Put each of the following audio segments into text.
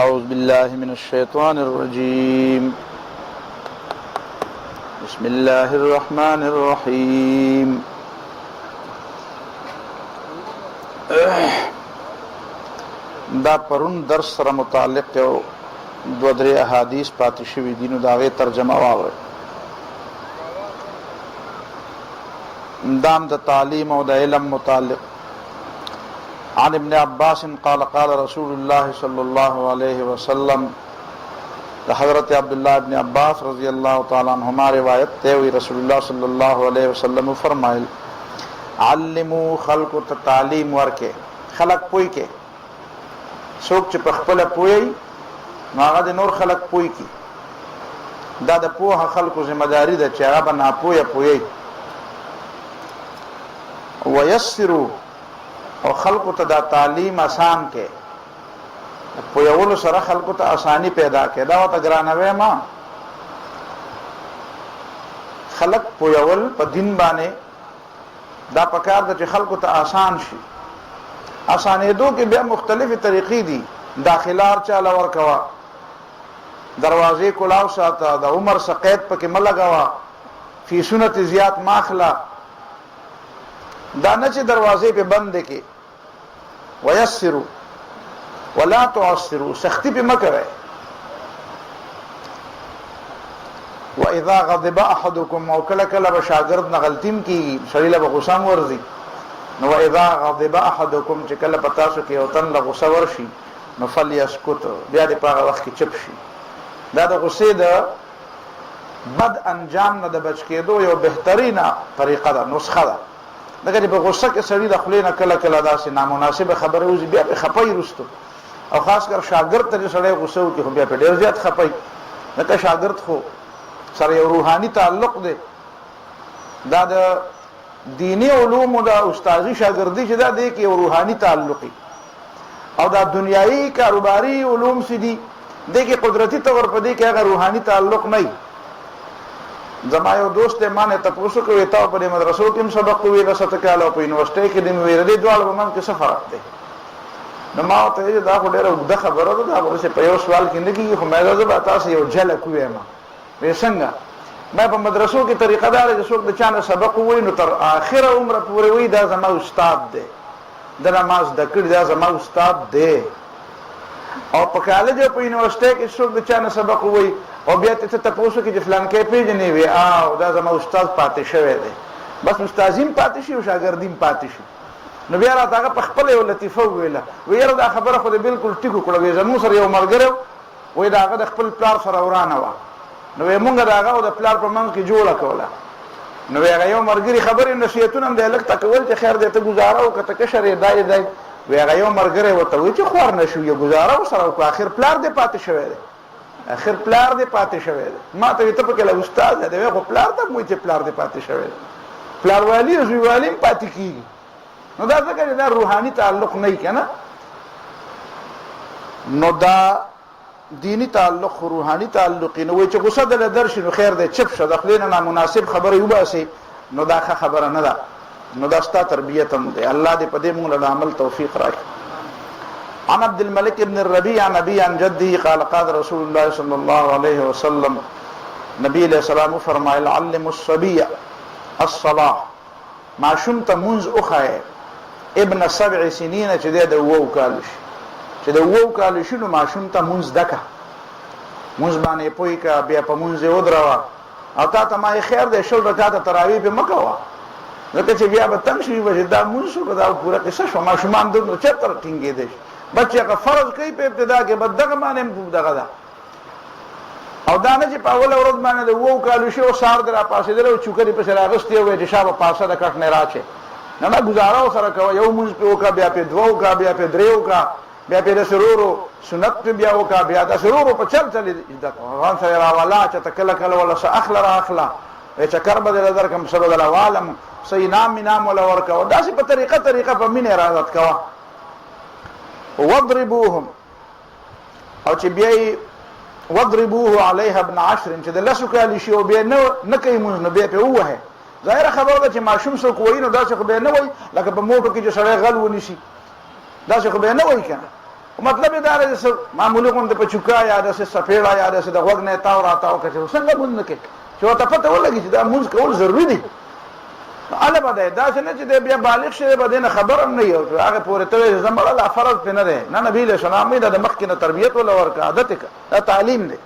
أعوذ بالله من الشيطان الرجيم بسم الله الرحمن الرحيم دا پرون درس سره متعلق یو دو درې احادیث پاتې شوي دي، نو د هغې ترجمه واورئ. دام د تعلیم او د علم متعلق. عن ابن عباس قال قال رسول الله صلی الله علیه وسلم، حضرت عبداللہ ابن عباس رضی اللہ تعالی عنہما روایت تے ہوئی، رسول اللہ صلی اللہ علیہ وسلم فرمائل علمو خلق تعلیم ورکے، خلق پوئی کے سوک چی پخپل پوئی ناغا دے نور خلق پوئی کی، دا دا پوها خلق ذمہ داری دا چی آغا نا پویا پوئی. ویسرو او خلق تا دا تعلیم آسان کے، پویولو سره خلقو ته آسانی پیدا کې، دا ورته ګرانوي ما خلق پویول په دین باندې دا پکار ده چې خلقو ته آسان شي. آسانېدو کې بیا مختلفې طریقې دي، داخلار چاله ورکوا، دروازې کلاو ساته، د عمر سقید پکې ملګوا، فیسونه ته زیات ماخلا، دا نه چې دروازې په بند کې. ویسرو ولا تعسروا، سختی پہ مکرے. واذا غضب احدكم، او کله کله به شاګرد نه غلطیم کی، سړی له غصه ورځي. نو واذا غضب احدكم، چې کله پتا سو کې او تن له غصه ورشي، نو فليسكت، بیا دې په هغه وخت کې چپ شي. دا د غصې د بد انجام نه د بچ کېدو یو بهترینه طریقه ده، نسخه ده. دغه په غصه کې سړی د خپل نه کله کله داسې نامناسبه خبره وځي، بیا په خپای رستو، او خاص کر شاګرد ته سړی غوسه وکړي، خو بیا په ډېر زیات خپای. لکه شاګرد خو سره یو روحاني تعلق دی، دا د دینی علوم او د استادي شاګردي چې دا دی کې یو روحاني تعلقي، او دا دنیایي کاروباري علوم سي دي دی کې قدرتی طور په دی کې هغه روحاني تعلق نه. زما یو دوست مانه تاسو کوي تا په مدرسو کې سبق ویل، ست کاله په یونیورسيټي کې د ویل دي دوه په من کې څه فرق دی. نو ما ته دا خو ډېره اوږده خبره ده، دا ورسې په یو سوال کې نه کېږي، خو مې زه به تاسو یو جلک ووایم. وایي څنګه؟ ما په مدرسو کې طریقه دا ده چې څوک د چا نه سبق ووایي نو تر آخره عمره پورې وایي دا زما استاد دی، د نماز زده کړي دا زما استاد دی. او په کالج او په یونیورسيټي کې څوک د چا نه سبق ووایي او بیا ته تاسو کې چې فلان کې پیژنې وي، او دا زما استاد پاتې شوی دی. بس استادیم پاتې شي او شاګردیم پاتې شي. نو بیا راته هغه په خپل یو لطیفه وویله، وایي یاره دا خبره خو دې بالکل ټیکو کړه. وایي زموږ سره یو ملګری وایي د هغه د خپل پلار سره ورانه وه، نو وایي مونږ د هغه او د پلار په منځ کې جوړه کوله. نو وایي هغه یو ملګري خبرې نصیحتونه هم دی لږ ته کول چې خیر دی ته ګزاره وکړه، ته کشر یې دا یې دی. وایي هغه یو ملګری ورته وایي چې خوار نه شو، یو ګزاره ورسره وکړه، اخر پلار دې پاتې شوی دی، اخر پلار دې پاتې شوی دی. ما ته وایي ته پکې له استاد دی، وایي خو پلار ته وایي چې پلار دې پاتې شوی دی، پلار والي او زوی والي هم پاتې کېږي. نو دا ځکه چې دا روحاني تعلق نه که نه، نو دا دینی تعلق خو روحاني تعلق نو وایي چې غصه دله درشي نو خیر دی چپ شه، د خولې نه نامناسب خبره وباسې نو دا ښه خبره نه ده. نو دا ستا تربیت هم دی. الله دې په دې موږ له عمل توفیق راکړي. عن عبد الملك بن الربيع عن أبي عن جده قال قال رسول الله صلى الله عليه وسلم، نبی علیہ السلام فرمایل علم الصبي الصلاة، ماشوم ته مونځ وښایه ابن 7 سنین چې دی د 2 کال شي، چې د 2 کال شي نو ماشوم ته مونځ زده که، مونځ باندې پوی که، بیا په مونځ یې ودروه. او تا ته ما یې خیر دی 20 رکعته تراویح پې مه کوه، ځکه چې بیا به تنګ شوي به چې دا مونځ شو که دا پوره قصه شوه. ماشومان د نو چېرته ټینګېدی شي، بچې هغه فرض کوي په ابتدا کې، بس دغه باندې هم دغه ده. او دا نه چې په اوله ورځ باندې د 2 کالو شي او سهار دې را پاڅېدلی او چوکرې پسې راغستې او وایې چې شابه پاسه د کټ نه راچې، نه نه ګزاره ورسره کوه، یو مونځ پې وکړه، بیا پې 2 وکړه، بیا پې 3 وکړه، بیا پې داسې ورو ورو سنت پې بیا وکړه، بیا داسې ورو ورو په چل چل زده کړه. ځان سره یې راوله چې ته کله کله وله څه اخله را اخله، چکر به درله درکړم، څه به درله والم، څه انعام انعام وله ورکوه، داسې په طریقه طریقه په مینې را عادت کوه. واضربوهم، او چې بیا یې واضربوه علیها ابن 10، چې د 10 کالو شي او بیا نه کوي مونځ، نو بیا پې ووهئ. ظاهره خبره ده چې ماشوم څوک وایي نو داسې خو به یې نه وایي لکه په موټو کې چې سړی غل ونیسي، داسې خو به یې نه وایي که نه. مطلب دا دی معمولی غونډه په چوکا یا د سفیړه یا د غوږ نه تاو راتاو کوي څنګه مونږ کې چې ته پته ولګي چې دا مونږ کول ضروری دي اله بده دا څنګه چې بیا بالغ شي به نه خبر هم نه یو هغه پورې ته زمړه لا فرض پنه ده نه نبی له سلام دا د مخکنه تربیت ولا ورکه عادت کا تعلیم دی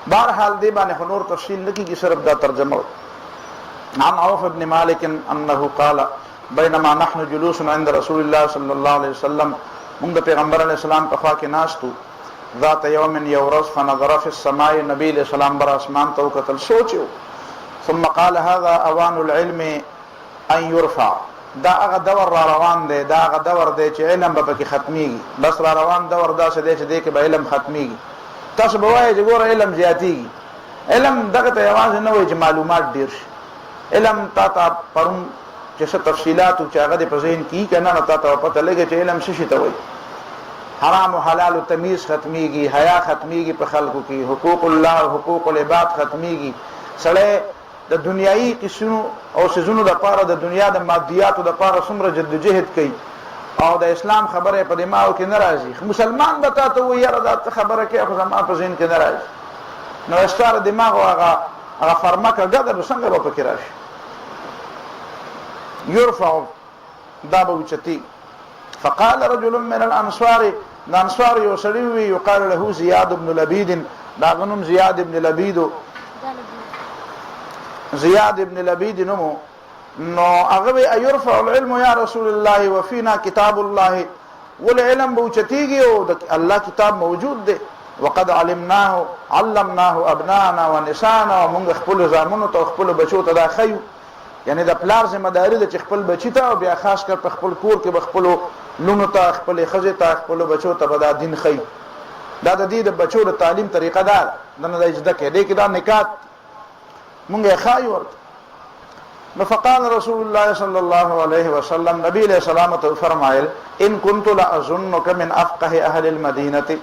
بهرحال دی باندې نور تفصیل نکي کی صرف دا ترجمه عن عوف بن مالك انه قال بينما نحن جلوس عند رسول الله صلى الله عليه وسلم من پیغمبر علیہ السلام په خوا کې ناستو ذات يوم يورز فنظر في السماء نبی علیہ السلام بر اسمان تو قتل سوچو ثم قال هذا اوان العلم ان يرفع دا هغه دور را روان دی دا هغه دور دی چې علم به پکې ختميږي بس را روان دور دا څه دی چې دی کې به علم ختميږي تاسو به وایي چې ګوره علم زیاتیږي علم دغه ته یوازې نه وایي چې معلومات ډیر شي علم تا پرون چې څه تفصیلات او چې هغه د پزین کی کنه نو تا ته پته لګي چې علم څه شي ته وایي حرام او حلال او تمیز ختميږي حیا ختميږي په خلقو کې حقوق الله او حقوق العباد ختميږي سړی د دنیایي قسمو او سيزونو د پاره د دنیا د مادیاتو د پاره څومره جدوجہد کوي او د اسلام خبره په دماغ کې ناراضي مسلمان بتا ته وي یاره دا خبره کې خو زما په ذهن کې ناراضي نو استاره دماغ هغه فرمکه ګډه څنګه به پکې راشي يرفع دابه وچتي فقال رجل من الانصار الانصار يسلوي يقال له زياد بن لبيد دا غنم زياد بن لبيد زياد بن لبيد نمو نو هغه ايرفع العلم يا رسول الله وفينا كتاب الله والعلم بوچتيږي او الله کتاب موجود دی وقد علمناه علمناه ابنانا ونسانا ومن خپل زامنو ته خپل بچو ته دا خيو یعنی د پلار ذمہ داری د خپل بچی ته او بیا خاص کر په خپل کور کې خپل لونو ته خپل خزه ته خپل بچو ته دا دین خي دا د دې د بچو د تعلیم طریقه دار دنه د اجازه کې دې کې دا نکات مونږه خایو ورته فقال رسول الله صلى الله عليه وسلم نبی علیہ السلام ته فرمایل ان كنت لا اظنك من افقه اهل المدينه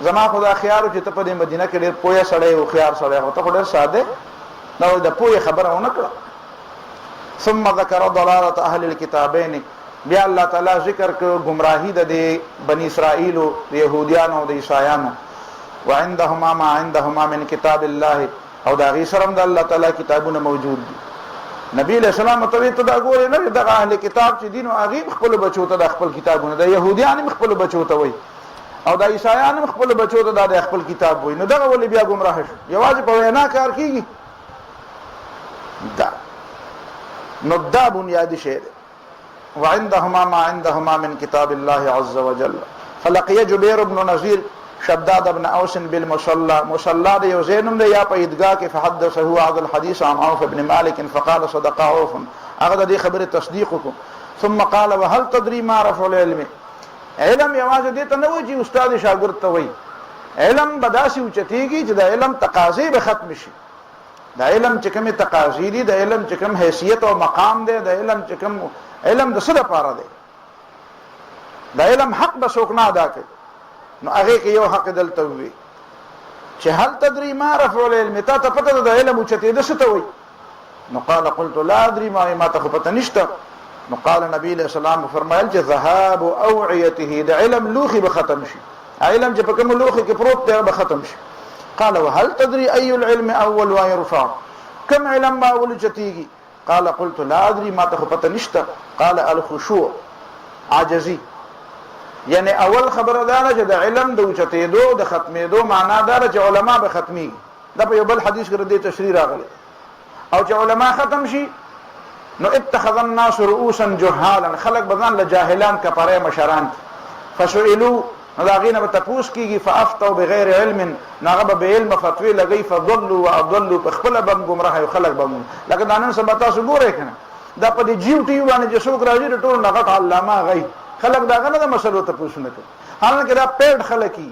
زما خدا خيار چې ته په مدینه کې ډېر پوهه سړی او خيار سړی هو ته ډېر ساده نو د پوهه خبرونه کړه ثم ذكر ضلاله اهل الكتابين بیا الله تعالی ذکر کړ گمراهی د بنی اسرائیل او يهوديانو او د عیسایانو وعندهما ما عندهما من كتاب الله او دا غي سرم د الله تعالی کتابونه موجود دي نبی علیہ السلام ته دا ګورې نه د اهل کتاب چې دین او غیب خپل بچو ته د خپل کتابونه د يهوديان خپل بچو ته وای او د عیسایان خپل بچو ته د خپل کتاب وای نو دغه ولې بیا گمراه شو یوازې په وینا کار کیږي دا نو دا بنیادی شی وعندهما ما عندهما من كتاب الله عز وجل فلقي جبير بن نذير شداد بن اوس بالمصلى مصلى ده يوزينم ده يا په ادغا کې فحدثه هذا الحديث عن عوف بن مالك فقال صدق عوف هغه دې خبره تصدیق کو ثم قال وهل تدري ما رفع العلم علم یوازې دې ته نه وایي چې استاد شاګرد ته وایي علم بداسي اوچتيږي چې د علم تقاضې به ختم شي د علم چې کومه تقاضې دي د علم چې کوم حیثیت او مقام دی د علم چې کوم علم د څه لپاره دی د علم حق به څوک نه ادا کوي نو هغه کې یو حق دلته وي چې هل تدري ما رفع العلم تا ته پته د علم اوچته د څه ته وایي نو قال قلت لا ادري ما ته پته نشته نو قال نبی علیہ السلام فرمایل چې ذهاب اوعيته د علم لوخي به ختم شي علم چې په کوم لوخي کې پروت دی به ختم شي قال وهل تدري اي العلم اول ويرفع كم علم ما اول چتيږي قال قلت لا ادري ما ته پته نشته قال الخشوع عاجزي یعنی اول خبره دا چې د علم د اوچتېدو د ختمېدو معنا دا چې علما به ختمي دا په یو بل حدیث کې د تشریح راغلی او چې علما ختم شي نو اتخذ الناس رؤوسا جهالا خلق بدن لجاهلان کپاره مشران فسئلوا ناغینه به تپوس کیږي فافتوا بغیر علم ناغه به علم فتوی لګي فضلوا واضلوا بخپل بم گمراه او خلق بم لکه دانن سبا تاسو ګورئ کنه دا په دې جیو ټي باندې چې څوک راځي ټول نغټ علامه غي خلق داغه نه مسلو ته پوښتنه کوي حالانکه دا پیډ خلقي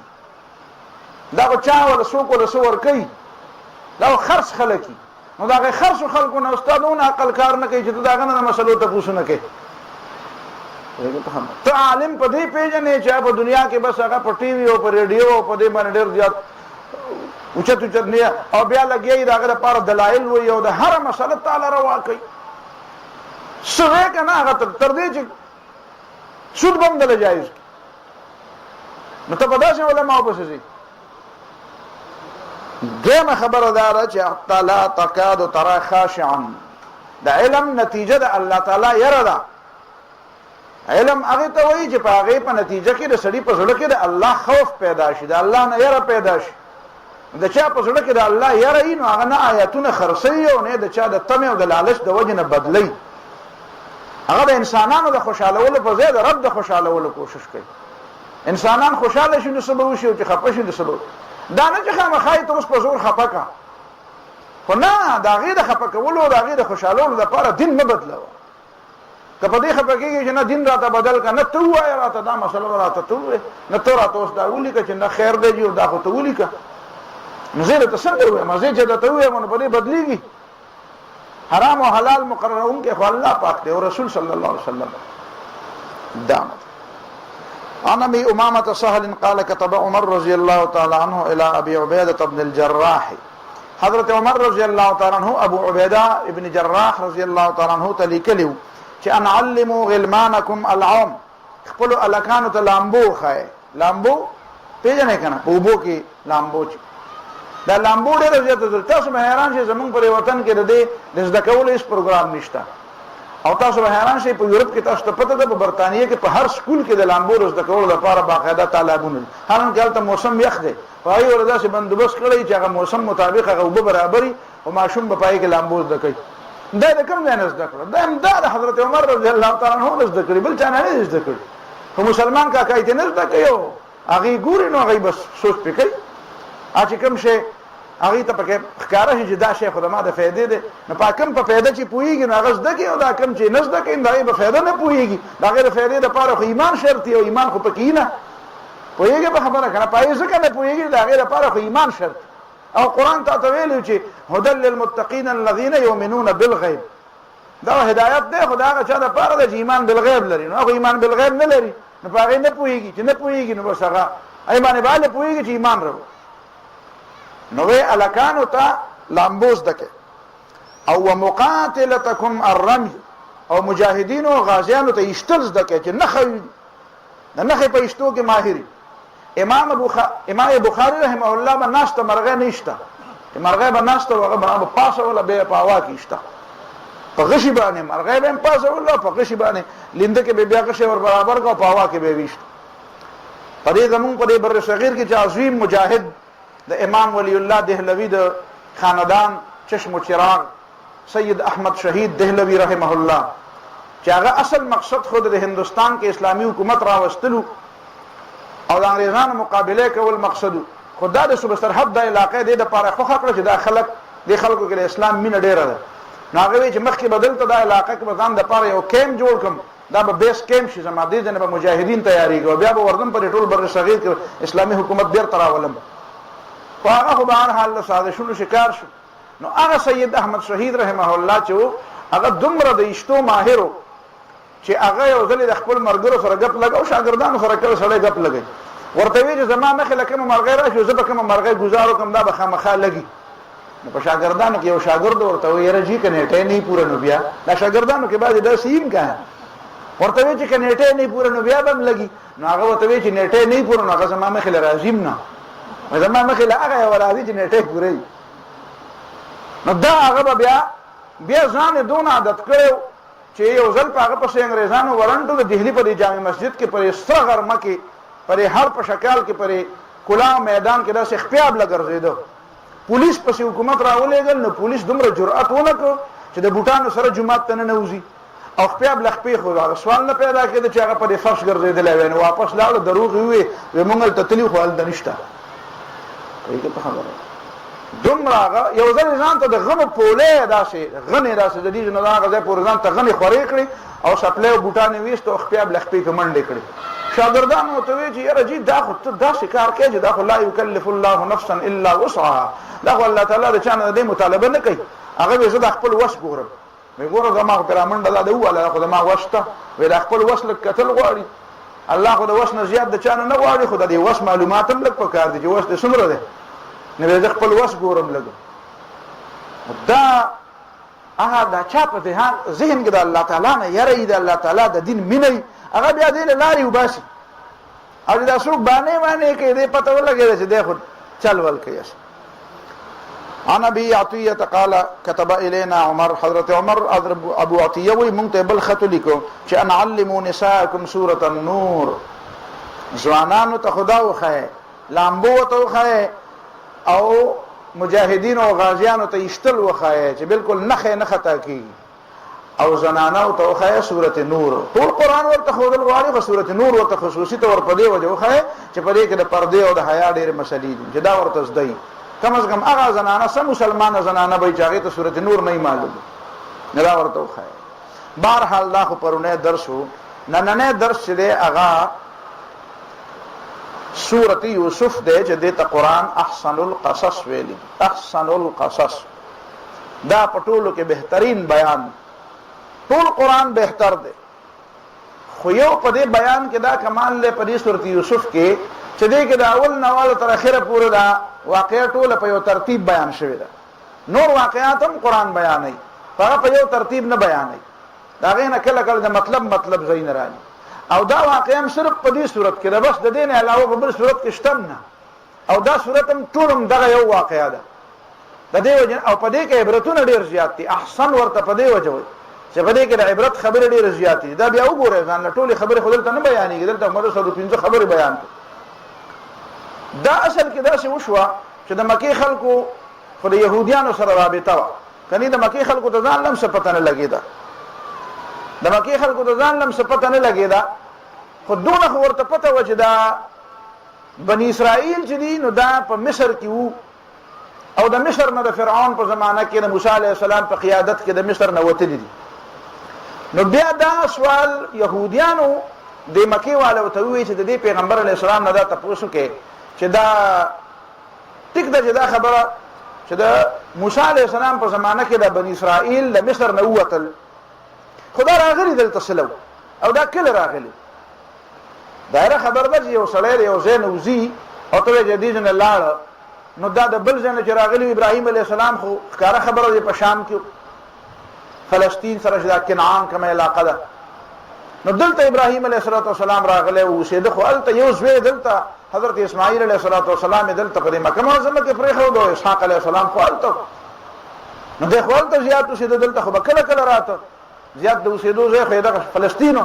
دا کو چا ول څوک ول څور کوي دا خرڅ خلقي نو دا خرڅ خلقونه استادونه عقل کار نه کوي چې داغه نه مسلو ته پوښتنه کوي ته عالم په دې پیژنې چې په دنیا کې بس هغه په ټي وي او په ریډیو او په دې باندې ډېر زیات اوچت نه او بیا لګي داغه لپاره دلایل وي او د هر مسله تعالی روا کوي سره کنه هغه تر دې چې سود بم دل جایز نو ته په داسې علماء پسې ځې. دویمه خبره دا ده چې حتی لا تکاد ترى خاشعا، د علم نتیجه د الله تعالی یره ده. علم هغه ته وایي چې په هغې په نتیجه کې د سړي په زړه کې د الله خوف پیدا شي، د الله نه یره پیدا شي. د چا په زړه کې د الله یره وي نو هغه نه آیتونه خرڅوي او نه د چا د طمع او د لالچ د وجې نه بدلوي. هغه د انسانانو د خوشحالولو په ځای د رب د خوشحالولو کوشش کوي. انسانان خوشحاله شي نو څه به وشي او چې خفه شي نو څه به دا نه چې خامخا یې ته اوس په زور خفه کړه، خو نه د هغې د خفه کولو او د هغې د خوشحالولو دپاره دین مه بدلوه. که په دې خفه کېږي چې نه دین راته بدل کړه، نه ته ووایه راته دا مسله به راته ته ووایې، نه ته راته اوس دا ولیکه چې نه خیر دی جي دا خو ته ولیکه. نو زه درته څنګه ووایم؟ زه چې درته ووایم نو په دې بدلېږي. حرام او حلال مقررونکی خو الله پاک دی او رسول صلی الله علیه وسلم. دا عن ابي امامه سهل قال كتب عمر رضي الله تعالى عنه الى ابي عبيده بن الجراح. حضرت عمر رضي الله تعالى عنه ابو عبيده ابن جراح رضي الله تعالى عنه تلیکلو چې ان علموا غلمانكم العوم، خپل الکانو ته لامبو خای. لامبو پیژنې کنه په وبو کې لامبو چې دا لامبو ډېر زیات تاسو به حیران شئ زمونږ پر وطن کې د دې د زده کولو هیڅ پروګرام نشته. او تاسو به حیران شئ په یورپ کې تاسو ته پته ده په برطانیه کې په هر سکول کې د لامبو زده کولو لپاره باقاعده تالابونه دي. حالانکه هلته موسم یخ دی، په هغې ورځ داسې بندوبست کړی چې هغه موسم مطابق هغه اوبه برابري او ماشوم به په هغې کې لامبو زده کوي. دا د کوم ځای نه زده کړه؟ دا هم دا د حضرت عمر رضی الله تعالی عنه نه زده کړي، بل چا نه دی زده کړي. خو مسلمان کاکا یې نه زده کوي او هغې ګوري نو هغې بس سوچ پرې کوي. چې کوم شی هغې ته پکې ښکاره شي چې دا شی خو د ما د فایدې دی، نو په کوم په فایده چې پوهېږي نو هغه زده کوي، او دا کوم چې نه زده کوي د هغې په فایده نه پوهېږي. د هغې د فایدې دپاره خو ایمان شرط دی او ایمان خو پکې نه پوهېږي په خبره که نه په هغې ځکه نه پوهېږي د هغې دپاره خو ایمان شرط. او قرآن تا ته ویلي چې هدى للمتقین الذین یؤمنون بالغیب، دا هدایت دی خو د هغه چا دپاره ده چې ایمان بالغیب لري. نو هغه ایمان بالغیب نه لري نو په هغې نه پوهېږي. چې نه پوهېږي نو بس هغه ایمان باندې پوهېږي چې ایمان راوړي. نو وی الکانو ته لامبو زده کې. او ومقاتلتکم الرمی، او مجاهدینو او غازیانو ته ایشتل زده کې چې نښه د نښې په ایشتو کې ماهري. امام بخاري رحمه الله به ناسته مرغۍ نه ایشته، چې مرغۍ به ناسته وه هغه به پاسوله بیا یې په هوا کې ایشته، په غشي باندې مرغۍ به یې پاسوله او په غشي باندې لینده کې به بیا غشی ور برابر کړه او په هوا کې به یې ویشته. په دې زمونږ په دې بر صغیر کې چې عظیم مجاهد د امام ولی الله دهلوی د خاندان چشم و چراغ سید احمد شهید دهلوی رحمه الله، چې هغه اصل مقصد خود د هندوستان کې اسلامی حکومت راوستلو او د انګریزانو مقابله کول مقصد، خو دا د صوبه سرحد د علاقې دې دپاره خوښه کړه چې دا خلک دې خلکو کې د اسلام مینه ډېره ده. نو هغه وایي چې مخکې به دلته دا علاقه کې به ځان دپاره یو کیمپ جوړ کړم، دا به بیس کیمپ شي زما، دې ځای نه به مجاهدین تیارېږي او بیا به وردم په دې ټول بر صغیر کې اسلامي حکومت بېرته راولم. خو هغه خو به هر حال له سازشونو شکار شو. نو هغه سید احمد شهید رحمه الله چې و هغه دومره د ایشتو ماهر و چې هغه یو ځلې د خپل ملګرو سره ګپ لګو، شاګردانو سره کله سړی ګپ لګوي، ورته وایي چې زما مخې له کومه مرغۍ راشي زه به کومه مرغۍ ګزار وکړم دا به خامخا لګي. نو په شاګردانو کې یو شاګرد ورته وایي یاره جي که نیټۍ نه پوره نو بیا دا شاګردانو کې بعضې داسې یم که ورته وایي چې که نیټۍ نه پوره نو بیا به هم لګي. نو هغه ورته وایي چې نیټۍ نه پوره نو هغه زما مخې له راځي م نه، زما مخې له هغه یوه راځي چې نیټۍ پوره وي. نو دا هغه به بیا ځان یې دونه عادت کړی چې یو ځل په هغه پسې انګریزانو ورنټو د دهلي په دې جامع مسجد کې پرې سره غرمه کې پرې هر په شکال کې پرې کلا میدان کې داسې خپیاب لګرځېده. پولیس پسې حکومت راولېږل، نو پولیس دومره جرأت ونه کړ چې د بوټانو سره جومات ته ننوځي او خپیاب له خپې خو هغه سوال نه پیدا کېده چې هغه پرې فرش ګرځېدلی وی. نو واپس لاړه دروغ یې وویې وی مونږ هلته تلي خو هلته نشته. دومره هغه یو ځل ځان ته د غنو پولې داسې غنې داسې د دې نه هغه ځای پورې ځان ته غنې خورې کړې او سپلی او بوټانې ویست او خپیاب له خپې کې منډې کړې. شاګردانو ورته وایي چې یاره جي دا خو ته داسې کار کوې چې دا خو لا یکلف الله نفسا الا وسعها، دا خو الله تعالی د چا نه د دې مطالبه نه کوي. هغه وایي زه د خپل وس ګورم، وایي ګوره زما خو پرې رامنډه دا د وواله خو زما وس ته، وایي د خپل وس لږ کتل غواړي، الله خو د وس نه زیات د چا نه غواړي، خو د دې وس معلومات هم لږ پکار دي چې وس دې څومره دی. نو وایي زه خپل وس ګورم لږ. دا هغه دا چا په ذهن کې د الله تعالی نه یره وي، د الله تعالی د دین مینه وي، هغه بیا دې له لارې وباسي. او دا څوک باندې کې دې پته ولګېده چې دی خو چل ول کوي. عن ابي عطيه قال كتب الينا عمر، حضرت عمر ابو عطيه وی مونږ ته بل خط لیکو چې ان علموا نساءكم سوره النور، ځوانانو ته خدا وخه لامبو ته وخه او مجاهدین او غازیانو ته اشتل وخه چې بالکل نه خطا کی، او زنانو ته وخه سوره نور. ټول قران ورته خودل غواړي، خو سوره نور ورته خصوصي تور په دی وجه وخه چې په دې کې د پردې او د حیا ډېر مسلې دي چې دا ورته زدي. کم از کم هغه زنانه سم مسلمانه زنانه به چاغه ته سوره نور نه معلوم نه دا ورته وخه. بهرحال دا خو پرونه درس وو. نننه درس دی هغه سورۃ یوسف دی چې د قرآن احسن القصص ویلی. احسن القصص دا پټولو کې بهترین بیان، ټول قرآن بهتر دی، خو یو په دې بیان کې دا کمال له په دې سورۃ یوسف کې چې دې کې دا اول نواله تر اخره پورې دا واقعیا ټول په یو ترتیب بیان شوی ده. نور واقعات هم قرآن بیانوي، هغه په یو ترتیب نه بیانوي، دا غینه کله کله د مطلب زین راځي. او دا واقعا صرف په دې صورت کې ده، بس د دې نه علاوه په بل صورت کې شته نه. او دا صورت هم ټول دغه یو واقعیا ده د دې وجه، او په دې کې عبرتونه ډېر زیات دي. احسن ورته په دې وجه وي چې په دې کې د عبرت خبره ډېر زیات دي. دا بیا وګورئ ځان له ټولې خبرې خو دلته نه بیانېږي، دلته موږ سره 15 خبرې بیان کړو. دا اصل کې داسې وشوه چې د مکې خلکو خو د یهودیانو سره رابطه وه، کني د مکې خلکو ته ځان لم څه پته نه لګېده، د مکې خلکو ته ځان لم څه پته نه لګېده، خو دونه خو ورته پته وه چې دا بني اسرائیل چې دي نو دا په مصر کې وو، او د مصر نه د فرعون په زمانه کې د موسی علیه السلام په قیادت کې د مصر نه وتلي دي. نو بیا دا سوال یهودیانو د مکې والو ته ووایي چې د دې پیغمبر علیه السلام نه دا تپوس وکړي چې دا ټیک ده چې دا خبره چې د موسی علیه السلام په زمانه کې د بني اسرائیل د مصر نه ووتل، خدا راغلی دلته سلو او دا کله راغلی دایره خبر ده چې یو سړی یو ځای نه وځي او ته یې دې نه لاړ، نو دا د بل ځای نه چې راغلی ابراهیم علیه السلام خو ښکاره خبره دی په شام کې فلسطین سره چې دا کنعان کومه علاقه ده، نو دلته ابراهیم علیه السلام راغلی او اوسېده، خو هلته یو زوی دلته حضرت اسماعیل علیه السلام دلته په مکه معظمه کې پرېښود او اسحاق علیه السلام خو هلته، نو دی خو هلته زیات اوسېده، دلته خو به کله کله راته زیات د اوسېدو ځای خو یې دغه فلسطین.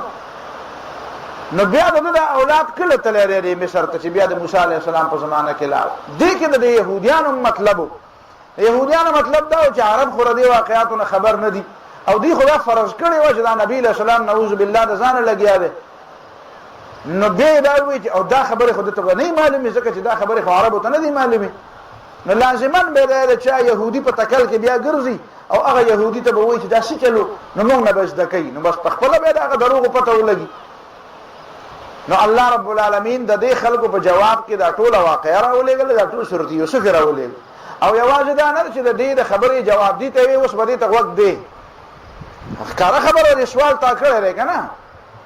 نو بیا د ده اولاد کله تللی دی مصر ته چې بیا د موسی علیه السلام په زمانه کې لاړ. دې کې د یهودیانو مطلب و، د یهودیانو مطلب دا و چې عرب خو د دې واقعاتو نه خبر نه دي، او دوی خو دا فرض کړی و چې دا نبي علیه السلام نعوذ بالله د ځانه لګیا دی. نو بیا دا وایي چې او دا خبرې خو دته نه معلومې، ځکه چې دا خبرې خو عربو ته نه دي معلومې، نو لازما به دا چا یهودي په تکل کې بیا ګرځي او هغه یهودي ته به وایي چې دا څه چلو، نو موږ نه به زده کوي، نو بس په خپله به د هغه دروغو پته ولګي. نو الله رب العالمین د دې خلکو په جواب کې دا ټوله واقعه راولېږله، دا ټول سورۃ یوسف یې راولېږله. او یوازې دا نه چې د دې د خبرې جواب دي ته وایي اوس به دې ته غوږ دی، ښکاره خبره دی، سوال تا کړی دی که نه،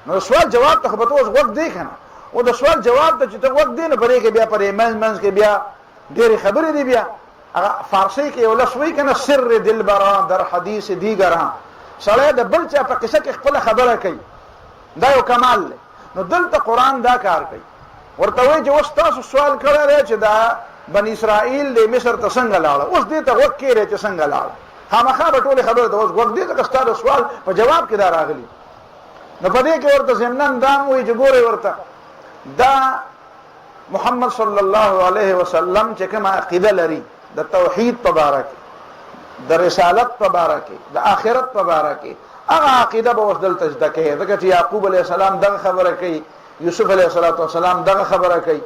نو سوال جواب ته خو به ته اوس غوږ دی که نه، او د سوال جواب ته چې ته غوږ دی نو په دې کې بیا په دې منځ کې بیا ډېرې خبرې دي. بیا هغه فارسي کې یو لفظ وایي که نه سر دلبران در حدیث دیگران، سړی د بل چا په قصه کې خپله خبره کوي، دا یو کمال دی. نو دلته قرآن دا کار کوي، ورته وایي چې اوس تاسو سوال کړی دی چې دا بني اسرائیل د مصر ته څنګه لاړه، اوس دې ته غوږ کېږدی چې څنګه لاړه، خامخا به ټولې خبرې ته اوس غوږ دی ځکه ستا د سوال په جواب کې دا راغلي. نو په دې کې ورته ضمناً دا وایي چې ګورئ ورته دا محمد صلی الله علیه وسلم چې کومه عقیده لري د توحید په باره کې، د رسالت په باره کې، د آخرت په باره کې، هغه عقیده به اوس دلته زده کوي، ځکه چې یعقوب علیه السلام دغه خبره کوي، یوسف علیه السلام دغه خبره کوي،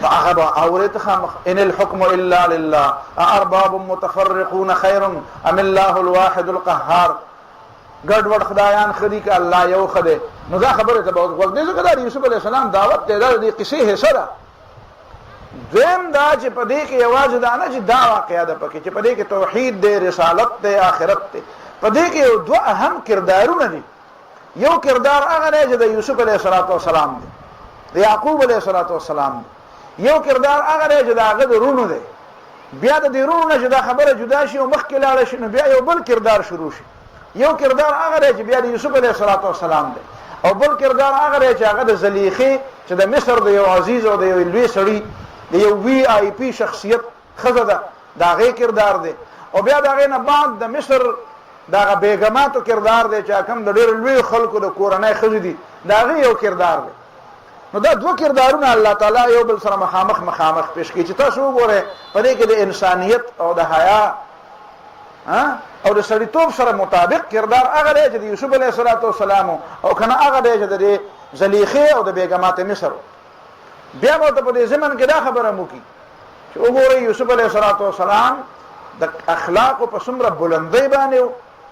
نو هغه به اورې ته خامخ ان الحکم الا لله ارباب متفرقون خیر ام الله الواحد القهار، ګډ وډ خدایان خدي که الله یو خدای. نو دا خبره ته به غوږ دی، ځکه دا یوسف علیه السلام دعوت دی، دا د قصې حصه ده. دویم دا چې په دې کې یوازې دا نه چې دا واقعه ده پکې چې په دې کې توحید دی، رسالت دی، آخرت دی، په دې کې یو دوه اهم کردارونه دي. یو کردار هغه دی چې د یوسف علیه السلام دی، د یعقوب علیه السلام دی. یو کردار هغه دی چې د هغه د رونو دی، بیا د دې رونو نه چې دا خبره جدا شي او مخکې لاړه شي نو بیا یو بل کردار شروع شي. یو کردار هغه دی چې بیا د یوسف علیه السلام دی، او بل کردار هغه دی چې هغه د زلیخې چې د مصر د یو عزیز او د یو لوی سړي د یو وی آی پی شخصیت ښځه ده د هغې کردار دی او بیا د هغې نه بعد د مصر د هغه بیګماتو کردار دی چې کوم د ډېرو لویو خلکو د کورنۍ ښځې دي د هغې یو کردار دی نو دا دوه کردارونه الله تعالی یو بل سره مخامخ پیش کوي چې تاسو وګورئ په دې کې د انسانیت او د حیا او د سړیتوب سره مطابق کردار هغه دی چې د یوسف علیه السلام او کنه هغه دی چې د زلیخې او د بیګمات مصر بیا به ته په دې زمن کې دا خبره موکي چې وګورئ یوسف علیه السلام د اخلاقو په څومره بلندۍ باندې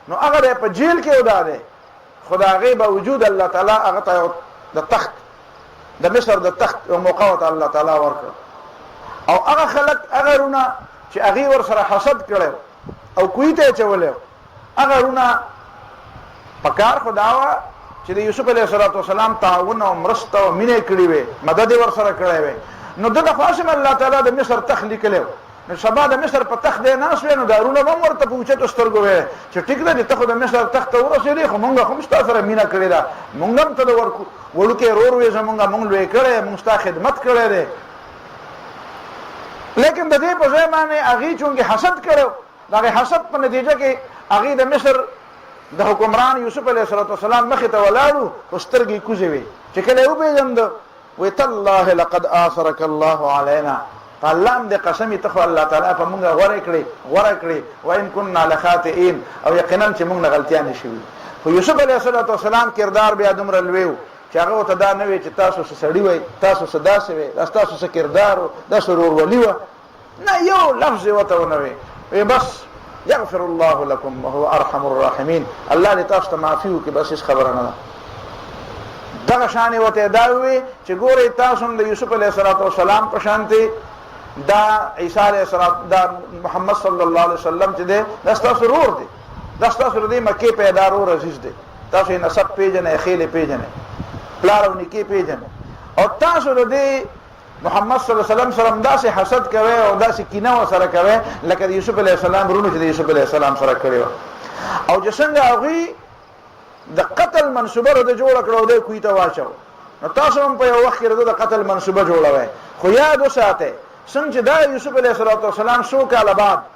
نو هغه دی په جیل کې ودا دی خو د هغې باوجود الله تعالی هغه ته د تخت د مصر د تخت یو موقع ورته الله تعالی ورکړ او هغه خلک هغه رونه چې هغې ورسره حسد کړی او کوی ته اچولی هغه رونه په کار خو دا وه چې د یوسف علیه السلام تعاون او مرسته او مینه یې کړې وې مدد یې ورسره کړی وی نو ده د خاصم الله تعالی د مصر تخت لیکلی نو سبا د مصر په تخت دی ناست وی نو دا رونه به هم ورته په اوچتو سترګو وی چې ټیک ده چې ته خو د مصر تخت ته ورسېدې خو مونږ هم ستا سره مینه کړې ده مونږ هم ته د وړوکی ورور وې زمونږ مونږ لوی کړی مونږ ستا خدمت کړی دی لیکن د دې په ځای باندې هغې چونکې حسد کړی د هغې حسد په نتیجه کې هغې د مصر د حکمران یوسف علیه السلام مخې ته ولاړو خو سترګې کوزې وې چې کله یې وپېژنده وی تالله لقد آثرك الله علینا الله هم دې قسمې ته خو الله تعالی په مونږ غوره کړې وان كنا لخاطئین او یقینا چې مونږ نه غلطیانې شوي خو یوسف علیه السلام کردار بیا دومره لوی و چې هغه ورته دا نه وی چې تاسو څه سړي وئ تاسو څه داسې وئ دا ستاسو څه کردار و داسې ورورولي وه نه یو لفظ یې ورته ونه وی بس یغفر الله لكم وهو ارحم الراحمین الله دې تاسو ته معافي وکړي بس هېڅ خبره نه ده دغه شان یې ورته دا ووی چې ګورئ تاسو هم د یوسف علیه السلام په شانتې دا عیسی علیه السلام دا محمد صلی الله علیه وسلم چې دی دا ستاسو رور دی دا ستاسو د دې مکې پیدا رور عزیز دی تاسو یې نسب پېژنئ خیل یې پېژنئ پلار او نیکې پېژنئ او تاسو د دې محمد صلی الله علیه وسلم سره داسې حسد کوي او داسې کینه ورسره کوي لکه د یوسف علیه السلام رونو چې د یوسف علیه السلام سره کړې وه او چې څنګه هغوی د قتل منصوبه رده جوړه کړه او دی کوی ته واچو نو تاسو هم په یو وخت کې د قتل منصوبه جوړوئ خو یاد وساتئ څنګه چې دا یوسف علیه السلام څو کاله بعد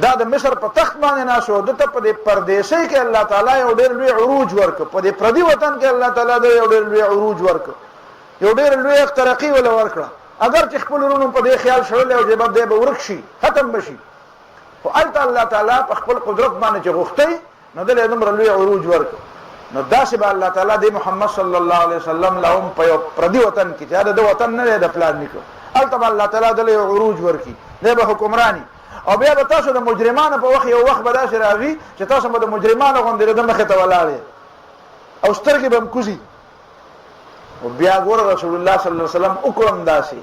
دا د مصر په تخت باندې ناست و ده ته په دې پردیسۍ کې الله تعالی یو ډېر لوی عروج ورکړ په دې پردي وطن کې الله تعالی د یو ډېر لوی عروج ورکړ یو ډېر لوی ترقي وله ورکړه اگر چې خپل ورونو په دې خیال شړلی او چې دی به ورک شي ختم به شي خو هلته الله تعالی په خپل قدرت باندې چې غوښتی نو دله یې دومره لوی عروج ورکړ نو داسې به الله تعالی د محمد صلی الله علیه وسلم له هم په یو پردي وطن کې چې د وطن نه دی د پلار نیکه هلته به الله تعالی دله یو عروج ورکړي دی به حکمراني او بیا به تاسو د مجرمانو په وخت یو وخت به داسې راغي چې تاسو به د مجرمانو غوندې د مخې ته ولاړ او سترګې به هم کوزي او بیا ګوره رسول الله صلی الله علیه وسلم وکړم داسې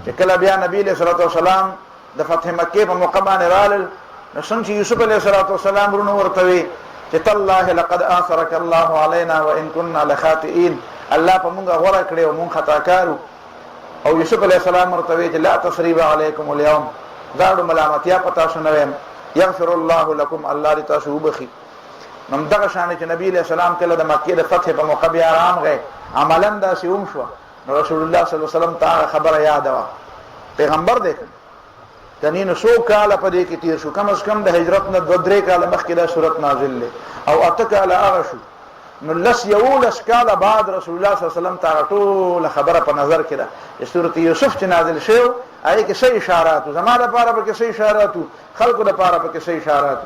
چې کله بیا نبی علیه الصلاة والسلام د فتح مکې په موقع باندې رالل نو څنګه چې یوسف علیه الصلاة والسلام ورونه ورته وی چې تالله لقد آثرك الله علينا وان كنا لخاطئين الله په مونږ غوره کړی او مونږ خطاکارو او یوسف علیه السلام ورته وی چې لا تثریب علیکم اليوم دا ملامتیا پتا شنویم یغفر الله لكم الله دې تاسو وبخي نو دغه شان چې نبی علیه السلام کله د مکې د فتح په موقع بیا آرام غی عملا داسې هم شوه نو رسول الله صلی الله علیه وسلم ته خبره یاد وه پیغمبر دی کنی نو 100 کاله په دې کې تیر شو کم از کم د هجرت نه 2-3 کاله مخکې دا صورت نازل دی او 8 کاله هغه شو نو 11 کاله بعد رسول الله صلی الله علیه وسلم ته ټوله خبره په نظر کې ده چې سورت یوسف چې نازل شو هغې کې څه اشارات زما دپاره پکې څه اشارات خلکو دپاره پکې څه اشارات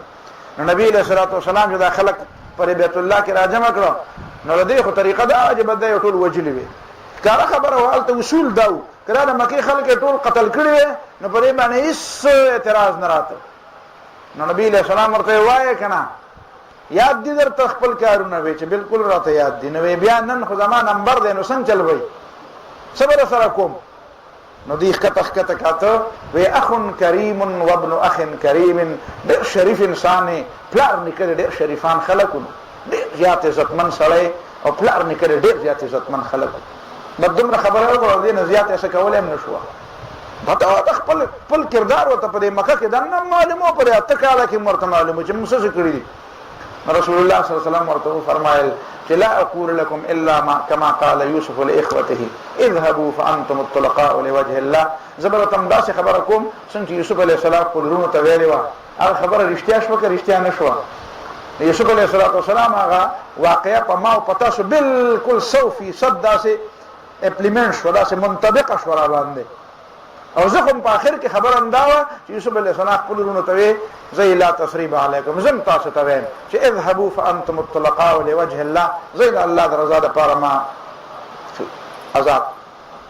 نو نبی علیه الصلاة والسلام چې دا خلک پر بیت الله کې راجمع کړه نو د دې خو طریقه دا چې بده یو ټول وجلي وي کاره خبره وه هلته اصول دا و که دا د مکې خلک یې ټول قتل کړي وی نو په دې باندې هېڅ اعتراض نه راته نو نبی علیه السلام ورته وایه که نه یاد دي درته خپل کارونه وی چې بلکل راته یاد دي نو بیا نن خو زما نمبر دی نو څنګه چل وی څه به سره کوم نو دی ښکته کاته وی اخ کریم وابن اخ کریم ډېر شریف انسان پلار نیکه ډېر شریفان خلک ډېر زیات عزتمن سړی او پلار نیکه ډېر زیات عزتمن خلک بس دومره خبره وکړه دې نه زیات یې څه کولی هم نه شوه د خپل کردار ورته په دې مکه کې دننه معلومه په دې 8 کاله کې ورته معلومه چې موږ څه کړي دي رسول الله صلی الله علیه وسلم ورته فرمایل چې لا اقول لكم الا ما كما قال يوسف لاخوته اذهبوا فانتم الطلقاء لوجه الله. زبرتم داسې خبره کوم څنګه یوسف علیه السلام په لورونو ته ویلې و، هغه خبره رښتیا شوه که رښتیا نه شوه؟ یوسف علیه السلام هغه واقعه په ما او په تاسو بالکل 100% داسې اپلیمنټ شوه، داسې منطبقه شوه را باندې. او زه خو په آخر کې خبره همدا وه چې یوسف علیه السلام خپلو لورونو ته ویې زه لا تثریب علیکم، زه هم تاسو ته وایم چې اذهبوا فانتم الطلقاء لوجه الله، زه د الله د رضا دپاره ما آزاد.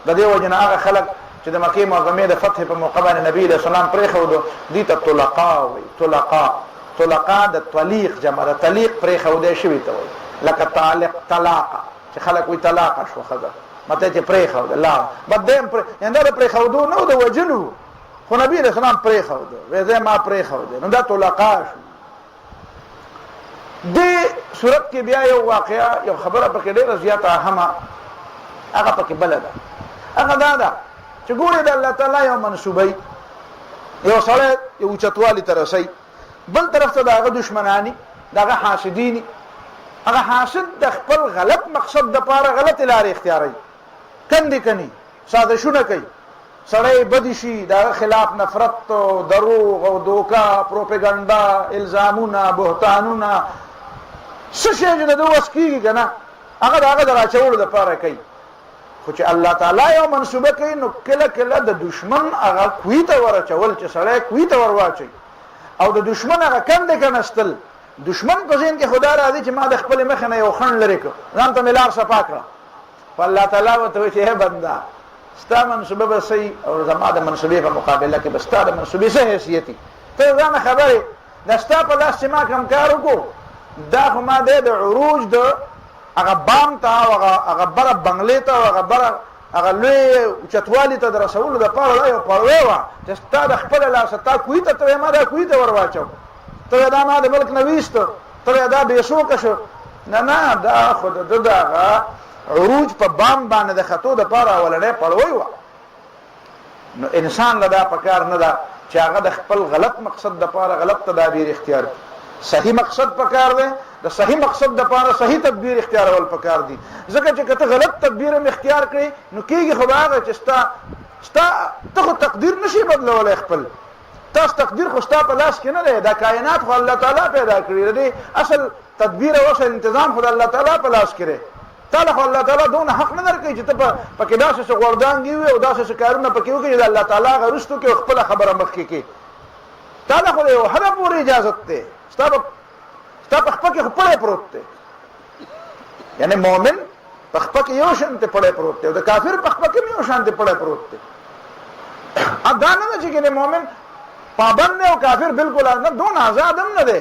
د دې وجې نه هغه خلک چې د مکې معظمې د فتح په موقع باندې نبي علیه السلام پرېښودو دي ته طلقا وایي. طلقا د طلیق جمع د طلیق پرېښودی شوي ته وایي، لکه طلاقه چې خلک وایي طلاقه شوه ښځه، مته چې پرېښوده لاړ بدیم یعنې دا د پرېښودو نه و د وجلو، خو نبي علیه السلام پرېښوده، وایي زه ما پرېښوده، نو دا طلقا شو. دې صورت کې بیا یو واقعه یو خبره پکې ډېره زیاته اهمه هغه پکې بله ده، هغه دا ده چې ګورې د الله تعالی یو منصوبی یو سړی یو اوچتوالي ته رسوي، بل طرف ته د هغه دشمناني د هغه حاسدیني، هغه حاسد د خپل غلط مقصد دپاره غلطې لارې اختیاروي، کندې کني سازشونه کوي، سړی بدی شي د هغه خلاف نفرت او دروغ او دوکه پروپیګنډا الزامونه بهتانونه څه شی چې د ده وس کېږي که نه هغه د هغه د راچولو دپاره کوي. خو چې الله تعالی یو منصوبه کوي نو کله کله د دشمن هغه کوی ته ورچول چې سړی کوی ته ور واچوي او د دشمن هغه کندې کنستل. دشمن په ذهن کې خدا راځي چې ما د خپلې مخې نه یو خنډ لرې کړ، ځان ته مې لار صفا کړه، په الله تعالی ورته وایي چې هی بنده ستا منصوبه به صحیح او زما د منصوبې په مقابله کې به ستا د منصوبې څه حیثیت وي؟ ته ځانه خبرې د ستا په لاس چې ما کوم کار وکړو دا خو ما دی د عروج د هغه بام ته او هغه بره بنګلې ته او هغه بره هغه لوی اوچتوالي ته د رسولو دپاره دا یو پړوی وه چې ستا د خپله لاسه تا کوی ته ته ما دا کوی ته ور واچو، ته دا ما د ملک نه ویسته، ته دا بې شوکه شو. نه دا خو د ده د هغه عروج په بام باندې د خطو دپاره اولنی پړوی وه. نو انسان له دا پکار نه ده چې هغه د خپل غلط مقصد دپاره غلط تدابیر اختیار کړي. صحیح مقصد پکار دی، د صحیح مقصد دپاره صحیح تدبیر اختیارول پکار دي، ځکه چې که ته غلط تدبیر هم اختیار کړې نو کېږي خو به هغه چې ته خو تقدیر نشي بدلولی خپل، تاسو تقدیر خو ستا په لاس کې نه دی، دا کائنات خو الله تعالی پیدا کړي دی، اصل تدبیر او اصل انتظام خو د الله تعالی په لاس کې دی. تعالی خو الله تعالی دونه حق نه درکوي چې ته پکې داسې څه غورځانګې وي او داسې څه کارونه پکې وکړي چې د الله تعالی هغه وروستو کې خپله خبره مخکې کړي. تعالی خو د یو حده پورې اجازت دی، ستا په خپه کې خو پړی پروت دی، یعنی مؤمن په خپه کې یو شانتې پړی پروت دی او د کافر په خپه کې یو شانتې پړی پروت دی. دا نه ده چې ګنې مؤمن پابند دی او کافر بالکل نه، دونه آزاد هم نه دی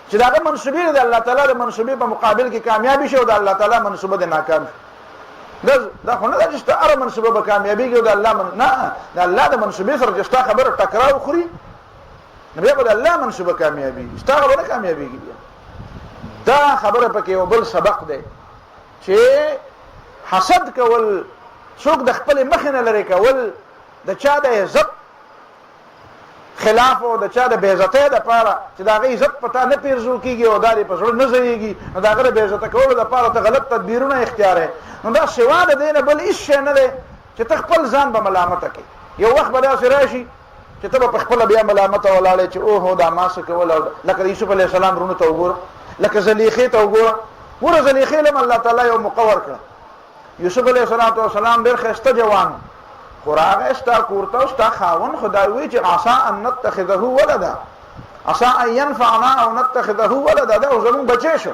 چې د هغه منصوبې د الله تعالی د منصوبې په مقابل کې کامیابي شي او د الله تعالی منصوبه د ناکام شي. دا خو نه ده چې ستا هره منصوبه به کامیابېږي او د الله نه، د الله د منصوبې سره چې ستا خبره ټکراو وخوري نو بیا به د الله منصوبه کامیابېږي، ستا خبره نه کامیابېږي. بیا دا خبره پکې یو بل سبق دی چې حسد کول، څوک د خپلې مخې نه لرې کول، د چا د عزت خلاف او د چا د بې عزتۍ دپاره چې د هغه عزت په تا نه پیرزو کېږي او دا دې په زړه نه ځایېږي نو د هغه د بې عزته کولو دپاره ته غلط تدبیرونه اختیاروې، نو دا سوا د دې نه بل هېڅ شی نه دی چې ته خپل ځان به ملامته کړې. یو وخت به داسې راشي چې ته به په خپله بیا ملامته ولاړې چې اوهو دا ما څه کول، لکه د یوسف علیه السلام رونو ته وګوره، لکه زلیخې ته وګوره، ګوره زلیخې له هم الله تعالی یو موقع ورکړه. یوسف علیه السلام ډېر ښایسته جوان خو راغی ستا کور ته او ستا خاوند خدای وایي چې عسا ان نتخذه ولدا، عسا ان ینفعنا او نتخذه ولدا، دا او زمونږ بچی شو.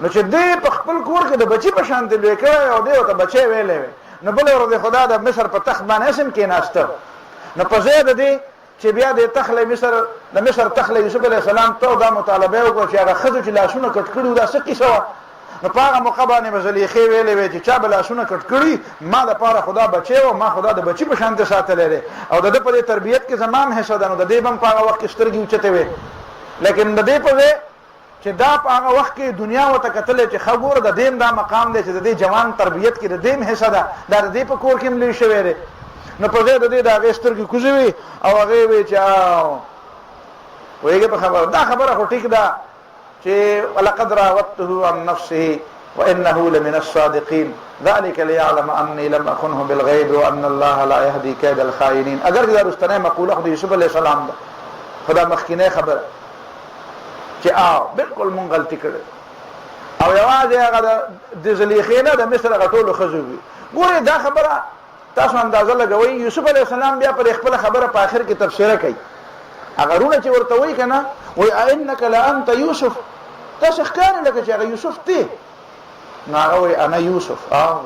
نو چې دی په خپل کور کې د بچي په شانتې لوی کړی او دی ورته بچی ویلی وی، نو بله ورځ خدا د مصر په تخت باندې اسم کېناسته، نو په ځای د دې چې بیا د مصر تخله یوسف علیه السلام ته دا مطالبه وکړه چې هغه ښځو چې لاسونه کټ کړي وو دا څه کیسه وه، نو په هغه موقع باندې به زلیخې ویلې وې چې چا به لاسونه کټ کړي ما دپاره خدا بچی و، ما خدا د بچي په شانتې ساتلی دی او د ده په دې تربیت کې زما هم حصه ده، نو د دې به هم په هغه وخت کې سترګې اوچتې وې. لیکن د دې په ځای چې دا په هغه وخت کې دنیا ورته کتلی چې ښه ګوره د دې هم دا مقام دی چې د دې جوان تربیت کې د دې هم حصه ده، دا د دې په کور کې هم لوی شوی دی. نو په ځای د دې د هغې سترګې کوزې وې او هغې وې چې ویږې په خبره، دا خبره خو ټیک ده چې ولقد راودته عن نفسه وانه لمن الصادقين ذلك ليعلم اني لم اخنه بالغيب وان الله لا يهدي كيد الخائنين. اگر دا رستنه مقوله خو یوسف علیہ السلام ده، خدا مخکینه خبره چې بالکل مونږ غلطی کړې او یوازې هغه د زلیخې نه د مصر غټولو خزو وي. ګوره دا خبره تاسو اندازه لګوئ، یوسف علیہ السلام بیا پر خپل خبره په اخر کې تفسیر کوي. هغه رونه چې ورته وایي کنه وای انک لانت یوسف، تاسو ښکار لکه چې هغه یوسف ته ناغه وای انا یوسف،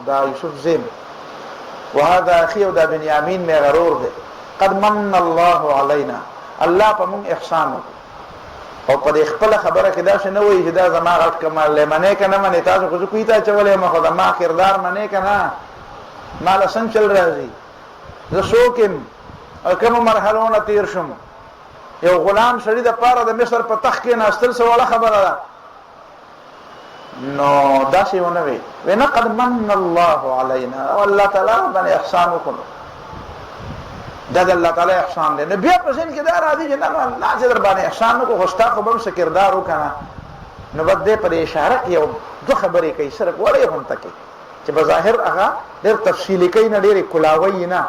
دا یوسف زم وهذا اخي او دا بنیامین می غرور ده. قد من الله علينا، الله په مون احسان او په خپل خبره کې دا شنه وایي چې دا زما غلط کمال لمنه کنه منه تاسو خو کوی ته چولې ما خدا ما کردار منه کنه مال سن چل راځي زه شوکم او کوم مرحلهونه تیر شم. یو غلام سړی د پاره د مصر په تخت کې ناستل سواله خبره ده نو دا شی ونه وي وینا قد من الله علينا او الله تعالی باندې احسان وکړو. دا د الله تعالی احسان دی. نو بیا په ځین کې دا راځي چې الله چې در باندې احسان وکړو خو ستا خو به څه کردار وکنه نو بده پر اشاره یو دو خبرې کوي سره وړي هم تکي چې بظاهر هغه ډېر تفصیلی کوي نه ډېر کلاوي نه.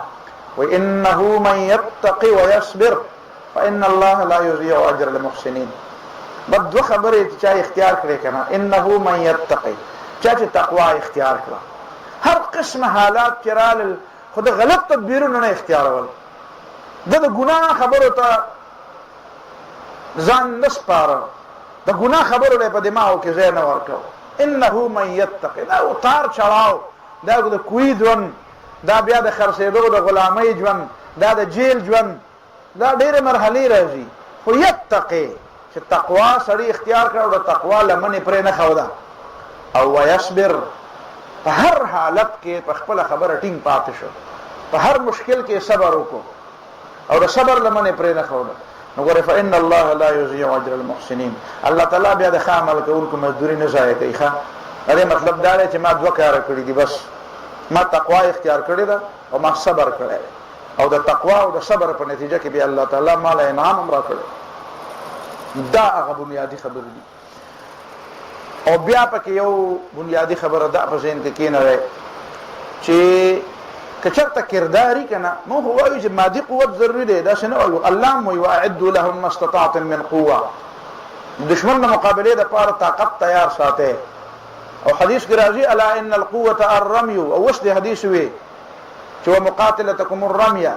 وانه من يتقي ويصبر فان الله لا يضيع اجر المحسنين. بد دو خبرې چې اختیار کړي کنه انه من يتقي چې تقوا اختیار کړه هر قسم حالات چرال خود غلط تدبیرونه نه اختیارول د ګناه خبرو ته ځان نسپاره د ګناه خبرو له په دماغو کې ځای نه ورکاو. انه من يتقي دا اتار چړاو دا د کوی ځوان دا بیا د خرڅېدو د غلامۍ ژوند دا د جیل ژوند دا ډېرې مرحلې راځي. خو یتقي چې تقوا سړی اختیار کړ او د تقوا لمنې پرې نه خوده او ويصبر په هر حالت کې په خپل خبره ټینګ پاتې شو په هر مشکل کې صبر وکړو او د صبر لمنې پرې نه خوده نو ګوره فإن الله لا يضيع أجر المحسنين. الله تعالی بیا د ښه عمل کوونکو مزدوري نه ضایع کوي. ښه دا مطلب دا دی چې ما دوه کار کړی دي، بس ما تقوا اختیار کړی ده او ما صبر کړی او د تقوا او د صبر په نتیجه کې به الله تعالی مال انعام هم راکړي. دا هغه بنیادی خبره دي. او بیا پکې یو بنیادی خبره ده په ذهن کې کېنه ده چې کچرته کرداري کنه مو هو وایي چې مادي قوت ضروري ده. دا شنو الله مو واعدوا لهم ما استطعتم من قوه، دشمن د مقابله د پاره طاقت تیار ساتي. او حدیث کې راځي الا ان القوه الرمي او وش دي حدیث وي چې مقاتلتكم الرميه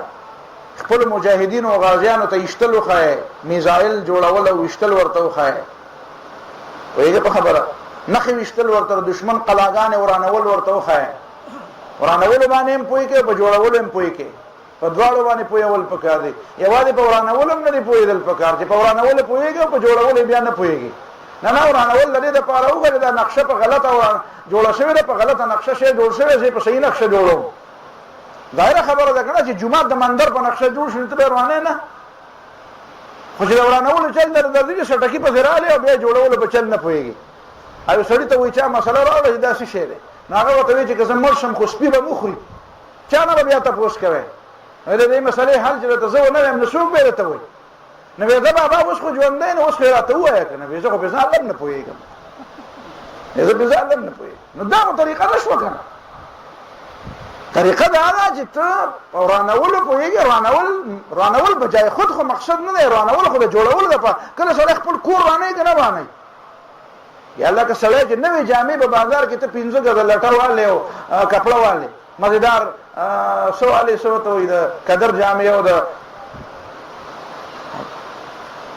خپل مجاهدین او غازیانو ته اشتلو خای میزایل جوړول او اشتل ورته خای وایي په خبره نخي اشتل ورته دشمن قلاګان ورانول ورته خای ورانول باندې هم پوي کې په جوړول هم پوي کې په دواړو باندې پوي ول پکار دي. یوازې په ورانول هم نه دی پوي دل پکار چې په ورانول پويږي او په جوړول بیا نه پويږي. نه ورانول لري د پاره وګړي دا نقشه په غلطه جوړه شوی ده، په غلطه نقشه شی جوړ شوی چې په صحیح نقشه جوړو. ظاهره خبره ده کنه چې جمعه د منظر په نقشه جوړ شوی ته روانه نه خو چې ورانول چل درځي چې ټکی په زراله او بیا جوړول په چل نه پويږي. او سړی ته وایي چې مسله راوړي دا څه شی ده ناغه وته وی چې قسم مرشم خو سپي به مخري چا نه بیا تاسو کوي دا دې مسلې حل چې تاسو نه هم نشو به ته وایي نو دا بابا اوس خو ژوند دی نو اوس خیراته وایي کنه به زه خو به ځان نه پويږم زه به ځان نه پويږم. نو دا طریقه نشو کنه طریقه دا نه چې ته رانول پويږي رانول بجای خود خو مقصد نه دی رانول خو د جوړول د کله سره خپل کور رانه کنه باندې یا الله که سړی چې نوې جامې په بازار کې ته 15 غزه لټه والے او کپڑا والے مزیدار سواله ته وي د قدر جامې او د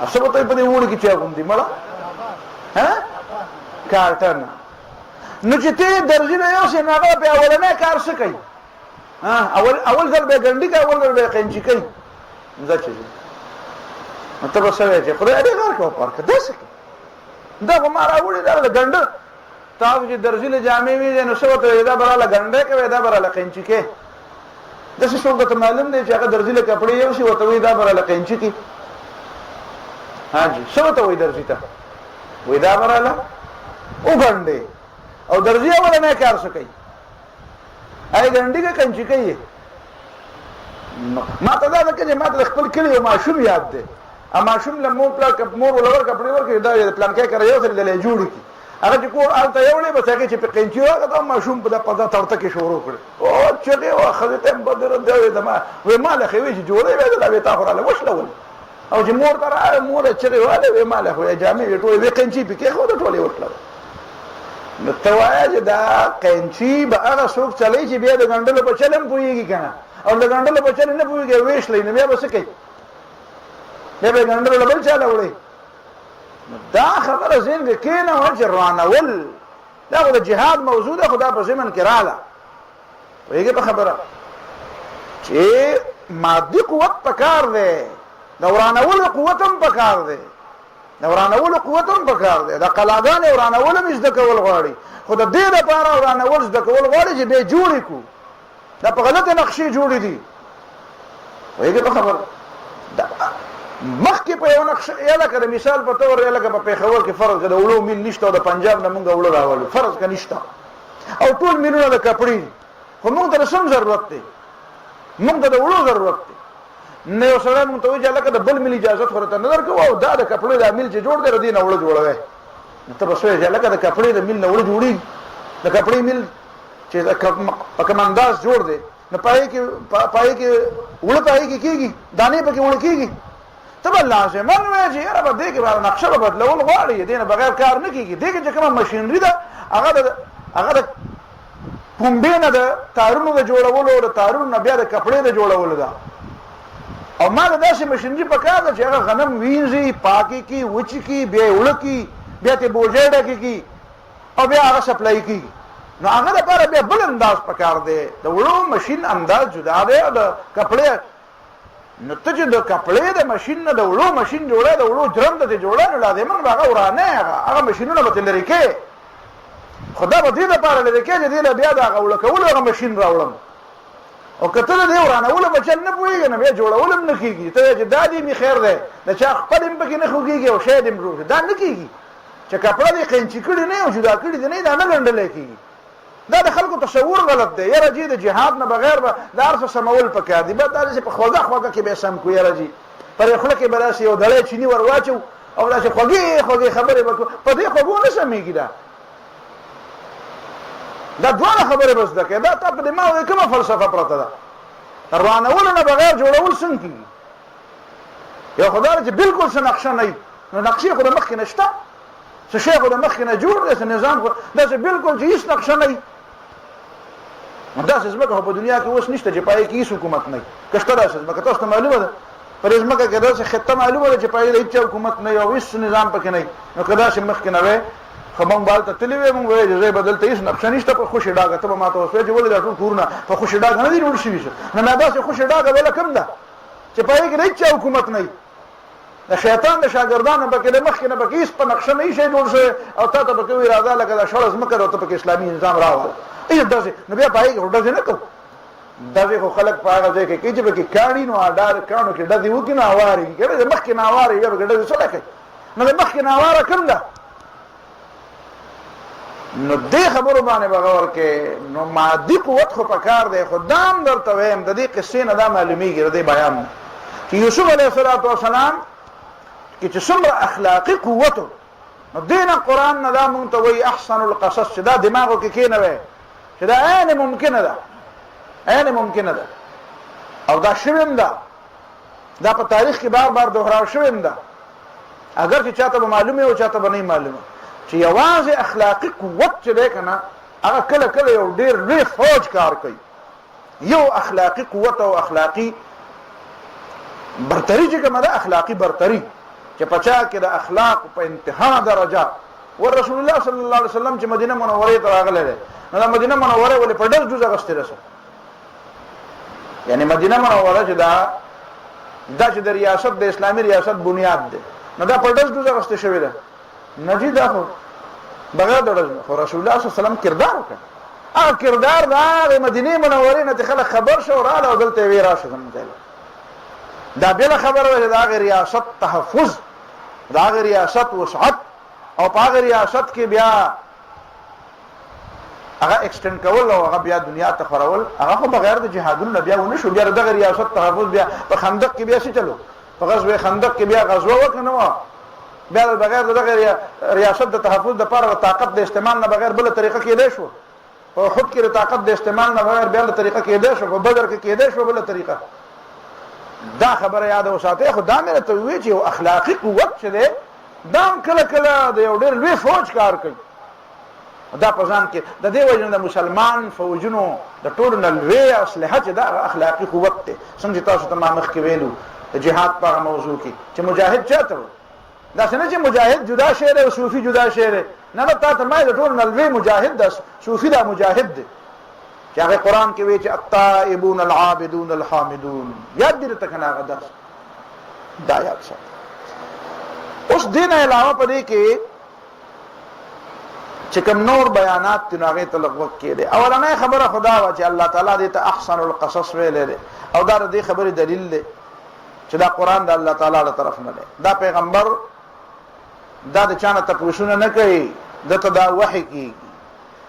اسبه ته په دې وړي کې چا کوم دي مړه ها کارټن نو چې ته درځي نه یو څه نه په اولنې کار څه کوي اول ځل به ګنډي کوي اول ځل به قنچي کوي ځکه چې مطلب څه وایي چې خدای دې کار کوي پارک داسې دا ما راوړي دا ګنډ تاسو چې درځي له جامې وي نو څه ته دا براله ګنډه کوي دا براله قنچي کوي د څه څو ته معلوم دی چې هغه درځي له کپڑے یو شي وته وي دا براله قنچي کوي ها جی څه ته وي درځي ته وي دا براله او ګنډي او درځي ولا نه کار څه کوي هاي ګنډي کې قنچي کوي ما ته دا کې ما ته خپل کلی او ماشوم یاد دی اما شوم له مور ولور کپڑے ورکړي دا پلان کې کوي یو څه دلې جوړ کی هغه چې کور آلته یوړې بس هغه چې په قینچو هغه دا ماشوم په پدا تړته کې شروع کړ او چې او خزته بدر دی دما وې مال خوي چې جوړې وې دا به تا خوراله وشلول او چې مور تر مور چې واله وې مال خوي جامې ټولې وې قینچي په کې خو ټولې ورکړل نو توایا دا قینچي به هغه څوک چلای چې بیا د ګندل په چلم پويږي کنه او د ګندل په چلم نه پويږي وېش لې نه بیا بس کوي بیا به ګندل بل چاله وړي دا خبره زین کې کینه او جرانول دا د جهاد موضوع ده خدا په زمن کې رااله ویګه په خبره چې مادي قوت پکار ده دورانول قوتم پکار ده دورانول قوتم پکار ده دا قلاګان ورانول مې زده کول غواړي خو د دې لپاره ورانول زده کول غواړي چې به جوړی کو دا په غلطه نقشې جوړې دي ویګه په خبره مخکې په یو نقشه یاله کړه مثال په تور یاله په پیښور کې فرض کړه وړو میل نشته د پنجاب نه مونږ وړو راوړو فرض کړه نشته او ټول میلونه د کپړې خو مونږ ته سم ضرورت دی مونږ ته د وړو ضرورت دی نه یو سره مونږ ته وی چې لکه د بل میل اجازه خورته نه درکو او دا د کپړې د میل چې جوړ دی ردی نه وړو جوړوي ته به سوې چې لکه د کپړې د میل نه وړو جوړي د کپړې میل چې په کمانداز جوړ دی نه پای کې وړو پای کې کیږي دانه پکې وړو کیږي تبا لازم انوي چې یاره به دې کې باندې نقشه بدلول غواړي دینه بغیر کار نه کیږي دغه چې کوم ماشينري ده هغه د پومبینه د تارونو د جوړولو او د تارونو بیا د کپړې د جوړولو ده او ما داسې ماشينري پکار ده چې هغه غنم وینځي پاکي کی وچی کی بیا وړکی بیا ته بوجړه کی او بیا هغه سپلای کی نو هغه لپاره بیا بل انداز پکار دی د وړو ماشين انداز جدا دی د کپړې نو ته چې د کپړې د ماشين نه د وړو ماشين جوړه د وړو جرم ته جوړه نه لازم هغه ورانه هغه ماشينونه به لري کې خدا به دې لپاره لري کې چې دې بیا دا غوړه کول هغه ماشين راوړم او کته دې ورانه ول بچل نه پويږي نه بیا جوړول نه کیږي ته چې دادی می خیر ده د چا خپل هم پکې نه خوږيږي او شاید هم روح دا نه کیږي چې کپړه دې قینچی کړي نه او جدا کړي نه دا نه ګندل کیږي دا د خلکو تصور غلط دی یاره جی د جهاد نه بغیر به د ارسه سمول پکار دی به دا چې په خوګه کې به سم کو یاره جی پر خلک به راسي یو دړې چینی ورواچو او دا چې خوګي خبره وکړو په دې خوګو نه سمېږي دا دوه خبره بس ده دا ته په دماغ کې کومه فلسفه پرته ده روانول نه بغیر جوړول څنګه کیږي یو خدای چې بالکل څه نقشه نه نو نقشه خو د مخ کې نشته څه شی خو د مخ کې نه جوړ دی نظام خو دا چې بالکل چې هیڅ نقشه نه دا څه زمکه په دنیا کې اوس نشته چې پای کې هیڅ حکومت نه کشته دا څه زمکه تاسو ته معلومه ده پر زمکه کې دا څه خطه معلومه ده چې پای کې هیڅ حکومت نه او هیڅ نظام پکې نه نو کدا چې مخ کې نه وي خمون بالته تللی وي مونږ وایي چې بدلته هیڅ نقشه نشته په خوشی ډاګه ته ما ته اوس وایي چې ولې دا ټول کورونه په خوشی ډاګه نه دي جوړ شوي نه ما دا څه خوشی ډاګه ولا کم ده چې پای کې هیڅ حکومت نه د شیطان د شاګردانو پکې د مخ کې نه پکې هیڅ په نقشه نه شي جوړ شوی او تا ته پکې اراده لکه دا شړز مکر او ته پکې اسلامي نظام راوړ ای داسې نو بیا پای ورډه نه کو دغه خو خلک په هغه ځای کې چې پکې کاڼي نو اډار کانو کې ډدی وکي نه اواري کړي مخ کې نه اواري یا ګډه څه لکه نو مخ کې نه اواره کم ده نو دې خبرو باندې بغور کې نو مادي قوت خو پکار دی خدام درته ویم د دې قصې نه دا معلومیږي د بیان چې یوسف علیه السلام کې چې څومره اخلاقی قوت نو دین قرآن نه دا مونږ ته وایي احسن القصص چې دا دماغو کې کینه وي چې دا عین ممکنه ده عین ممکنه ده او دا شویم ده دا په تاریخ کې بار بار دوهراو شویم ده اگر چې چاته به معلومه او چاته به نه معلومه چې یوازې اخلاقی قوت چې ده کنه هغه کله کله یو ډیر لوی فوج کار کوي یو اخلاقی قوت او اخلاقی برتری چې کومه ده اخلاقی برتری چې پچا کې د اخلاق په انتها درجه ورسول الله صلی الله علیه وسلم چې مدینه منوره ته راغله ده نو مدینه منوره ولې په ډېر جزء غشته رسو یعنی مدینه منوره چې دا چې د ریاست د اسلامي ریاست بنیاد ده نو دا په ډېر جزء غشته شوی ده نجی دا خو بغیر د رسول الله صلی الله علیه وسلم کردار وکړ هغه کردار د مدینه منوره نه خلک خبر شو رااله او دلته وی راشه دا بل خبره ده دا ریاست تحفظ دا ریاست وسعت او په ریاست کې بیا هغه ایکسټند کول او هغه بیا دنیا ته خورول هغه خو بغیر د جهادونو بیا ونه شو بیا د ریاست تحفظ بیا په خندق کې بیا څه چلو په غزوه خندق کې بیا غزوه وکنه بیا بغیر دغه ریاست د تحفظ د لپاره طاقت د استعمال نه بغیر بل طریقه کې دی شو په خود کې طاقت د استعمال نه بغیر بل طریقه کې دی شو په بدر کې دی شو بل طریقه دا خبره یاد وساته خو دا مې ته وی چې اخلاقی قوت چې دی دا کله کله د یو ډېر لوی فوج کار کوي دا پزان کې د دې وجه د مسلمان فوجونو د ټولو نه لوی اسلحه چې دا اخلاقی قوت دی څنګه تاسو ته ما مخکې ویلو د جهاد په موضوع کې چې مجاهد چاته دا څنګه چې مجاهد جدا شعر او صوفي جدا شعر نه نه تا ته ما د ټول نلوي مجاهد د صوفي دا مجاهد دی چې هغه قران کې وی چې التائبون العابدون الحامدون یاد دې ته کنه غدا دا یاد شه اوس دین علاوه پدې کې چې کوم نور بیانات تناغه تلغوت کړي اولنې خبره خدا وا چې الله تعالی دې ته احسن القصص ویلې او دا دې خبره دلیل دی چې دا قران د الله تعالی له طرف نه دی دا پیغمبر دا د چانه تپوسونه نه کوي دته دا وحی کی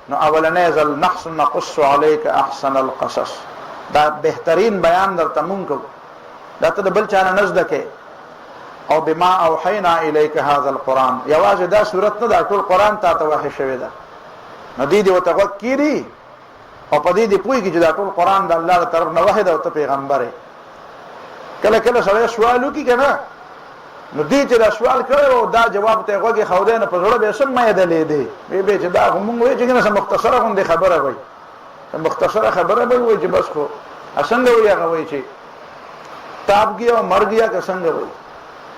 نو اولنې ذل نحس نقص عليك احسن القصص دا بهترین بیان درته مونږ کو دا ته بل چانه نزد کې او بما اوحینا الیک هذا القران یواز دا صورت نه دا ټول قران ته وحی شوی دا ندی دی وتوکیری او پدې دی پوی کې چې دا ټول قران د الله تعالی طرف نه وحی دا او ته پیغمبر کله کله سره سوالو کی کنه نو دې چې دا سوال کړو دا جواب ته غوږی خوده نه پزړه به سم مې دلې دی به چې دا موږ وې چې کنه مختصره غونډه خبره وای مختصره خبره به وای چې بس خو اسنګ وای هغه وای چې تاب گیا او مر گیا که څنګه وای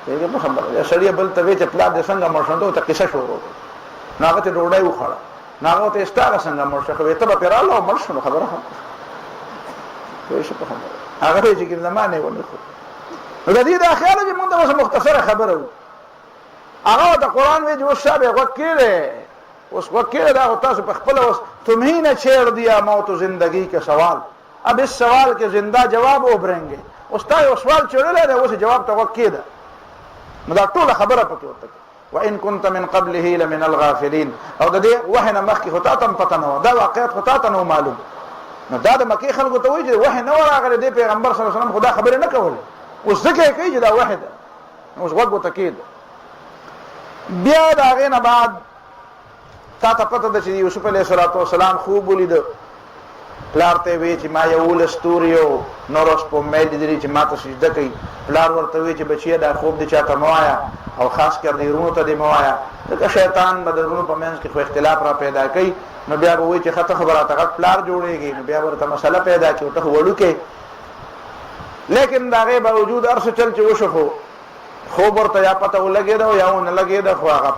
دغه په خبره یا سړی بل ته وی چې پلا د څنګه مرشندو ته قصه شروع ناغه ته ډوډۍ وخړه ناغه ته استاره څنګه مرشه خو ته به پیراله او مرشنو خبره وای شي په خبره هغه چې کوم زمانه ونه خو نو د دې د خیال چې موږ ته مختصره خبره وو هغه د قران وی جو شابه وکړي اوس وکړه دا تاسو په خپل اوس تمہیں نہ چھیڑ دیا موت زندگی کے سوال اب اس سوال کے زندہ جواب وبرنګي اوس تا سوال چړلې دا اوس جواب ته وکړه نو دا ټول خبره پکې وته وان كنت من قبله لمن الغافلين او د دې وحنه مخکې هوتا تم پته نه دا واقعیت هوتا ته نو معلوم نو دا د مکی خلکو ته وایي چې وحی نه راغله د پیغمبر صلی الله علیه وسلم خدا خبره نه کوله اوس ځکه کوي چې دا واحد اوس وګورئ تاکید بیا دا غینه بعد تا ته پته ده چې یوسف علیه السلام خوب ولید پلار ته وی چې ما یو لستوریو نورس په مې دي چې ما ته سجده کوي پلار ورته وی چې بچیا دا خوب دي چاته موایا او خاص کر دې رونو ته دې موایا دا شیطان بدرونو په منځ کې خو اختلاف را پیدا کوي نو بیا وی چې خطه خبره ته پلار جوړيږي نو بیا ورته مسله پیدا کوي ته وړو کې لیکن داغه باوجود ارس چل چې وشو خوب ورته یا پته ولګي دا یا نه لګي دا خو هغه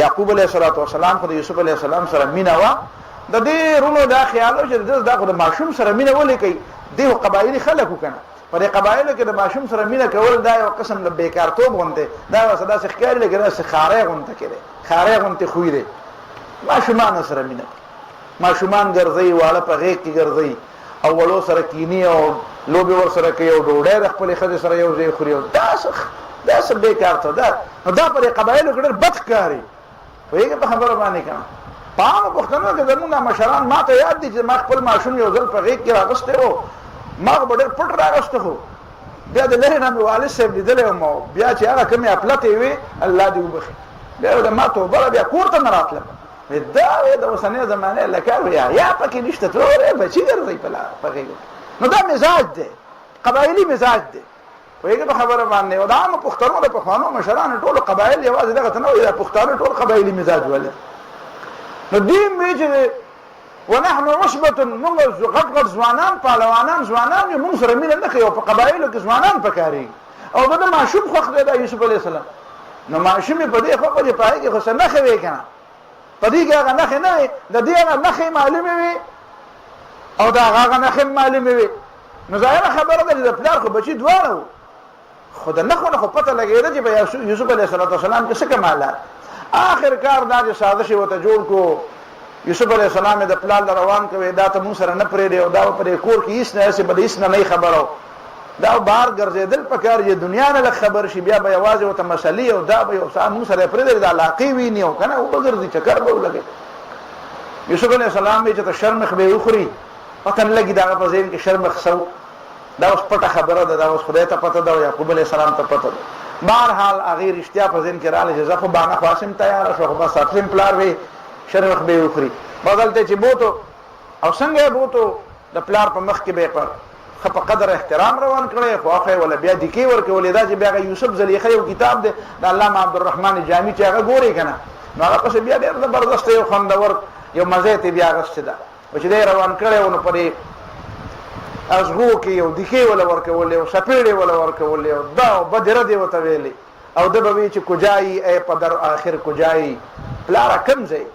یعقوب علیہ السلام خو یوسف علیہ السلام سره مینا وا د دې رونو دا خیال او چې دا خو د ماشوم سره مینا ولې کوي دیو قبایلی خلکو کنه پر قبایلو کې د ماشوم سره مینا کول دا یو قسم له بیکارتوب غونډه دا وسدا څخه ښکار لګي دا څخه خاره غونډه کړي خاره غونډه خوې دي ماشومان سره مینا ماشومان ګرځي واړه په غیږ کې ګرځي اولو سره کینی او لوبي ور سره کوي او ډوډۍ د خپل خځې سره یو ځای خوري دا څه بیکارته ده نو دا پر قبایلو کې ډېر بدکاری وایي په خبره باندې کړه پام پښتنو کې زمونږ مشران ما ته یاد دي چې ما خپل ماشوم یو ځل په غیږ کې راغسته وو ما ډېر پټ راغسته وو بیا د لهر نه والد صاحب لیدل او بیا چې هغه کومه خپلته وي الله دې وبخي بیا د ما ته بل بیا کوړه نه راتله دا د اوسنۍ زمانه لکه یا پکې نشته ترورې بچی ګرځي په غیږ نو دا مزاج دی قبایلی مزاج دی وایي په خبره باندې او دا هم پښتنو د پخوانو مشران ټول قبایل یوازې دغه نه وي پښتانه ټول قبایلی مزاج ولې نو دین به چې ونحن عصبه موږ غټ ځوانان پهلوانان ځوانان موږ سره مینه نه کوي په قبایلو کې ځوانان پکاري او دا ماشوم خوخ دی د یوسف علی السلام نو ماشوم په دې خو په پای کې خو نه خوي کنه په دې کې هغه نه د دې هغه نه معلومه وي او دا هغه نه معلومه وي نو ظاهر خبره ده د پلار خو بچي دواره خود نه خو پته لګیږي چې په یوسف علیه السلام کې څه کمالات آخر کار دا چې سازش وته جوړ کو یوسف علیه السلام د پلار روان کوي دا ته مون سره نه پرې دی او دا په کور کې هیڅ نه بده هیڅ نه خبرو دا بار ګرځیدل پکار چې دنیا نه خبر شي بیا به आवाज وته مسلې او دا به او مون سره پرې دی د علاقې ویني او کنه او ګرځي چکر به ولګي یوسف علیه السلام چې ته شرمخ به وخوري پته لګي دا په ځین کې شرمخ سو دا اوس پټه خبره ده، دا اوس خدای ته پته ده او یعقوب علیه السلام ته پته ده. بهرحال هغې رښتیا په ذهن کې راغله چې زه خو بانه خواصم تیاره شوه، خو بس اپسم پلار وی شرخ به یې وخوري. بدلته چې بوتو او څنګه یې بوتو د پلار په مخ کې به یې ښه په قدر احترام روان کړی، خو هغه ولا بیا دیکې ورکولې. دا چې بیا هغه یوسف زلیخه یو کتاب دی د علامه عبدالرحمن جامي چې هغه ګورې که نه، نو هغه پسې بیا ډېر زبردست یو خوندور یو مزه یې بیا اخیستې ده چې دی روان کړی و. نو په دې ازغو کې یو دیکې وله ورکولې او سپېړې وله ورکولې او دا او بدره دې ورته ویلې او ده به وی چې کجایي ای پدر آخر کجایي، پلاره کم ځای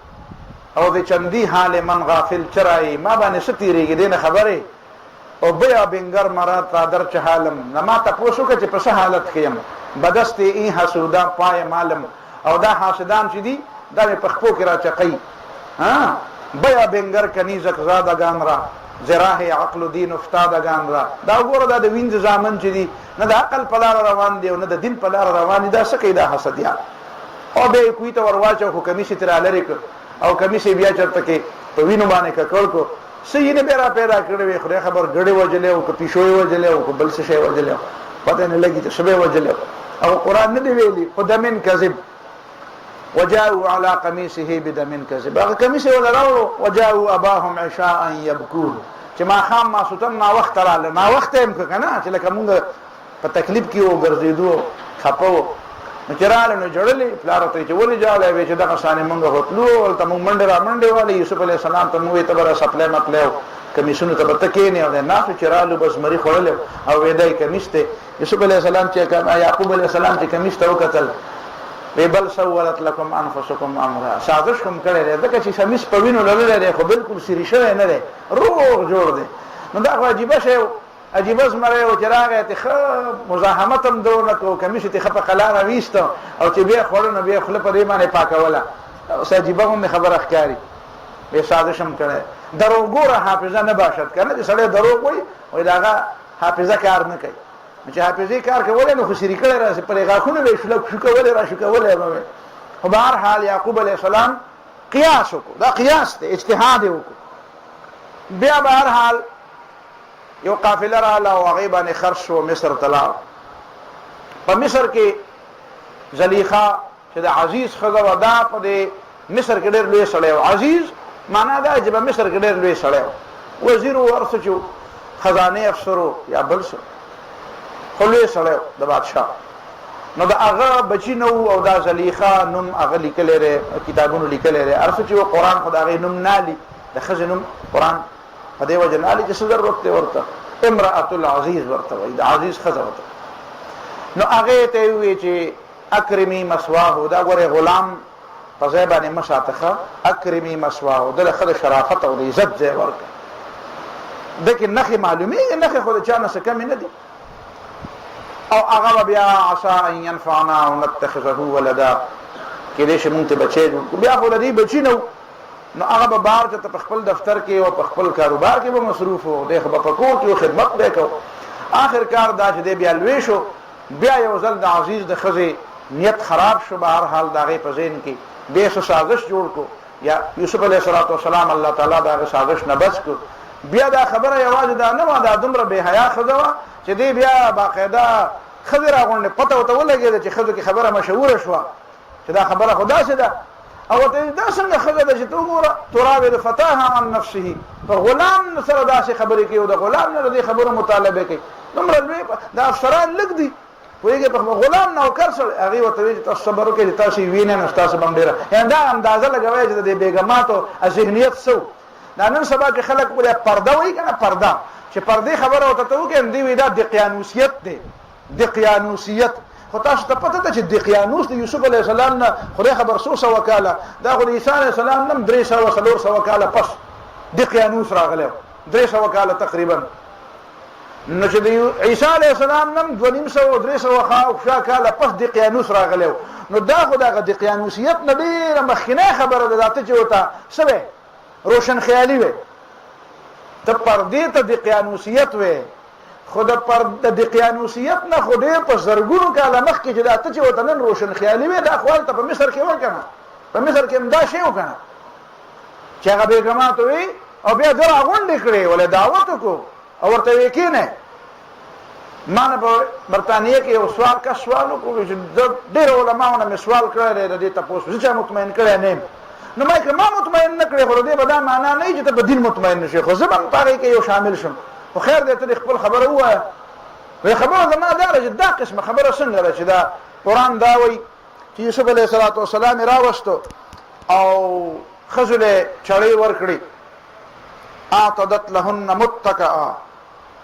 او د چندی حال من غافل چرایی، ما باندې څه تېرېږي دې نه خبرې او بیا بنگر مرا تا در چه حالم، نه ما تپوس وکړه چې په څه حالت کې یم، بدست این حسودا پای مالم. او دا حاسدان چې دي دا مې په خپو کې راچقی. بیا بنگر کنیزک زادگان را زراح عقل و دین افتادگان را. دا وګوره دا د وینځ زامن چې دي نه د عقل په لاره روان دي او نه د دین په لاره روان دي، دا څه کوي دا حسدیان. او بیا یې کوی ته ور واچو خو کمیس یې ترې رالرې کړ او کمیس یې بیا چېرته کې په وینو باندې ککړ کړو. څه یې نه بیا را پیدا کړی وي، خدای خبر ګړې وجلې او که پیشو یې وجلې او که بل څه شی وجلې، پته نه لګي چې څه به وجلې. او قرآن نه دی ویلي خو دمن کذب وجاءوا على قميصه بدم كذب، هغه کمیس یې وله راوړو وجاءوا اباهم عشاء یبکون چې ماښام ماسوتن ناوخته راغله، ناوخته یې که نه چې لکه مونږ په تکلیف کې وګرځېدو خفه وو نو چې راغله نو ژړلې. پلار ورته چې ولې ژاړی وی چې دغه شانې مونږ خو تلو هلته مونږ منډې را منډې والې. یوسف علیه السلام ته مونږ وی ته به را سپلی مپلی و کمیسونو ته به ته کښېنې او دی ناستو چې رالو بس مري خوړلی او وی دی کمیس دی. یوسف علیه السلام چې یعقوب علیه السلام چې کمیس ته وکتل وی بل سولت لکم انفسکم امرا، سازش کوم کړی دی ځکه چې کمیس په وینو لړلی دی خو بلکل سري شوی نه دی، روغ جوړ دی. نو دا خو عجیبه شی و، عجیبه زمری و چې راغی ته ښه مزاحمت هم در ونه کړو، کمیس یې ته ښه په قلاره ویسته او چې بیا خوړه نو بیا خوله په دې باندې پاکوله. اوس عجیبه هم مې خبره ښکاري، بیا سازش هم کړی. دروغ ګوره حافظه نه باشد که نه چې سړی دروغ وایي وایي د هغه حافظه کار نه کوي. چې حافظې کار کولی نو خو سري کړی راسي پرې غاښونه به یې شو کولی را شو کولی به وی. خو بهرحال یعقوب علیه السلام قیاس وکړو، دا قیاس دی اجتهاد یې وکړو. بیا بهرحال یو قافله راغله او هغې باندې خرڅ شو، مصر ته لاړ. په مصر کې زلیخا چې د عزیز ښځه وه دا په دې مصر کې ډېر لوی سړی و. عزیز معنا دا چې په مصر کې ډېر لوی سړی و، وزیر و هر څه چې خزانې افسر و یا بل څه، خو لوی سړی د بادشاه. نو د هغه بچي نه و او دا زلیخا نوم هغه لیکلی دی، کتابونو لیکلی دی، هر څه چې و قرآن خو د هغې نوم نه لي، د ښځې نوم قرآن په دې وجه نه لي چې څه ضرورت دی ورته. امرأة العزیز ورته وایي، د عزیز ښځه ورته. نو هغې ته یې وویې چې اکرمي مثواه، دا ګورې غلام په ځای باندې مه ساته ښه، اکرمي مثواه، ده له ښه د شرافت او د عزت ځای ورکړه. ده کې نښې معلومېږي، نښې خو د چا نه څه کمې نه دي. او هغه بیا عسى ان ينفعنا او نتخذه ولدا، کېدای شي مونږ ته بچی جوړ کړو. بیا خو د دې بچي نه و، نو هغه به بهر چې په خپل دفتر کې او په خپل کاروبار کې به مصروف و، دی خو به په کور کې خدمت به یې کو. آخر کار دا چې دی بیا لوی شو، بیا یو ځل د عزیز د ښځې نیت خراب شو، بهرحال د هغې په ذهن کې بیا څه سازش جوړ کړو. یا یوسف علیه السلام الله تعالی د هغه سازش نه بچ کړو. بیا دا خبره یوازې دا نه وه، دا دومره بې حیا ښځه وه چې دی بیا باقاعده ښځې راغونډې پته ورته ولګېده چې ښځو کې خبره مشهوره شوه چې دا خبره خو داسې ده. او ورته دا څنګه ښځه ده چې ته وګوره تراود فتاها عن نفسه، په غلام سره داسې خبرې کوي او د غلام نه د دې خبرو مطالبه کوي. دومره لوی دا افسران لږ دي پوهېږې، په غلام نوکر سره هغې ورته وایي چې تاسو صبر وکړئ چې تاسو یې وینئ نو ستاسو به هم ډېره، یعنې دا اندازه لګوئ چې د دې بېګماتو ذهنیت څه و. دا نن سبا کې خلک ولې پرده وایي که نه، پرده چې پردې خبره ورته ته وکړې نو دوی وایي دا دقیانوسیت دی، دقیانوسیت. خو تاسو ته پته ده چې دقیانوس د یوسف علیه السلام نه خدای خبر څو سوه کاله، دا خو د عیسی علیه السلام نه هم 300-400 کاله پس دقیانوس راغلی، 300 کاله تقریبا. نو چې د عیسی علیه السلام نه هم 250-300 کاله پس دقیانوس راغلی. نو دا خو د هغه دقیانوسیت نه ډېره مخکینۍ خبره ده. دا ته چې ورته څه وی روشن خیالي وی، ته پردې ته دقیانوسیت وی، خو د دقیانوسیت نه خو ډېر په زرګونو کاله مخکې چې دا ته چې ورته نن روشن خیالي وی، دا خو هلته په مصر کې وه که نه، په مصر کې هم دا شی و که نه چې هغه بیګمات وی او بیا ده راغونډې کړې ولې دعوت وکړو او ورته ویې کښېنئ ما نه په برتانیه کې یو سوال کا سوال وکړو چې ډېر علماو نه مې سوال کړی دی د دې تپوس زه چا مطمئن کړی نه یم نو ما که ما مطمئن نه کړی خو د دې به دا معنا نه وي چې ته په دین مطمئن نه شې خو زه به په هغې کې یو شامل شم خو خیر دی ته دې خپل خبره ووایه وایي خبره زما دا ده چې دا قسمه خبره څنګه ده چې دا قرآن دا وایي چې یوسف علیه الصلاة والسلام یې راوستو او ښځو له چړې ورکړي اعتدت لهن متکئا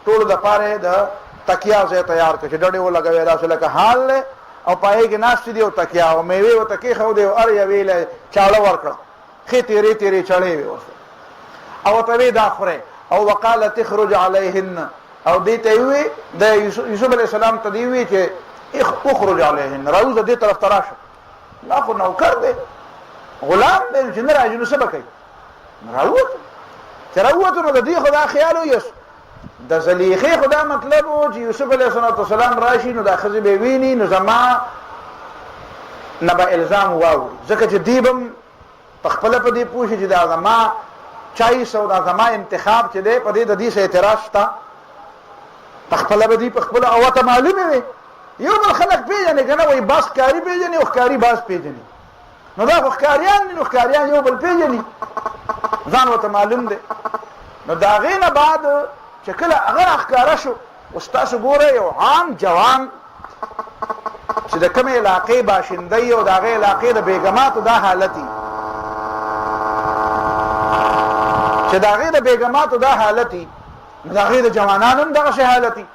ټولو دپاره د تکیا ځای تیار کړ چې ډډې ولګوي داسې لکه حال دی او پای کې ناستې دي او تکیا او میوې ورته کېښودې او هر یوې له چاړه ورکړه ښې تېرې تېرې چړې وې ورته او ورته وې دا خورئ او وقالت اخرج علیهن او دې ته یې ووې د یوسف علیه السلام ته دې ووې چې اخرج علیهن راوځه دې طرف ته راشه دا خو نوکر دی غلام دی چې نه راځي نو څه به کوي راووتو چې راووتو نو د دې خو دا خیال ویس د زلیخې خو دا مطلب و چې یوسف علیه السلام راشي نو دا ښځې به ویني نو زما نه به الزام واوري ځکه چې دی به م په خپله په دې پوه شي چې دا زما چایس او دا زما انتخاب چې دی په دې د دې څه اعتراض شته په خپله به دي په خپله او ورته معلومې وي یو بل خلک پېژنې که نه وایي باز ښکاري پېژني او ښکاري باز پېژني نو دا خو ښکاریان دي نو ښکاریان یو بل پېژني ځان ورته معلوم دی نو د هغې نه بعد چې کله هغه راښکاره شو اوس تاسو ګورئ یو عام جوان چې د کومې علاقې باشندی او د هغې علاقې د بیګماتو دا حالت وي چې د هغې د بیګماتو دا حالت وي نو د هغې د جوانانو هم دغسې حالت وي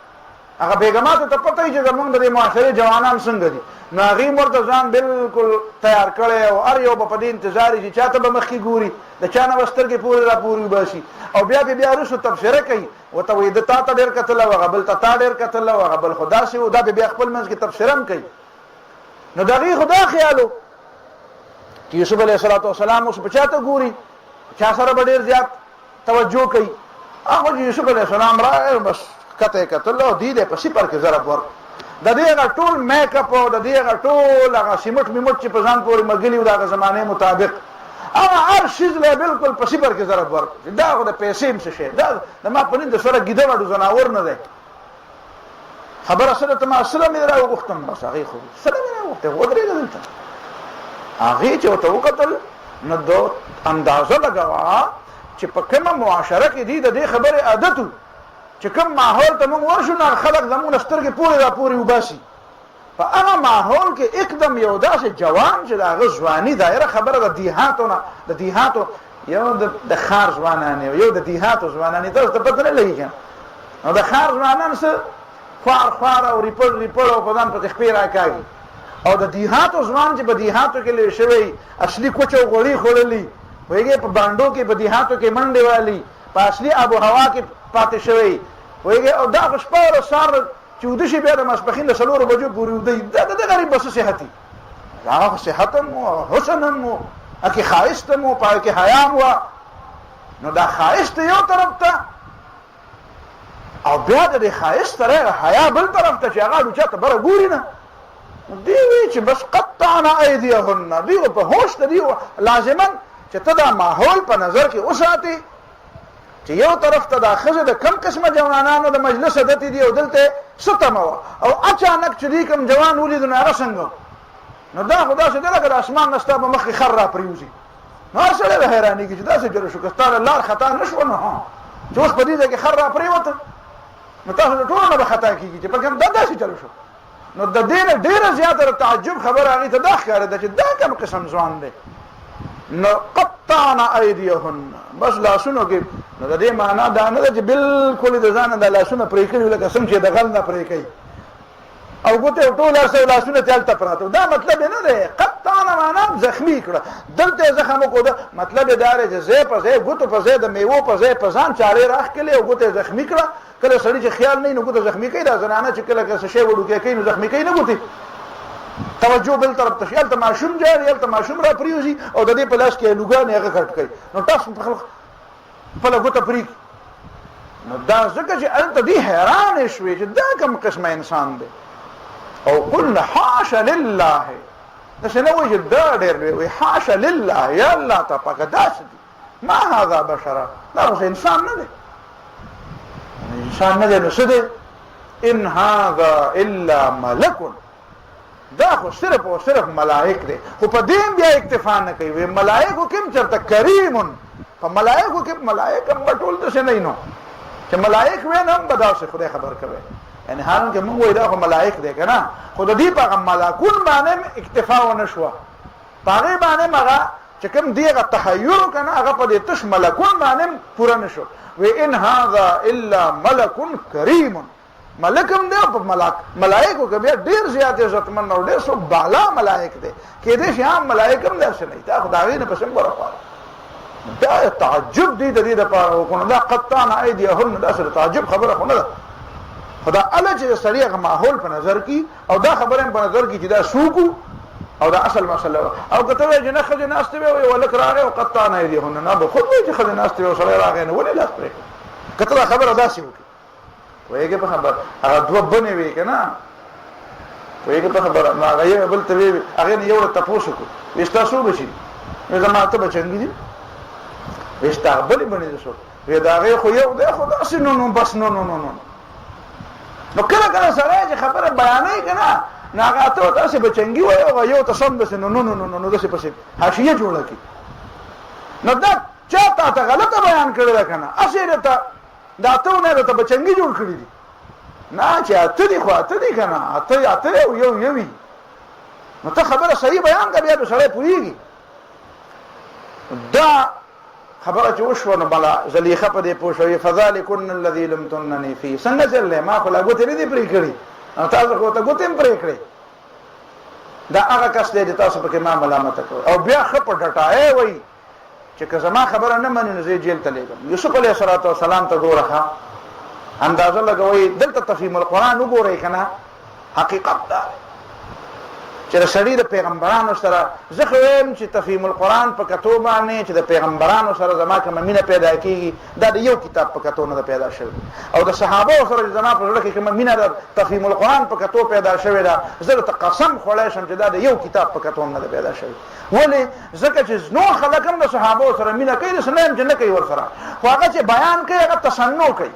هغه بیګماتو ته پته وي چې زمونږ د دې معاشرې جوانان څنګه دي نو هغې ورته ځان بلکل تیار کړی او هر یو به په دې انتظار وي چې چا ته به مخکې ګوري د چا نه به سترګې پورې را پورې وباسي او بیا بیا وروسته تبصره کوي ورته وایي د تا ته ډېر کتله و هغه بل ته تا ډېر کتله و هغه بل خو داسې و دا بیا خپل منځ کې تبصره هم کوي نو د هغې خو دا خیال و چې یوسف علیه السلام اوس په چا ته ګوري چا سره به ډېر زیات توجه کوي هغه چې یوسف علیه السلام راغی بس کته یې کتل او دې دی په صفر کې ضرب ورکړ د دې هغه ټول میک اپ او د دې هغه ټول هغه سیمټ میمټ چې په ځان پورې مګلي و د هغه زمانې مطابق هغه هر شیز له بلکل په صفر کې ضرب ورکړ دا خو د پیسې هم څه شی دا د ما په نیم د سره ګیده واړو ځناور نه دی خبره سره ته ما سره مې راوغوښتم بس هغې خو سره مې راوغوښتې ودرېږه دلته هغې چې ورته وکتل نو د اندازه لګوه چې په کومه معاشره کې دي د دې خبرې عادت و چې کوم ماحول ته موږ ورشو نو خلک زموږ نه سترګې پورې را پورې وباسي په هغه ماحول کې اقدم یو داسې جوان چې د هغه ځواني دایره خبره د دیهاتو نه د دیهاتو یو د ښار ځوانان یو د دیهاتو ځوانان تاسو ته پته نه لګي که نو د ښار ځوانان څه خوار او ریپړ او په ځان پسې خپې راکاږي او د دیهاتو ځوان چې په دیهاتو کې لوی شوی اصلي کوچ او غوړي خوړلي پوهېږې په بانډو کې په دیهاتو کې منډې والي په اصلي آب و هوا کې پاتې شوی پوهېږې او دا خو شپه او سهار چې وده شي بیا د ماسپښین د 4 بجو پورې ودی دا د غریب به څه صحت وي هغه خو صحت هم و حسن هم و هکې ښایست هم و په هغې کې حیا هم وه نو دا ښایست یو طرف ته او بیا د دې ښایست سره حیا بل طرف ته چې هغه اړو چا ته بره ګوري نه دوی وایي چې بس قطعنا ایدیهن دوی په هوش ته دوی لازما چې ته دا ماحول په نظر کې وساتې چې یو طرف ته دا ښځه د کم قسمه جوانانو د مجلس عادت دي او دلته څه تمه وه او اچانک چې دوی کوم جوان ولیدو نو هغه څنګه نو دا خو داسې دی لکه د اسمان نه ستا په مخ کې خر را پرېوځي نو هر سړی به حیرانېږي چې داسې جوړه شو که ستا له لار خطا نه شوه نو چې اوس په دې ځای کې خر را پرېوته نو تاسو د ټولو نه به خطا کېږي چې په کوم دا داسې چلو شو نو د دې نه ډېره زیاته د تعجب خبره هغې ته دا ښکارېده چې دا کوم قسم ځوان دی نو قطعنا ایدیهن بس لاسونو کې نو د دې معنا دا نه ده چې بلکل د ځانه دا لاسونه پرې کړي لکه څنګه چې د غل نه پرې کوي او ګوتې ټول هر لاسونه ته هلته پراته دا مطلب یې نه دی قطعنا معنا زخمي کړه دلته یې زخم وکړو مطلب یې دا دی چې ځای په ځای ګوتو په ځای د میوو په ځای په ځان چارې راښکلې او ګوتې زخمي کړه کله سړي چې خیال نه وي نو ګوته زخمي کوي دا زنانه چې کله څه شی وړوکی کوي نو زخمي کوي نه ګوتې توجه بل طرف ته شي هلته ماشوم جاړي هلته ماشوم را پرېوځي او د دې په لاس کې لوګانې هغه کټ کوي نو تاسو خپله ګوته پرې نو دا ځکه چې هلته دې حیرانې شوې چې دا کوم قسمه انسان دی او قلنا حاشا لله داسې نه وایي چې دا ډېر لوی وایي حاشا لله یا الله ته پاکه داسې دي ما هذا بشره دا اوس انسان نه دی انسان نه دی نو څه دی ان هذا الا ملک، دا خو صرف او صرف ملائک دی. خو په دین بیا اکتفا نه کوي، وی ملائکو کوم چرته کریم، په ملائکو کې ملائک هم ټول څه نه نو چې ملائک وې نه هم بداسه خدای خبر کوي. یعنی حالانکه موږ وایو دا خو ملائک دی کنه، خو د دې په ملائکون باندې اکتفا ونه شو، پاره باندې مغه چې کوم دیغه تحیر کنه هغه په دې تش ملکون باندې پورا نشو. و ان هذا الا ملک کریم، ملکم دی په ملائکو کې بیا ډیر زیات عزتمن او ډیر سو بالا ملائک دی، کې دې شام ملائکم درشه نه تا خدای نه پسند ورخواره. دا تعجب دی د دې لپاره وکړه، دا قطعنا ایدیهم، دا سره تعجب خبره خو نه ده. خدا الله چې سړی ماحول په نظر کې او دا خبره په نظر کې چې دا سوکو او دا اصل مسله او کته جنه خجنه استوي وي ولک راغه او قطعنا ایدیهم، نه به خود چې خجنه استوي او سړی راغی نه ولې لاس پرې کته خبره داسې وکړي. وایګه په خبر هغه دوه بنې وی کنه، وایګه په خبر ما غي بل ته وی هغه نه یو تاسو کو وستا سو بشي زما ته بچنګ دي وستا بل بنې شو وی دا غي خو یو ده خو داسې نو بس نو کله کله سره چې خبره بیانې کنه ناغه ته داسې بچنګي وای او یو ته سم بس نو داسې پسې حاشیه جوړه کی. نو دا چاته ته غلطه بیان کړل کنه، اصل ته دا ته نه ته بچنګي جوړ کړی دي نه چې ته دي خو ته دي کنه، ته یو نو ته خبره صحیح بیان کړې بیا سره پوریږي. دا خبره چې وشو نو بلا زلیخه په دې پوښوي فذلکن الذی لم تننی فی، څنګه چلې ما خو لا ګوتې نه دي پرې کړې او تاسو خو ته ګوتې پرې کړې. دا هغه کس دی تاسو په کې ما ملامت کړ او بیا خپ ډټای وای چې که زما خبره نه منې نو زه جیل ته لېږم. یوسف علیه السلام ته ګوره اندازه لګوي دلته تفهیم القرآن وګورئ کنه، حقیقت دا چې د سړي د پیغمبرانو سره زه خو وایم چې تفهیم القرآن په کتو باندې چې د پیغمبرانو سره زما کومه مینه پیدا کېږي دا د یو کتاب په کتو نه پیدا شوی، او د صحابه سره زما په زړه کې کومه مینه د تفهیم القرآن په کتو پیدا شوې ده، زه ته قسم خوړی شم چې دا د یو کتاب په کتو نه پیدا شوی. ولې؟ ځکه چې نور خلک هم د صحابه سره مینه کوي، داسې نه یم چې نه کوي ورسره، خو هغه چې بیان کوي هغه تصنع کوي،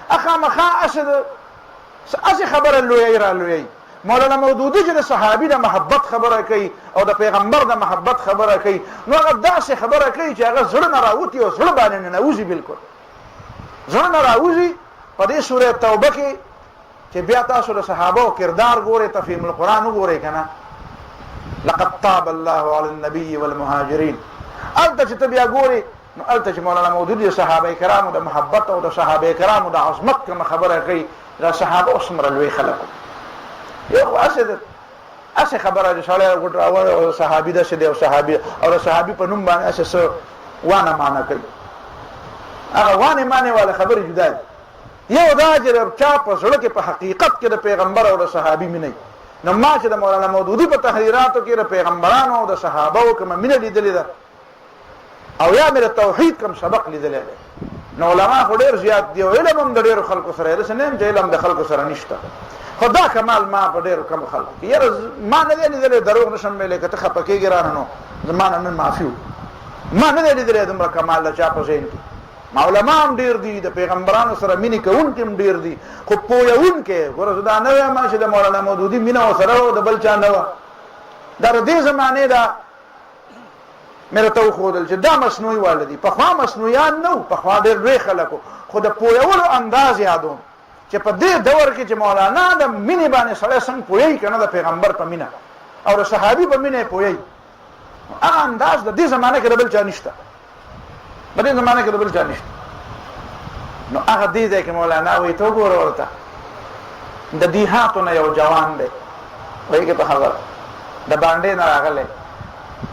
خامخا اسې خبره لویی را لویی. مولانا مودودی چې د صحابي د محبت خبره کوي او د پیغمبر د محبت خبره کوي نو هغه داسې خبره کوي چې هغه زړه نه راوتي او زړه باندې ننوځي، بالکل زړه نه راوځي. په دې سوره توبه کې چې بیا تاسو د صحابه کردار ګورئ، تفهیم القرآن وګورئ کنه، لقد تاب الله على النبي والمهاجرين، الته چې ته بیا ګورئ نو الته چې مولانا مودودی صحابه کرامو د محبت او د صحابه کرامو د عظمت کوم خبره کوي، دا صحابه اوسمره لوی خلک یو اسه خبره چې سړی ګټ راوړ او صحابي د شه دی او صحابي په نوم باندې اسه وانه معنا کوي، هغه وانه معنی والا خبره جدا دی. یو دا چې چا په سره کې په حقیقت کې د پیغمبر او د صحابي مینه، نو ما چې د مولانا مودودی په تحریراتو کې د پیغمبرانو او د صحابه کوم مینه لیدلې ده او یا مې توحید کوم سبق لیدلې ده، نو علما خو ډېر زیات دی او علم هم د ډېر خلکو سره ده، نه چې علم د خلکو سره نشته. خدا کمال ما په ډېر کم خلکو یاره ما نه دی لیدلی، دروغ نشم ویلی که ته خفه کېږې رانه نو زما نه نن معافي ما نه دی لیدلی دومره کمال د چا په ذهن کې. علما هم ډېر دي، د پیغمبرانو سره مینې کوونکي هم ډېر دي، خو پوهوونکي ګوره زه دا نه وایم چې د مولانا مودودي مینه ورسره وه د بل چا نه وه، دا د دې زمانې ده مې راته وښودل چې دا مصنوعي واله دي. پخوا مصنوعیان نه وو، پخوا ډېر لوی خلک وو، خو د پوهولو انداز یادوم چې په دې دور کې چې مولانا د مینې باندې سړی څنګه پوهېږي که نه د پیغمبر په مینه او د صحابي په مینه یې پوهېږي، هغه انداز د دې زمانه کې د بل چا نشته، په دې زمانه کې د بل چا نشته. نو هغه دې ځای کې مولانا وایي ته وګوره ورته د دیهاتو نه یو جوان دی، وایي که په خبره د بانډې نه راغلی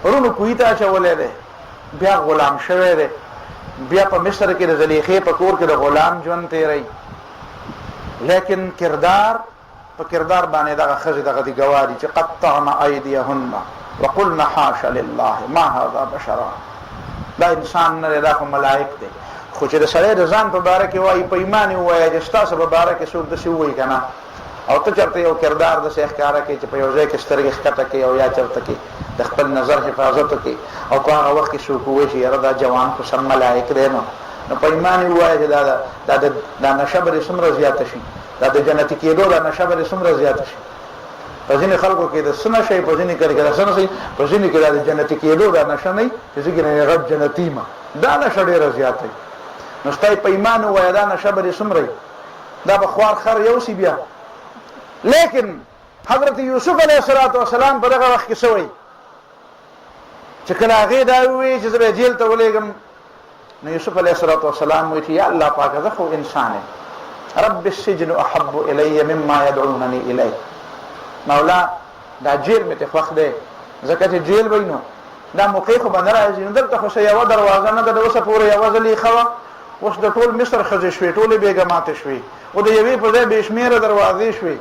پرونو کوهي ته اچولی دی، بیا غلام شوی دی، بیا په مصر کې د زلیخې په کور کې د غلام ژوند تېروي، لیکن کردار په کردار باندې دغه ښځې دغه دي ګواري چې قطعنا ایدیهن وقلنا حاشا لله ما هذا بشرا، دا انسان نه دی، دا خو ملائک دی. خو چې د سړی د ځان په باره کې وایي په ایمان یې ووایه چې ستاسو په باره کې څوک داسې ووایي که نه، او ته چېرته یو کردار داسې ښکاره کوي چې په یو ځای کې سترګې ښکته کوي او یا چېرته کې د خپل نظر حفاظت وکړي، او په هغه وخت کې څوک ووایي چې یاره دا جوان خو سم ملایک دی، نو نو په ایمان وایي چې دا نشه به څومره زیاته شي، دا د جنتي کېدو دا نشه به څومره زیاته شي. په ځینې خلکو کې د سنه شي، په ځینې کې د سنه شي، په ځینې کې د جنتي کېدو دا نشه نه چې ځکه نه غټ جنتي ما دا نشه ډېره زیاته وي. نو ستای په ایمان وایي دا نشه به څومره دا به خوار خر یو سی بیا. لیکن حضرت یوسف علیه السلام په دغه وخت کې سوی چې کله هغه دا وی چې زه جیل ته ولېږم، نو یوسف علیه السلام وی چې یا الله پاک زه خو انسان یم، رب السجن احب الی مما يدعونني الیه. مولا دا جیل مې ته خوښ دی ځکه چې جیل وینو دا موقع خو باندې راځي. نو دلته خو یوه دروازه نه ده، د اوسه پورې یوه ځلې ښه اوس د ټول مصر ښځې شوې، ټولې بیګماتې شوې، او د یوې په ځای بې شمېره دروازې شوې.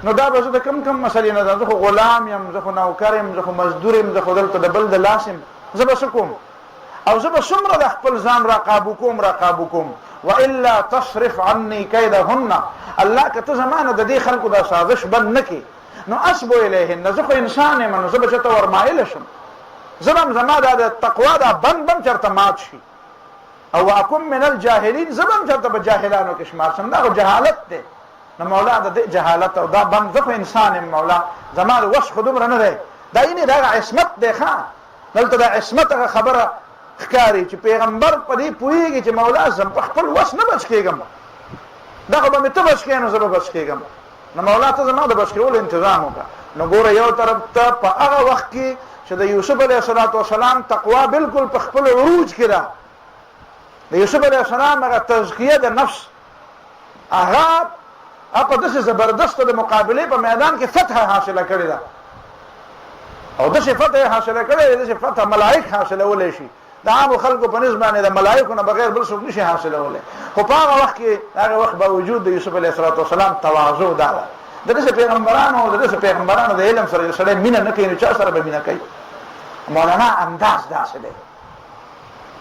نو دا به زه د کم مسلې نه ده، زه خو غلام یم، زه خو نوکر یم، زه خو مزدور یم، زه خو دلته د بل د لاس یم، زه به څه کوم؟ او زه به څومره د خپل ځان را قابو کوم. والا تصرف عني کیدهن، الله که ته زما نه د دې خلکو دا سازش بند نه کړې نو اصبو الیهن، زه خو انسان یم، نو زه به چېرته ورمایله شم، زه به هم زما دا د تقوا دا بند چېرته مات شي. او اکن من الجاهلین، زه به هم چېرته په جاهلانو کې شمار شم، دا خو جهالت دی. نو مولا د دې جهالت او دا بند، زه خو انسان یم مولا، زما د وس خو دومره نه دی. دا یعنې دا عصمت دی. ښه دلته د عصمت هغه خبره ښکاري چې پیغمبر په دې پوهېږي چې مولا زه په خپل وس نه بچ کېږم، دا خو به مې ته بچ کړې نو زه به بچ کېږم. نو مولا ته زما د بچ کېدلو انتظام وکړه. نو ګوره یو طرف ته په هغه وخت کې چې د یوسف علیه السلام تقوا بالکل په خپل عروج کې ده، د یوسف علیه السلام هغه تزکیه د نفس هغه په داسې زبردسته د مقابلې په میدان کې فتح حاصله کړې ده، او داسې فتح حاصله کړې ده، داسې فتح ملائک حاصلولی شي. د عامو خلکو په نسبت باندې د ملائکو نه بغیر بل څوک نشي حاصلولی. خو په هغه وخت کې هغه وخت باوجود د یوسف علیه السلام تواضع دا ده. د داسې پیغمبرانو د علم سره سړی مینه نه کوي، نو چا سره به مینه کوي؟ مولانا انداز داسې دی.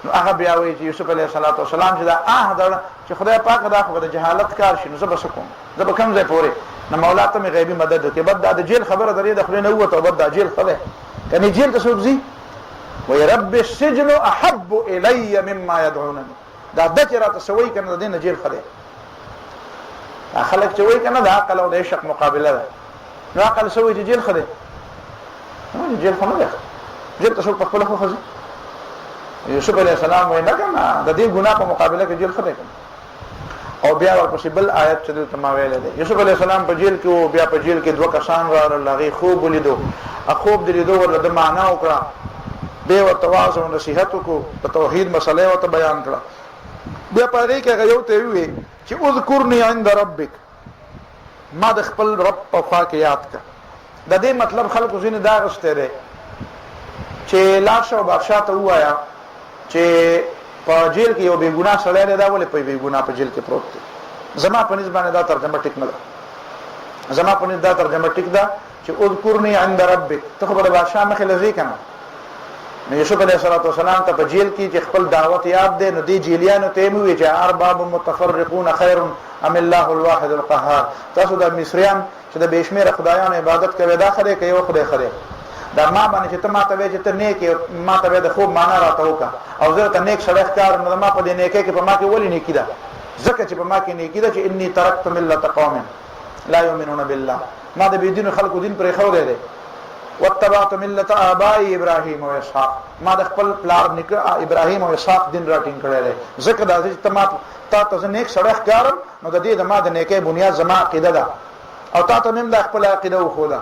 نو هغه بیا وایي چې یوسف علیه السلام چې دا ده چې خدای پاک دا خو د جهالت کار شي، نو زه به څه کوم؟ زه به کوم ځای پورې؟ نو مولا ته مې غیبي مدد وکړي. بد دا د جیل خبره درې د خولې نه ووته، او بد دا جیل ښه دی. کنې جیل ته څوک ځي وایي رب السجن احب الی مما یدعونني، دا ده چې راته څه وایي که نه د دې نه جیل ښه دی. دا خلک چې وایي که نه د عقل او د عشق مقابله ده. نو عقل څه وایي چې جیل ښه دی؟ جیل خو نه دی، جیل ته څوک په خپله خوښه ځي. یوسف علیه السلام وایي نه که نه، د دې ګناه په مقابله کې جیل ښه دی. او بیا ورپسې بل آیت چې دلته ما ویلی دی، یوسف علیه السلام په جیل کې و، بیا په جیل کې دوه کسان راغلل، هغې خوب ولیدو، خوب د لیدو ورله د معنا وکړه، بیا ورته واعظ او نصیحت وکړو، د توحید مسله یې ورته بیان کړه. بیا په هغې کې هغه یو ته وویې چې اذکرني عند ربک، ما د خپل رب په خوا کې یاد کړه. د دې مطلب خلکو ځینې دا اخیستی دی چې لاړ شه او بادشاه ته ووایه چې په جیل کې یو بې ګناه سړی دی، دا ولې په بې ګناه په جیل کې پروت دی. زما په نسبت باندې دا ترجمه ټیک نه ده، زما په نسبت دا ترجمه ټیک ده چې اذکرني عند ربک، ته خو به د بادشاه مخې له ځې که نه. نو یوسف علیه السلام ته په جیل کې چې خپل دعوت یاد دی، نو دې جیلیانو ته یې وویل چې ارباب متفرقون خیر ام الله الواحد القهار، تاسو د مصریان چې د بې شمېره خدایانو عبادت کوئ دا ښه دی که یو خدای ښه دی؟ دا ما باندې چې ته ما ته وایې چې ته نیک یې، ما ته د خوب معنا راته وکړه، او زه ته نیک سړی ښکار، نو ما په دې نیکۍ کې په ما کې ولې نیکي ده؟ ځکه چې په ما کې نیکي ده چې انی ترکت ملت قوم لا یؤمنون بالله، ما د بې دینو خلکو دین پرېښودی دی. واتبعت ملت آبائی ابراهیم و اسحاق، ما د خپل پلار نیکه ابراهیم او اسحاق دین راټینګ کړی دی. ځکه دا چې تا ته زه نیک سړی ښکارم، نو د دې د ما د نیکۍ بنیاد زما عقیده ده، او تا ته مې هم دا خپله عقیده وښوده.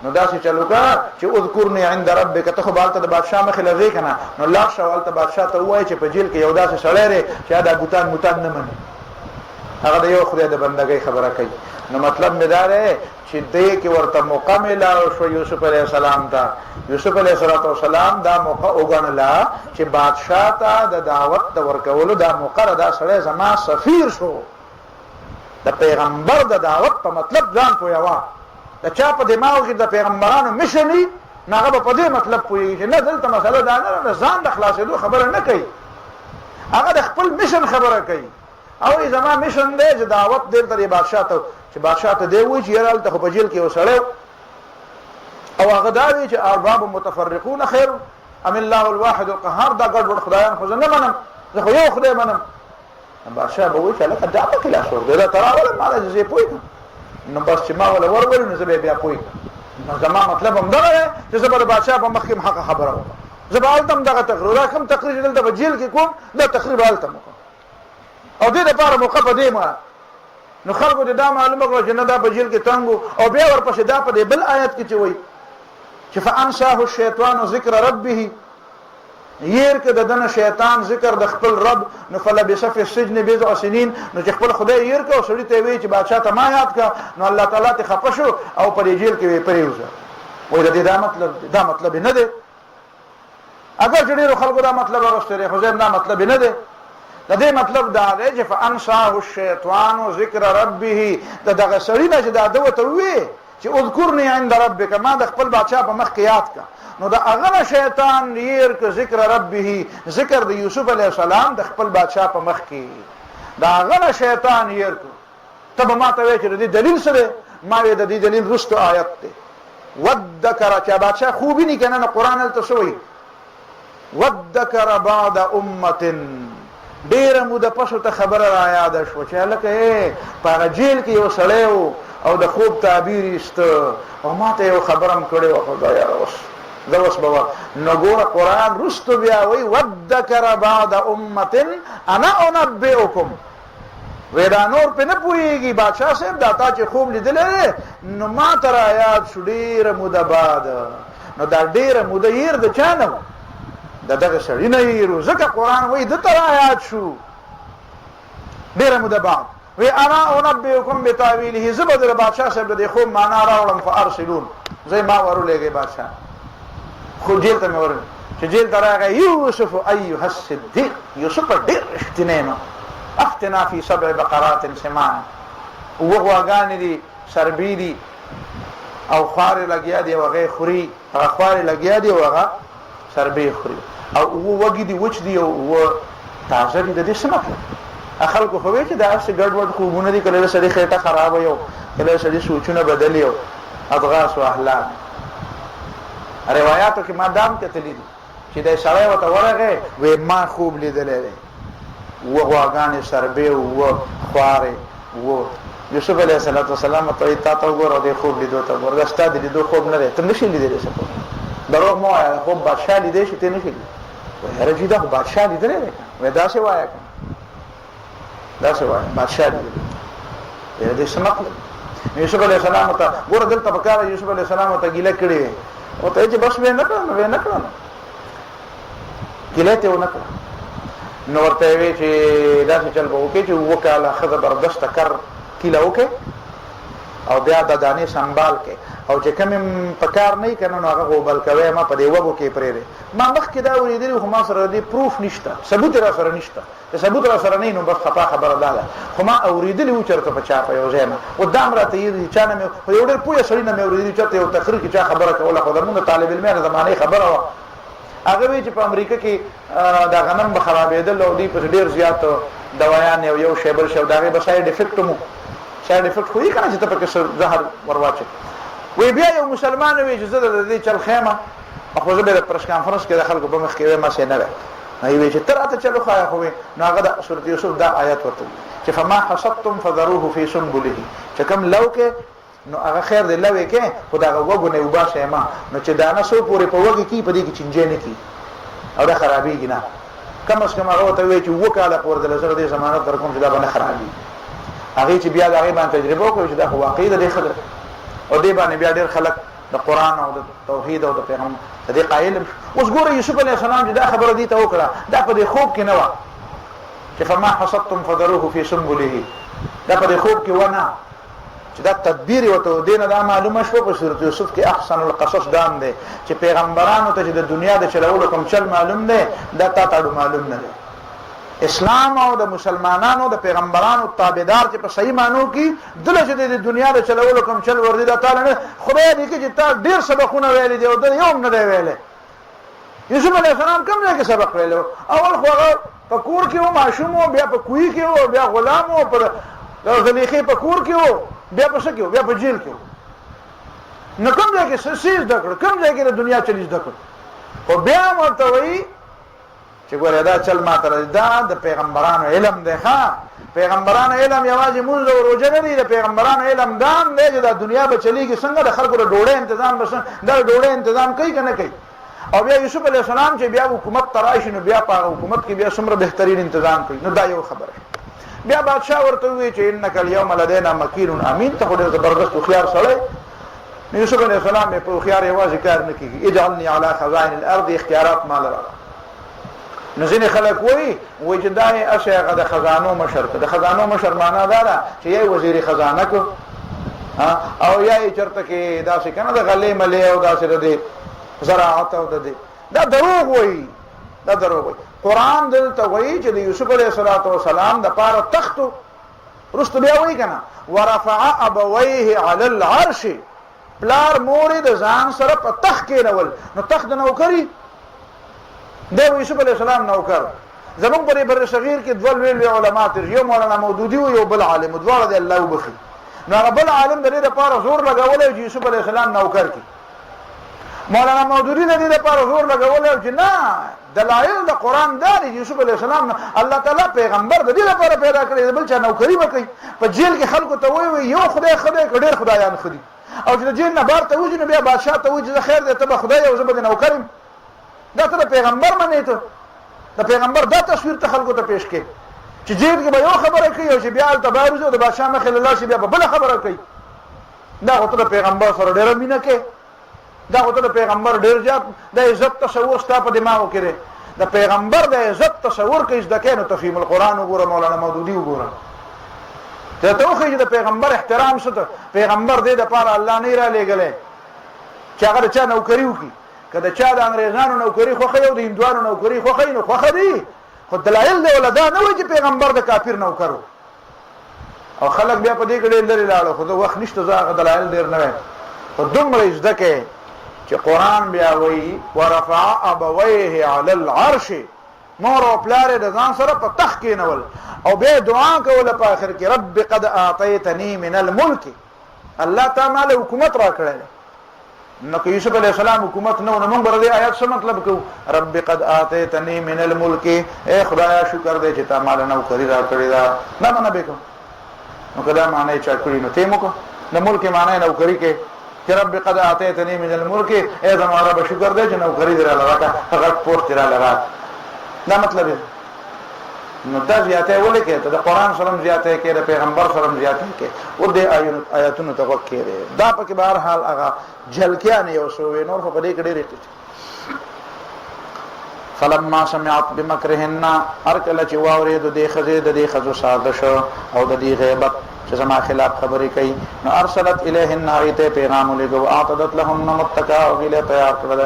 نو داسې چلو که چې اذکرني عند ربک، ته خو به هلته د بادشاه مخې له ځې که نه، نو لاړ شه او هلته بادشاه ته ووایې چې په جیل کې یو داسې سړی دی چې دا بوتان نه مني، هغه د یو خدای د بندګۍ خبره کوي. نو مطلب مې دا دی چې دې کې ورته موقع میلاو شو یوسف علیه السلام ته. یوسف علیه السلام دا موقع وګڼله چې بادشاه ته د دعوت د ورکولو دا موقع، دا سړی زما سفیر شو، د پیغمبر د دعوت په مطلب ځان پوهوه. د چا په دماغ کې د پیغمبرانو مشن وي، نو هغه به په دې مطلب پوهېږي چې نه دلته مسله دا نه ده، ځان د خلاصېدو خبره نه کوي، هغه د خپل مشن خبره کوي. او زما مشن دی چې دعوت دلته دی بادشاه ته، چې بادشاه ته دی وایي چې یاره هلته خو په جیل کې یو سړی او هغه دا وایي چې ارباب متفرقون خیر ام الله الواحد القهار، دا ګډوډ خدایان خو زه نه منم، زه خو یو خدای منم. بادشاہ به وایي چې هلکه دا په کې لاس ورکړې دا ته راغلم ما ده زه پوهېږم نو بس چې ما وله ورولې نو زه به بیا پوهېږم نو زما مطلب هم دغه دی چې زه به د بادشاه په مخکې حقه خبره وکړم زه به هلته هم دغه تقریر دا کوم تقریر چې دلته په جیل کې کوم دا تقریر به هلته م وکړم او دې دپاره موقع په دې ما نو خلکو ته دا معلومه کړه چې نه دا په جیل کې تنګ او بیا ورپسې دا په دې بل آیت کې چې وایي چې فانساه الشیطان ذکر ربه ير کې د دنه شیطان ذکر د خپل رب نو فلبث فی السجن بضع سنین نو چې خپل خدای ير کې او سړی ته وی چې بادشاہ ته ما یاد کا نو الله تعالی ته خپه شو او په جیل کې وی پریوزه وای دا مطلب نه دی اگر چې ډیرو خلکو دا مطلب راغستره خو زم دا مطلب نه دی د دې مطلب دا دی چې فانساه الشیطان ذکر ربه دغه سړی نه چې دا دوته وی چې اذكرني عند ربك ما د خپل بادشاہ په مخ کې یاد کا نو دا اغه شیطان ير ک ذکر ربه ذکر د یوسف علی السلام د خپل بادشاہ په مخ کې دا اغه شیطان ير ک تب ما ته وی چې د دلیل سره ما وی د دې دلیل رستو آیت ته وذکر چې بادشاہ خوبی نه کنه قرآن ال تسوی وذکر بعد امه ډیر موده پسو ته خبره را یاد شو چې لکه په جیل کې یو سړی او د خوب تعبیر است او ما ته یو خبرم کړي او خدای راوس دوس بابا نګور قرآن رستو بیا وی وذکر بعد امه انا انبئکم ودا نور په نه پويږي بادشاہ صاحب داتا چې خوب لیدل نو ما تر آیات شډیر موده بعد نو دا ډیر موده ير د چانه دغه سړی نه یې ځکه قرآن وایي د تر آیات شو ډیره موده بعد وی انا انبئکم بتاویله زبر بادشاہ صاحب د خو معنا راوړم فارسلون زي ما ورولېږي بادشاہ خو جیل ته مې ورل چې جیل ته راغی یوسف ایها الصدیق یوسف ډیر احتنام اختنا فی 7 بقرات سمان وغواګان دي سربی دي او خار لګیا دي وغه خوري هغه خار لګیا دي وغه سربی خوري او وګي دي وچ دي او تازه دي د دې څه مطلب خلکو خو وی چې دا څه ګډوډ خوبونه دي کله سړي خېټه خراب یو کله سړي سوچونه بدل یو اضغاث او احلام روایتو کې ما دام کتلی دي چې د سړی وته ورغه وې ما خوب لیدلې و غواګانې سربی او خواره و یوسف علیه السلام ته تا ته وګوره د خوب لیدو ته ورغستا دي دو خوب نه ته نشي لیدل څه دروغ مو خوب بادشاہ لیدې شي ته نشي وای راځي دا بادشاہ لیدل وای دا څه وای دا څه وای بادشاہ لیدل دې څه مطلب یوسف علیه السلام ته ګوره دلته پکاره یوسف علیه السلام ته ګیله کړی او ته چې بس نه کړم ګیله ته ونه کړم نو ورته وی چې دا څه چل به وکړي چې وکاله خزه برداشت کر کیله وکړي او بیا د دانې سنبال کې او چې کوم پکار نه کنه نو هغه بل کوي ما په دی وګو کې پرې ما مخکې دا ورېدل خو ما سره دی پروف نشته ثبوت را سره نشته ثبوت را سره نه نو بس خبره ده خو ما اوریدل و چرته په چا په یو ځای ما قدام راته یې چانه مې یو ډېر پوهه سړی نه مې اوریدل چې یو تقریر کې چا خبره کوله خو زموږ طالب علم زمانه خبره و هغه وی چې په امریکا کې دا غنم به خرابېدل او دی په ډېر زیات دوايان یو شیبل شو داغه به ساید افیکټ مو ساید افیکټ خو یې کنه چې ته په کې زهر ورواچي وی بیا یو مسلمان وی چې زه د دې چل خیمه خو زه به پرش کانفرنس کې د خلکو په مخ کې ما څه نه وای وی چې تراته چلو خای خو نو هغه د سورۃ یوسف دا آیات ورته چې فما حصدتم فذروه فی سنبله چې کوم لو کې نو هغه خیر دی لوي کې خدای وګو نه وباسه ما نو چې دانه سو پورې په وګي کې په دې کې چنجې نه کی او دا خرابېږي نه کم از کم هغه ته وی چې وکاله پور د لزر دې ضمانت در کوم چې دا باندې خرابي هغه چې بیا هغه باندې تجربه وکړي چې دا واقعي ده خبره او دې باندې بیا ډېر خلک د قران او د توحید او د پیغمبر د دې قائل اوس ګوره یوسف علیه السلام چې دا خبره دي ته وکړه دا په دې خوب کې نه و چې فما حصدتم فذروه فی سنبله دا په دې خوب کې ونه چې دا تدبیر وته دینه دا معلومه شو په سورۃ یوسف کې احسن القصص دام دي چې پیغمبرانو ته د دنیا د چلولو کوم چل معلوم دی دا تا معلوم نه دی اسلام او د مسلمانانو د پیغمبرانو تابعدار چې په صحیح معنی کې دله چې د دنیا د چلولو کوم چل ور دي تعالی نه خدای دې کې چې تا ډیر سبقونه ویل دي او د یوم نه دی ویل یوسف علیه السلام کوم ځای کې سبق ویلو اول خو په کور کې و معشوم او بیا په کوی کې و بیا غلام او پر زلیخې په کور کې و بیا په سکه بیا په جیل کې نو کوم ځای کې سیس دکړ کوم ځای کې د دنیا چلیز دکړ او بیا مرته وی چې ګوره دا چل ما تر دا د پیغمبرانو علم دی. ښا پیغمبرانو علم یوازې مونږ او روزه نه دی، د پیغمبرانو علم دام دی چې د دنیا به چلیږي څنګه، د خلکو د ډوډۍ تنظیم بس دا ډوډۍ تنظیم کوي کنه کوي. او بیا یوسف علی السلام چې بیا حکومت ترایش نو بیا په حکومت کې بیا څومره بهترین تنظیم کوي. نو دا یو خبره. بیا بادشاہ ورته وی چې انک اليوم لدينا مکین امین، ته خو ډېر زبردست خيار سره. یوسف علی السلام په خيار یوازې کار نه کوي، اجعلني على خزائن الارض، اختیارات مال را. نو ځینې خلک وایي چې دا یې هغه د خزانو مشر، د خزانو مشر معنا دا ده چې یې وزیر خزانه کو او یا یې چرته کې داسې کنه د غلې ملې او داسې د زراعت او د دا دروغ وایي، دا دروغ وایي. قرآن دلته وایي چې د یوسف علیه السلام د پاره تخت رستو بیا وایي کنه ورفع ابويه على العرش، پلار مور د ځان سره په تخت کې نول. نو تخت نوکری د یوسف علیه السلام نوکر. زمون په بر صغیر کې دوه لوی علما تر یو مولانا مودودی او یو بل عالم، دواړه د الله وبخي. نو هغه بل عالم د دې لپاره زور لګولې چې یوسف علیه السلام نوکر کی. مولانا مودودی د دې لپاره زور لګولې چې نه، دلایل د قران دا دی یوسف علیه السلام الله تعالی پیغمبر د دې لپاره پیدا کړی بل چا نوکری وکړي. په جیل کې خلکو ته وایي یو خدای ډېر خدایان خدي، او چې د جیل نه بار ته وځي نو بیا بادشاہ ته وځي خیر دې ته به خدای او زه به نوکرم. دا ته پیغمبر منې ته د پیغمبر دا تصویر ته خلکو ته پیش کړي چې جیل کې به یو خبره کوي او چې بیا التبارز او د بادشاہ مخې له شي بیا بل خبره کوي. دا هوته د پیغمبر سره ډېر مینه کې، دا هوته د پیغمبر ډېر زیات د عزت تصور ستا په دماغو کې دی. د پیغمبر د عزت تصور کې زده کینو تفهیم القرآن وګوره، مولانا مودودی وګوره. ته خو چې د پیغمبر احترام ستو، پیغمبر دې د پاره الله نه را لېګلې چې هغه چا نوکری وکړي. کله چا د انګريزانو نوکری خوخه او د هندوانو نوکری خوخه نو خوخه دي، خو دلایل دی ولدا نه وایي چې پیغمبر د کافر نوکرو. او خلک بیا په دې کې ډېر لري لاړو، خو د وخت نشته زغه دلایل ډېر نه وي. خو دومره زده کې چې قران بیا وایي ورفع ابويه على العرش، مور او پلار د ځان سره په تخت کې نول او به دعا کوله په اخر کې رب قد اعطيتني من الملك، الله تعالی حکومت را کړل. نو که یوسف علیہ السلام حکومت نو موږ بر دې آیات څه مطلب کو رب قد اعطيتني من الملك، اے خدایا شکر دې چې تا مال نوکری را کړی دا نه نه به کو. نو کدا معنی چا کړی نو تیمو کو د ملک معنی نوکری کې چې رب قد اعطيتني من الملك، اے زماره به شکر دې چې نوکری درا لراکا هغه پورت درا لراک. دا مطلب دی. نو دا زیاته ولې کې ته د قران سره زیاته کې د پیغمبر سره زیاته کې او د آیاتونو ته وکړي. دا په کې بهر حال هغه جلکیان یو سوې نور په دې کې ډېر دي. فلما سمعت بمكرهن، ارکل چې واورید د خزې د خزو سازش او د دې غیبت چې زما خلاف خبرې کوي، نو ارسلت الیهن ایته پیغام لګو اعتدت لهم متکا او غیله تیار کړل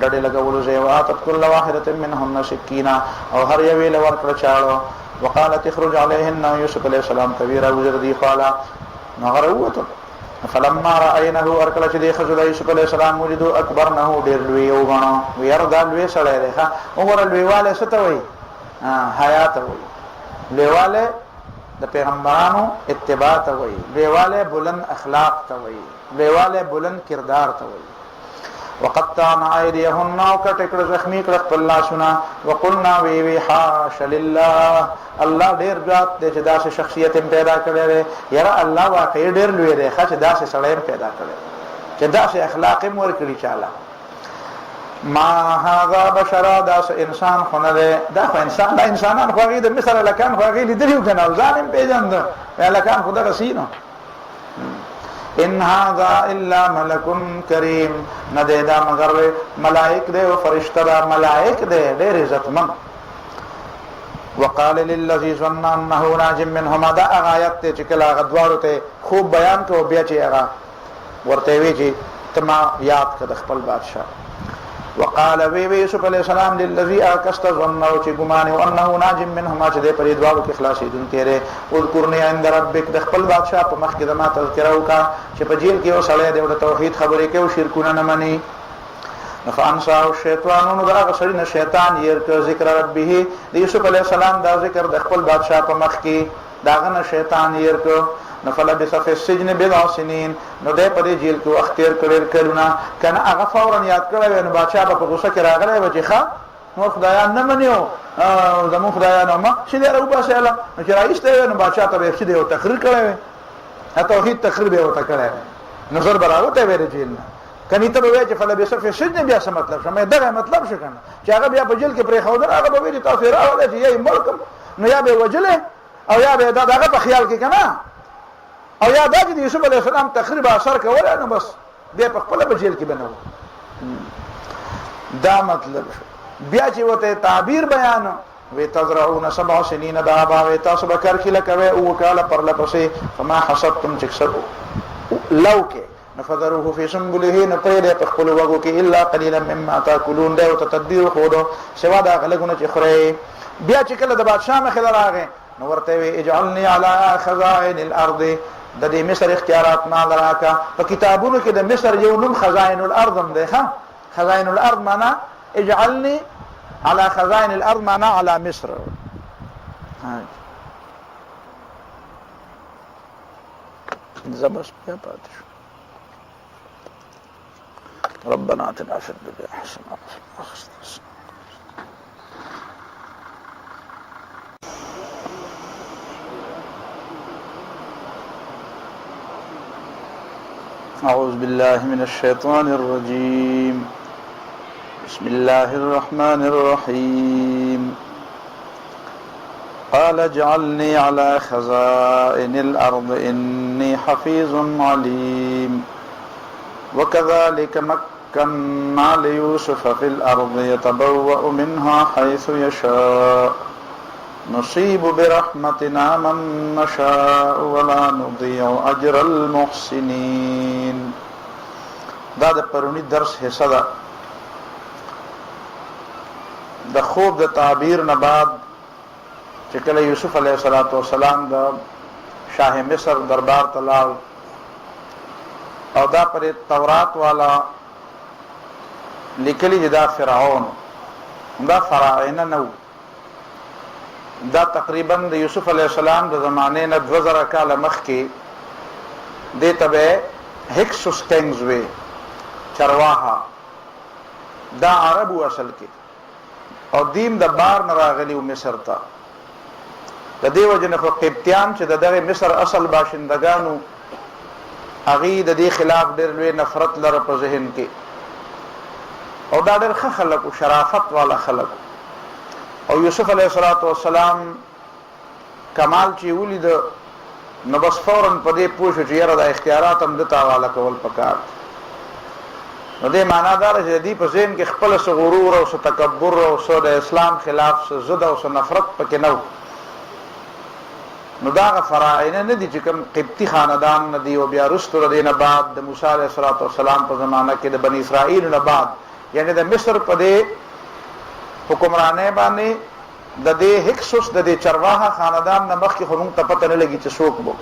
ډډه لګولو زه واعتت كل واحده منهم سکینا او هر یو ویل ورکړ چاړو. وقالت اخرج عليهن، یوسف علیہ السلام کویرا وزر دی قال نغروته. فلما راينه ارکل چې د خزو د یوسف علیہ السلام وجدو اکبرنه ډیر لوی او غنو ويردا لوی سره ده او ور لویواله ستوي حیات وي، لویواله د پیغمبرانو اتباع ته وي، لویواله بلند اخلاق ته وي، لویواله بلند کردار ته وي. وقطعنا ايديهن وكتكر زخمي کړ خپل لاسونه. وقلنا وی حاش لله، الله ډیر ذات دې چې داسې شخصیت پیدا کړي. یاره الله واقعي ډیر لوی دی چې داسې سړی پیدا کړي چې داسې اخلاق مور کړی چاله. ما هذا بشرا، داس انسان خونه ده، دا خو انسان، دا انسانان خو غي د مصر لکان خو غي لیدلو کنه ځانم پیژند لکان خدا رسینو. ان هذا الا ملک کریم، نه دا مگر ملائک ده او فرشتہ ده، ملائک ده ډېر عزتمن. وقال للذي ظن انه ناج منهما، دا آیات ته چې کله غدوارو ته خوب بیان کو بیا چې هغه ورته وی چې تما یاد کړ خپل بادشاہ. وقال وی یوسف علیہ السلام للذي اكست ظنوا چې ګمان او انه ناج منهما چې دې پرې دوالو کې خلاصې دن تیرې. اذكرني عند ربك، د خپل بادشاہ په مخ کې د ما تذکرہ وکا چې په جیل کې وسړې د توحید خبرې کې او شرکونه نه مني. فانسا الشیطان، نو دا غسرین شیطان ير ک ذکر ربه، د یوسف علیہ السلام دا ذکر د خپل بادشاہ په مخ کې داغه شیطان ير ک. نفلبث في السجن بضع سنين، نو دې په دې جیل کې اختیار کړل کړونه کنه هغه فورا یاد کړل نو بادشاہ په غوسه کې راغلی و چې ښا نور خدایان نه منیو زمو خدایان ما چې دی راو باسه الله چې راځته نو بادشاہ ته چې دی او تقریر کړی وي توحید تقریر به وته کړی نو زر براوته ویل جیل نه کني ته وای چې فلبس فی السجن بیا څه مطلب شمه دغه مطلب شو کنه چې هغه بیا په جیل کې پرې خو هغه به ویل تاسو راوړل چې یې ملک نو یا به وجله او یا به دغه په خیال کې کنه او یا دا چې یوسف علی السلام تقریبا اثر کول نو بس بیا په خپل په جیل کې بنو دا مطلب شو بیا چې وته تعبیر بیان وی تزرعون 7 سنین دابا وی تاسو بکر کې لکوي او کاله پر لپسې فما حسبتم چکسب لو کې نفذروه في سنبله نطيل تخلو وغو کې الا قليلا مما تاكلون دا تدبیر خودو سوا دا غلګونه چې خوري بیا چې کله د بادشاہ مخه راغې نو ورته وی اجعلني على خزائن الارض د دې مصر اختیارات ما دراکا په کتابونو کې د مصر یو نوم خزائن الارض هم ده ها خزائن الارض معنا اجعلني على خزائن الارض معنا على مصر زبس بیا پاتې ربنا آتنا في الدنيا حسنة وفي الآخرة حسنة. أعوذ بالله من الشيطان الرجيم. بسم الله الرحمن الرحيم. قال اجعلني على خزائن الأرض إني حفيظ عليم. وكذلك مكنا ليوسف في الأرض يتبوأ منها حيث يشاء نصيب برحمتنا من نشاء ولا نضيع أجر المحسنين. دا د پرونی درس حصہ دا د خوب د تعبیر نه بعد چې کله یوسف علیه السلام د شاه مصر دربار ته لاړ او دا پر تورات والا لیکلی دا فرعون دا فراعنه نو دا تقریبا د یوسف علیه السلام د زمانه نه 2000 کال مخکې د تبه هکسوس کنگز وی چرواها دا عربو اصل کې او دیم د بار نه راغلی و مصر ته د دې وجنه خو قبطیان چې دغه مصر اصل باشندگانو اغي د دې خلاف ډېر لوی نفرت لره په ذهن کې او دا ډېر ښه خلک او شرافت والا خلک او یوسف علیه السلام کمال چې ولید نو بس فورن په دې پوښتنه چې یاره د اختیارات هم د تعالی کول پکار نو دې معنا دار چې دې په ذهن کې خپل غرور او تکبر او د اسلام خلاف زد او نفرت پکې نو نو دا فراعنه نه دي چې کوم قبطي خاندان نه دي او بیا رستو دینه بعد د موسی علیه السلام په زمانہ کې د بنی اسرائیل نه بعد یعنی د مصر په دې حکمرانه باندې د دې هکسوس د دې چرواها خاندان نه مخکې خو موږ ته پته نه لګي چې څوک وو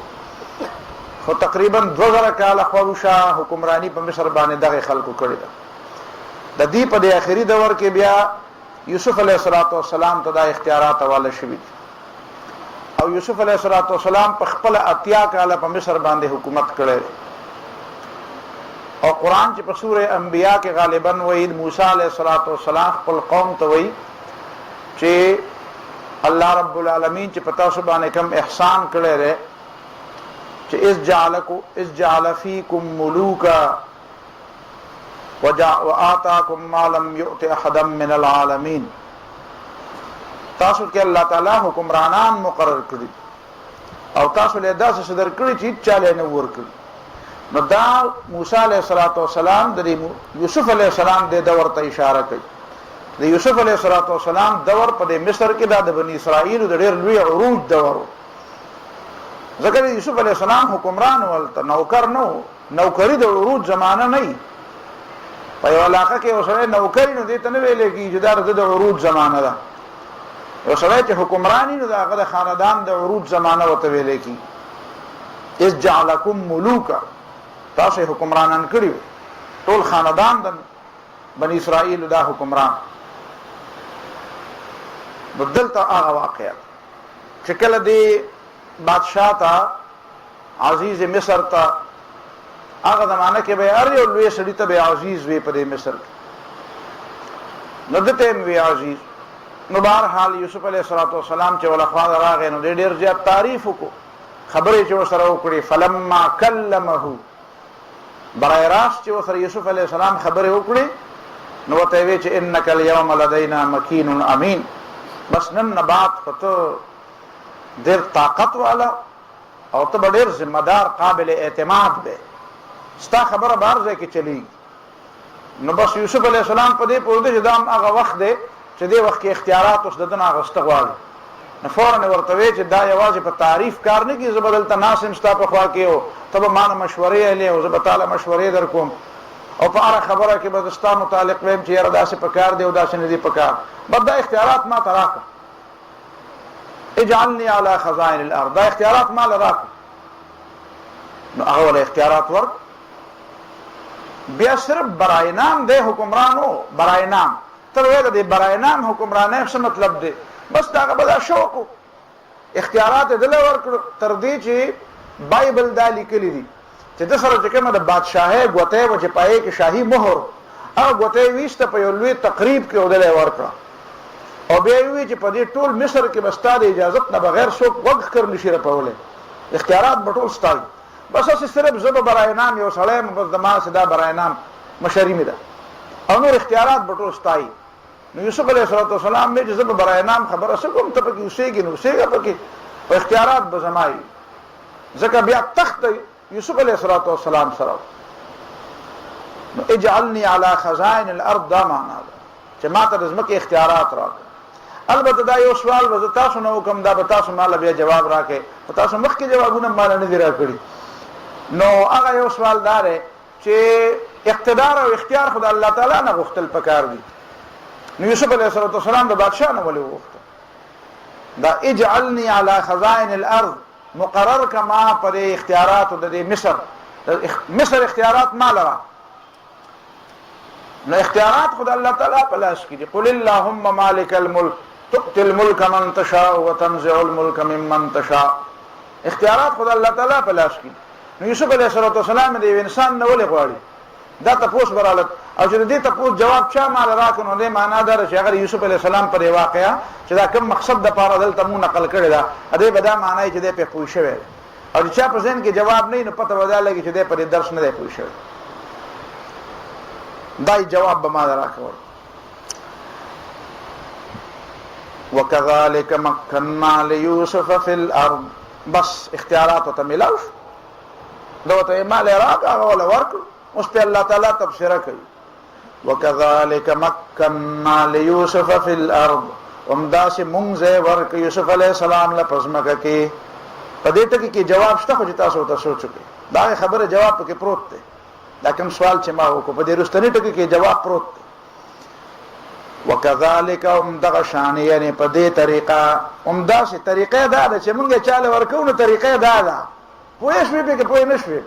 خو تقریبا 2000 کال خوشا حکمرانی په مصر باندې دغه خلکو کړی ده د دې په دې اخري دور کې بیا یوسف علیه السلام ته د اختیارات حواله شوی او یوسف علیہ السلام په خپل اتیا کاله په مصر باندې حکومت کړي او قران چې په سوره انبیاء کې غالبا وایي موسی علیہ السلام خپل قوم ته وایي چې الله رب العالمین چې پتا سو باندې کوم احسان کړي رې چې اس جعل فیکم ملوکا وآتاکم ما لم یؤت احدا من العالمین تاسو کې الله تعالی حکمرانان مقرر کړی او تاسو له داسې صدر کړی چې چاله نه ورکړي نو دا موسی علیه السلام د یوسف علیه السلام د دور ته اشاره کوي د یوسف علیه السلام دور په مصر کې د بنی اسرائیل د ډېر لوی عروج دور ځکه یوسف علیه السلام حکمران ولته نوکر نو نوکری د عروج زمانہ نه په یو علاقه کې اوسه نوکری نو دې ته نه ویل کېږي د عروج زمانہ ده یو سړی چې حکمرانی نو دغه د خاندان د عروج زمانہ وته ویل کی اس جعلکم ملوکا تاسو حکمرانان کړیو ټول خاندان د بنی اسرائیل دا حکمران بدلته هغه واقعیا چې کله دی بادشاہ تا عزیز مصر تا هغه زمانہ کې به هر یو لوی سړی ته به عزیز وي په مصر نو دته وی عزیز. نو بهرحال یوسف علیه السلام چې ول خوا راغی نو ډېر زیات تعریف وکړو، خبرې چې وسره وکړي. فلما کلمه، برای راست چې وسره یوسف علیه السلام خبرې وکړي نو ورته وی چې انک اليوم لدینا مکین امین، بس نن بعد ته ډېر طاقت والا او ته ډېر ذمہ دار قابل اعتماد دی، ستا خبره بهر ځای کې چلیږي. نو بس یوسف علیه السلام په دې پوه دی چې دا هغه وخت دی چې دې وخت کې اختیارات اوس د دنه اغوسته غواړي. نو فوراً ورته وی چې دا یوازې په تعریف کار نه کېږي، زه به دلته ناست یم ستا په خوا کې او ته به ما نه مشورې اخلې او زه به تا له مشورې در کوم او په هره خبره کې به ستا متعلق ویم چې یاره داسې پکار دی او داسې نه دي پکار، بس دا اختیارات ما ته راکړه. اجعلني على خزائن الارض، دا اختیارات ما له راکړه. نو هغه ول اختیارات ورک. بیا صرف برای نام دی حکمرانو، برای نام ته ویل دی برای نام حکمرانه څه مطلب دی؟ بس دا به دا شوق اختیارات دله ورکړو. تر دې چې بایبل دا لیکلی دي چې د سره چې کومه د بادشاهي غوته و چې پای کې شاهي مهر هغه غوته ویسته په یو لوی تقریب کې ودله ورکړه او بیا وی چې په دې ټول مصر کې بستا د اجازه نه بغیر څوک وقف کړ نشي راپولې، اختیارات بټول ستای. بس اس صرف زب برای نام یو سړی بس د ما صدا برای نام مشری می ده او نور اختیارات بټول ستای. نو یوسف علیه السلام می چې زب برای نام خبره سکم ته پکې اوسېږي نو اوسېږي پکې او اختیارات بزمای. ځکه بیا تخت یوسف علیه السلام سره اجعلني على خزائن الارض، دا معنا ده چې ما ته د ځمکې اختیارات راکړه. البته دا یو سوال به تاسو نه وکم، دا به تاسو مال بیا جواب راکې، تاسو مخکې جوابونه مال نه دی راکړي. نو هغه یو سوال دار چې اقتدار او اختیار خدای الله تعالی نه غوښتل پکار دي. نو یوسف علیه السلام د بادشاہ نه ولې وغوښتل؟ دا اجعلني على خزائن الارض مقرر کما پر اختیارات د مصر اختیارات ما لرا. نو اختیارات خدای الله تعالی په لاس کې دي. قل اللهم مالک الملک تؤتي الملك من تشاء وتنزع الملك ممن تشاء. اختیارات خدای الله تعالی په لاس کې. نو یوسف علیه السلام د انسان نه ولې غواړي؟ دا تاسو برالت او چې دې تاسو جواب چا مال راکونو دې معنا دار چې اگر یوسف علیه السلام پر واقعیا چې دا کوم مقصد د پاره دلته مو نقل کړی دا دې بدا معنی چې دې په پوه شوی او چې په ځین کې جواب نه نو پته وداله چې دې پر درس نه دی پوه شوی. دای جواب به ما راکول. وكذلك مكنا ليوسف في الارض، بس اختیارات ته ملاو دوته مال راکا ولا ورک اوس په الله تعالی تبصره کوي. وكذلك مكنا ليوسف في الارض، امداس منزه ورک یوسف علیہ السلام له پزماکه کې. په دې ټکی کې جواب شته خو تاسو ته سوچو کې دا خبره جواب پکې پروت دی. دا کوم سوال چې ما وکړ په دې رستنی ټکی کې جواب پروت دی. وكذلك امدغ شان یعنی په دې طریقه امداس طریقې دا چې مونږه چاله ورکو نو طریقې دا پوهې شوې به کې پوهې نشوې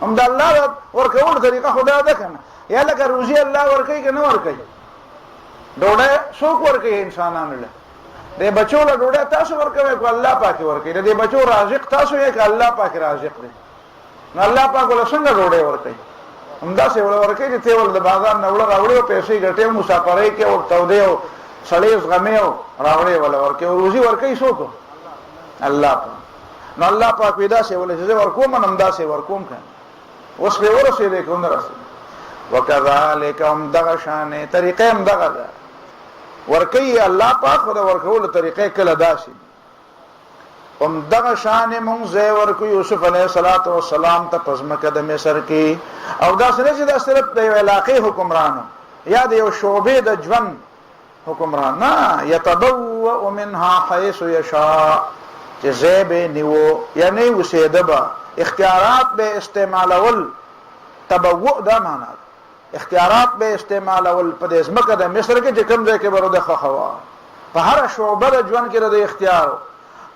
هم د الله ورکوونو طریقه خدا ده کنه. یا لکه روزي الله ورکوي که نه ورکوي؟ ډوډۍ څوک ورکوي؟ انسانانو له. د بچو له ډوډۍ تاسو ورکوئ که الله پاک ورکوي؟ د دې بچو رازق تاسو یې که الله پاک رازق دی؟ نو الله پاک له څنګه ډوډۍ ورکوي؟ همداسې ورکوي چې ته ول د بازار نه وړه راوړې او پیسې ګټې مسافرۍ کې او تودې او سړې زغمې او راوړې ولا ورکوي او روزي ورکوي څوک؟ الله پاک. نو الله پاک ودا سي ولې چې ورکوم نن دا سي ورکوم کنه اوس به ورسېږي کوم درسه. وكذلك هم دغه شان طریقې هم دغه ده ورکوي الله پاک خو د ورکولو طریقې کله داسي هم دغه شان مونږ زه ورکو یوسف علیه السلام ته پزمکه د مصر کې او دا سره چې دا صرف د یو علاقې حکمرانو یا د یو شعبې د ژوند حکمران نه يتبوأ منها حيث يشاء چې زیبه نیو یعنی وسیدبا اختیارات به استعمالول. تبوء دا معنا اختیارات به استعمالول په دې ځمکه د مصر کې چې کوم ځای کې ورته خوا په هر شعبه د ژوند کې د اختیار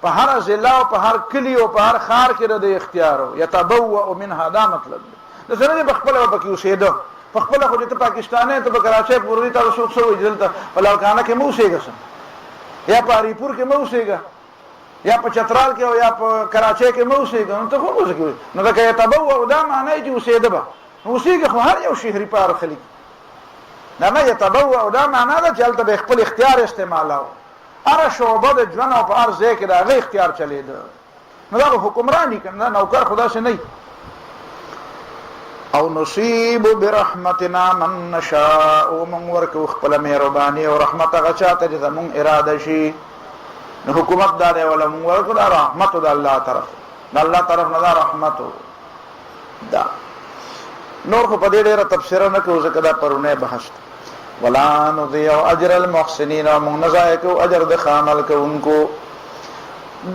په هر ضلع او په هر کلی او په هر خار کې د اختیار يتبوأ منها دا مطلب دی. د سره په خپل په کې وسیدو په خپل خو د پاکستان ته په کراچۍ پورې تاسو څو اجازه په لالکانه کې مو اوسېږئ یا په اریپور کې مو اوسېږئ یا په چترال کې او یا په کراچۍ کې مو اوسېږئ نو ته خو اوسېږئ نو دا يتبوأ دا معنی چې اوسېده به اوسېږي خو هر یو شهري پار خلک نه یتبوأ دا معنا ده چې هلته به خپل اختیار استعمالاو هره شعبه د ژوند او په هر ځای کې د هغه اختیار چلېده نو دا حکمرانی کنه نوکر خدا سے نه او نصیب برحمتنا من نشاء من ورکو خپل مهرباني او رحمت هغه چاته چې زمون اراده شي نو حکومت دار ولا من ورکو دا رحمت د الله طرف د الله طرف نه دا رحمت دا نور خو په دې ډیره تفسیر نه کوو ځکه دا پرونه بحث ولا نضيع اجر المحسنين ومن نزايكو اجر د خامل کوونکو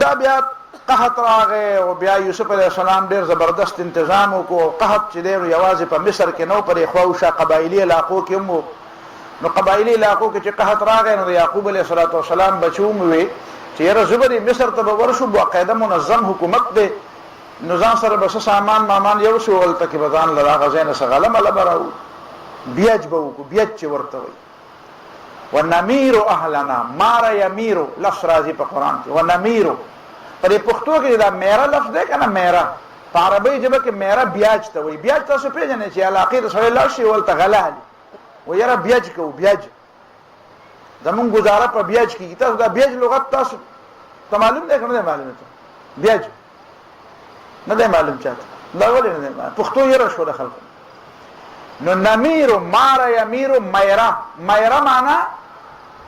دا بیا قحط راغی او بیا یوسف علیہ السلام ډیر زبردست تنظیم وکړو قحط چې دی یوازې په مصر کې نو پر خواوشه قبایلی علاقو کې مو نو قبایلی علاقو کې چې قحط راغی نو یعقوب علیہ السلام بچوم وي چې یره زبر مصر ته ورشو باقاعده منظم حکومت دی نظام سره بس سامان مامان یو شو ولته کې بزان لرا غزين سغلم لبراو بیاج بو کو بیاج چې ورته وي ونمیر اهلنا مار یمیر لفظ راځي په قران کې ونمیر پر پښتو کې دا میرا لفظ دی کنه میرا په عربی ژبه کې میرا بیاج ته وي بیاج تاسو پیژنئ چې علاقه رسول الله شي ولته غلال و یره بیاج کو بیاج زمون گزاره په بیاج کې تاسو دا بیاج لغت تاسو ته معلوم دی کنه معلوم دی بیاج نه دی معلوم چاته دا ولې نه دی پښتو یره شو د خلک نو نمیر مار یمیر میرا میرا معنا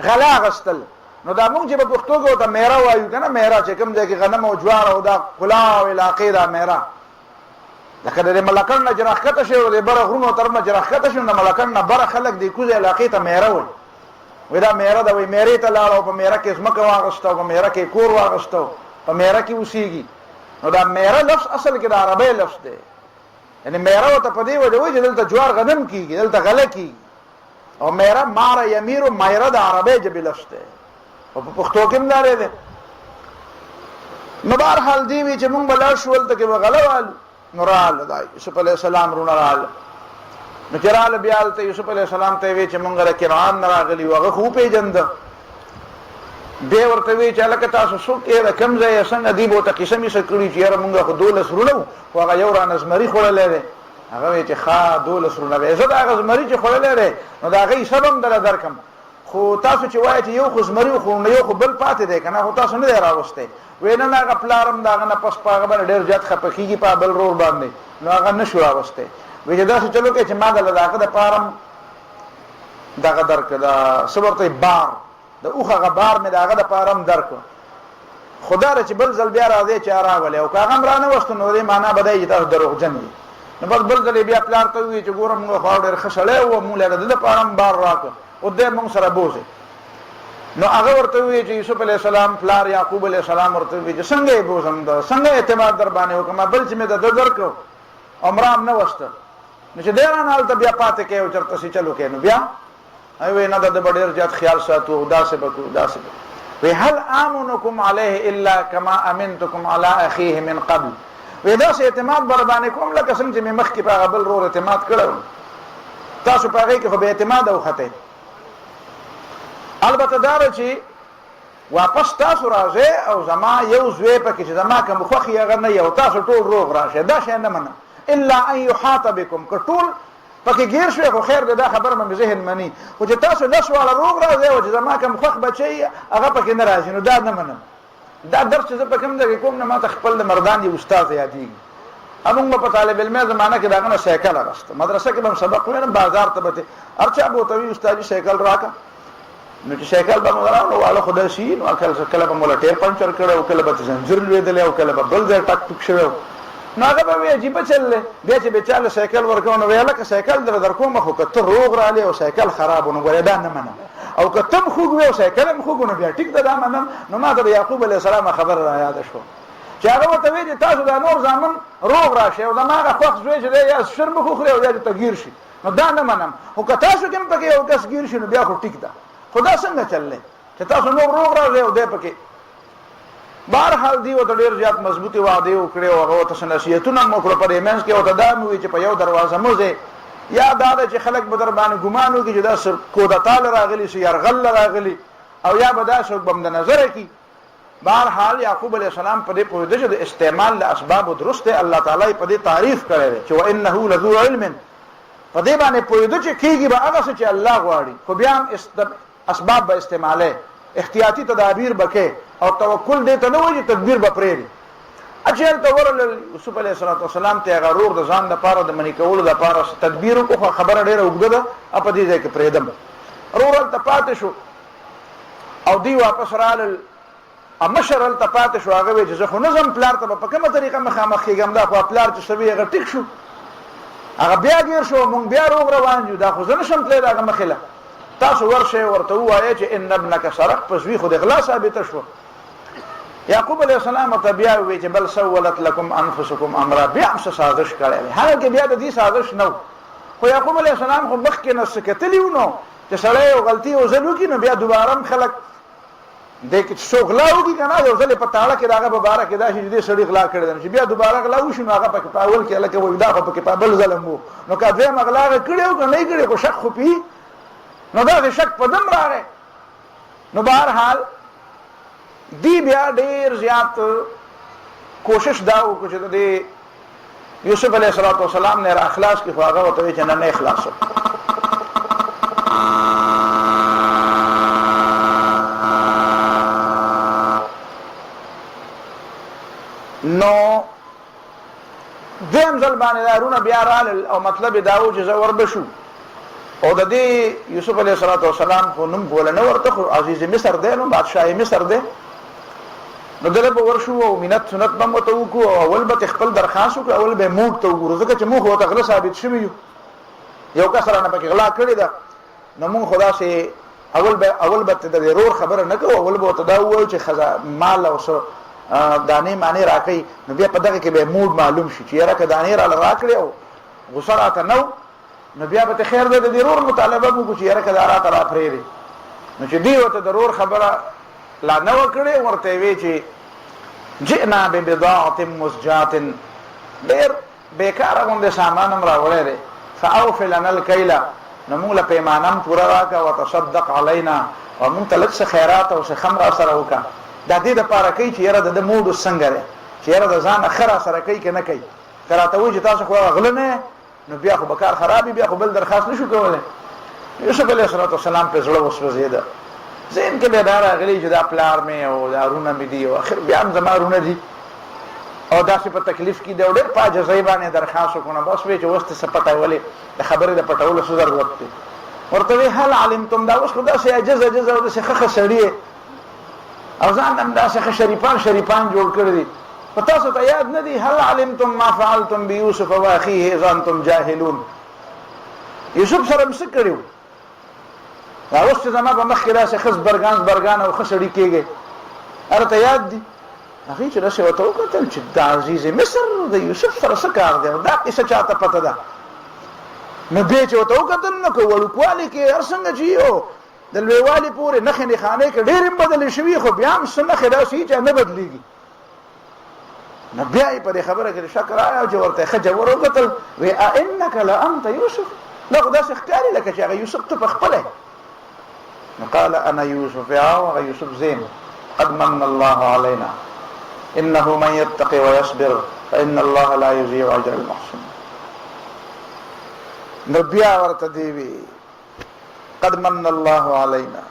غلا غستل نو دا موږ چې په پښتو کې ته میرا وایو کنه میرا چې کوم ځای کې غنم او جوار او دا کلاو علاقې دا میرا لکه د ملکن نه جرخته شي او د برغونو تر نه جرخته شي د ملکن نه بر خلک د کوزه علاقې ته میرا وایي وې دا میرا دا وې میرې ته لاړو په میرا کې اسمه واغستو په میرا کې کور واغستو په میرا کې اوسېږي نو دا میرا لفظ اصل کې د عربی لفظ دی یعنی میرا ته په دې وجه وایي چې دلته جوار غنم کیږي دلته غله کیږي او میرا مار یمیر میرا د عربی جبه لفظ دی او په پښتو کې مدارې ده نو بهر حال دی وی چې مونږ بل شول ته کې غلوال نورال دای یوسف علی السلام رونال نو چرال بیال ته یوسف علی السلام ته وی چې مونږ را کران راغلی وغه خو پیجند دی ورته وی چې لکه تاسو سو کې کم ځای څنګه دی بو ته قسمي سکړي چې یاره مونږ خو دولس رونو خو هغه یو را نزمری خړلې ده هغه وی چې خا دولس رونه به زه دا هغه زمری چې خړلې ده نو دا غي سبب در درکم خو تاسو چې وایي چې یو خو زمری خو نه یو خو بل پاتې دی کنه خو تاسو نه راوسته وینه نه غپلارم داغه نه پس پاغه باندې ډیر زیات خپکیږي په بل رور باندې نو هغه نشو راوسته وی دا څه چلو کې چې ما دغه د پارم دغه درکدا صبرته بار د اوخه غبار مې دغه د پارم درک خدا رچ بل زل بیا راځي چې راغله او کاغم را نه وست نو دې معنا بدای چې تاسو دروغجن دي نو بس بل زل بیا پلار ته وی چې ګورم نو خو ډیر خشله او مولا د پارم بار راک او دې موږ سره بوزي نو هغه ورته وی چې یوسف علی السلام پلار یعقوب علی السلام ورته وی چې څنګه بوزم دا څنګه اعتماد در باندې وکم بل چې مې د درک عمرام نه وست نو چې ډیر نه ال بیا پاتې کې او چرته سي چلو کې نو بیا ایوه نه د ډیر زیات خیال ساتو داسې بکو داسې وی هل امنکم علیه الا کما امنتکم علی اخیه من قبل وی دا سه اعتماد بر باندې کوم لکه څنګه چې مې مخ کې په غبل رور اعتماد کړو تاسو په هغه کې خو به اعتماد او خته البته دا چې واپس تاسو راځي او زما یو زوی په کې چې زما کوم خوخي هغه نه یو تاسو ټول روغ راشه دا شي نه منه الا ان يحاط بكم کټول پکې غیر شوی خو خیر دا خبر مې ذهن منی او چې تاسو لس والا روغ راځي او چې زما کوم خوخ بچي هغه پکې نه راځي نو دا نه منم دا درس چې په کوم ځای کوم نه ما ته خپل مردان دي استاد یادېږي امون په طالب علم زمانہ کې داغه سایکل راست مدرسه کې هم سبق وینم بازار ته به ارچا بو ته استاد سایکل راکا نو چې سایکل به مدرانو والا خدای شي نو کله به مولا ټیر پنچر کړو کله به زنجیر لویدل او کله به بل ځای ټک ټک شوی نو هغه به عجیب چل بیا چې بیچاله سایکل ورکو نو ویاله که سایکل در کوم خو کته روغ را لې او سایکل خراب نو ګورې دا نه منم او کتم خوګ وی او سایکل هم خوګ نو بیا ټیک دا منم نو ما ته یعقوب علیه السلام خبر را یاد شو چې هغه ته وی تاسو دا نور ځامن روغ راشه او دا ما خوښ زوی چې یا شرم خو خره او یا تغییر شي نو دا نه منم او که تاسو کوم پکې یو کس گیر شي نو بیا خو ټیک ده خدا څنګه چللې چې تاسو نور روغ راځي او دې پکې بهر حال دی او ډیر زیات مضبوطی وعده وکړي او هغه ته نصیحتونه مو کړو په ایمنس کې او تدام وی چې په یو دروازه موزه یا دا چې خلک به در باندې ګمانو کې چې دا کو د تعالی راغلی شي يرغل راغلی او یا به دا څوک بم د نظر کې بهر حال یعقوب علیہ السلام په دې په دې چې استعمال له اسباب درسته الله تعالی په دې تعریف کړی چې وانه لذو علم په دې باندې پوهېده چې کېږي به هغه څه چې الله غواړي، خو بیا هم اسباب به استعماله، احتیاطي تدابیر به کې، او توکل دې ته نه وایي چې تدبیر به پرېږدي. اچھا ته ورل یوسف علیه السلام ته هغه رور د ځان لپاره د منې کولو لپاره تدبیر وکړو، خبره ډېره اوږده ده، په دې ځای کې پرېږدم. رور هلته پاتې شو او دوی واپس رالل، مشر هلته پاتې شو. هغه وایي چې زه خو نه ځم پلار ته به په کومه طریقه مخامخ کېږم، دا خو پلار چې سوي هغه ټیک شو، هغه بیا ګیر شو، مونږ بیا روغ روان یو، دا خو زه نشم تللی د هغه مخې له. تاسو ورشئ ورته ووایئ چې ان ابنک سرق، پس وی خو د غلا ثابته شوه. یعقوب علیه السلام ورته بیا ووایي چې بل سولت لکم انفسکم امرا، بیا هم څه سازش کړی دی، حالانکې بیا د دې سازش نه و. خو یعقوب علیه السلام خو مخکې نه څه کتلي و، نو چې سړی یو غلطي یو ځل وکړي نو بیا دوباره هم خلک دې کې څوک غلا وکړي که نه، یو ځل یې په تاړه کې د هغه په باره کې دا شي چې دې سړي غلا کړی دی، چې بیا دوباره غلا وشي نو هغه پکې په اول کې هلکه وایي دا خو پکې په بل ظلم و، نو که دویم غلا هغه کړی و که نه یې کړی، خو شک خو پي، نو داسې شک په دم راغی. نو بهرحال دی بیا ډېر زیات کوشش دا وکړو چې د یوسف علیه السلام نه را اخلاص کړي، خو هغه ورته وایي چې نه اخلاص نو دویم ځل باندې دارونه بیا رالل، او مطلب دا و چې زه وربشو، او د دې یوسف علیه السلام خو نوم بوله نه ورته، خو عزیز مصر دی، نو بادشاهي مصر دی، نو دله به ورشو او منت سنت به م ورته وکړو، او اول به خپل درخواست وکړو، اول به موږ ته وګورو، ځکه چې موږ ورته غله ثابت شوي یو، یو کس رانه پکې غلا کړې ده، نو موږ خو داسې اول به د رور خبره نه کوو، اول به ورته دا ووایو چې مال او څه دانې مانې راکوي، نو بیا په دغه کې به موډ معلوم شي چې یاره که دانې راله راکړې او غوسه راته نه و، نو بیا به ته خیر دی د دې رور مطالبه وکړو چې یاره که دا راته راپرېږدي. نو چې دوی ورته د رور خبره لا نه وه کړې، ورته یې ویې چې جئنا ببضاعة مزجاة، ډېر بېکاره غوندې سامان هم راوړی دی، فاوف لنا الکیل، نو موږ له پیمانه هم پوره راکړه، وتصدق علینا، او موږ ته لږ څه خیرات او څه خم را سره وکړه. دا دې دپاره کوي چې یاره د ده موډ اوس څنګه دی، چې یاره د ځانه ښه را سره کوي که نه کوي. که راته وایي چې تاسو خو غله نه، نو بیا خو به کار خراب وي، بیا خو بل درخواست نه شو کولی. یوسف علیه السلام پې زړه وسوځېده، ذهن کې بیا دا راغلی چې دا پلار مې او دا رونه مې دي، او اخر بیا هم زما رونه دي، او داسې په تکلیف کې دی، او ډېر په عاجزۍ باندې درخواست وکړو. بس وایي چې اوس ته څه پته ولې د خبرې د پټولو څه ضرورت دی. ورته وایي هل علمتم، دا اوس خو داسې عاجز او داسې ښه سړي یې، او ځان هم داسې ښه شریفان جوړ کړي دي، په تاسو ته یاد نه دي هل علمتم ما فعلتم بیوسف واخیه اذ انتم جاهلون، یوسف سره م څه کړي وو، دا اوس چې زما په مخ کې داسې ښه زبرګان او ښه سړي کېږي، هغه ته یاد دي؟ هغې چې داسې ورته وکتل چې د عزیز مصر د یوسف سره څه کار دی، دا کیسه چاته پته ده. نو بیا چې ورته وکتل، نو که وړوکوالي کې هر څنګه چې یو د لویوالي پورې نښې نښانې کې ډېرې هم بدلې شوي، خو بیا هم څه نښې داسې چې نه بدلېږي. نو بیا یې په دې خبره کې شک راغی، چې ورته ښه جوور وکتل، وی انک لانت یوسف، دا خو داسې ښکاري لکه چې هغه یوسف ته پخپله. نو قال انا یوسف، هغه یوسف زیم، قد من الله علینا انه من یتق ویصبر فان الله لا یضیع اجر المحسنین. نو بیا ورته دی وی قد من الله علینا،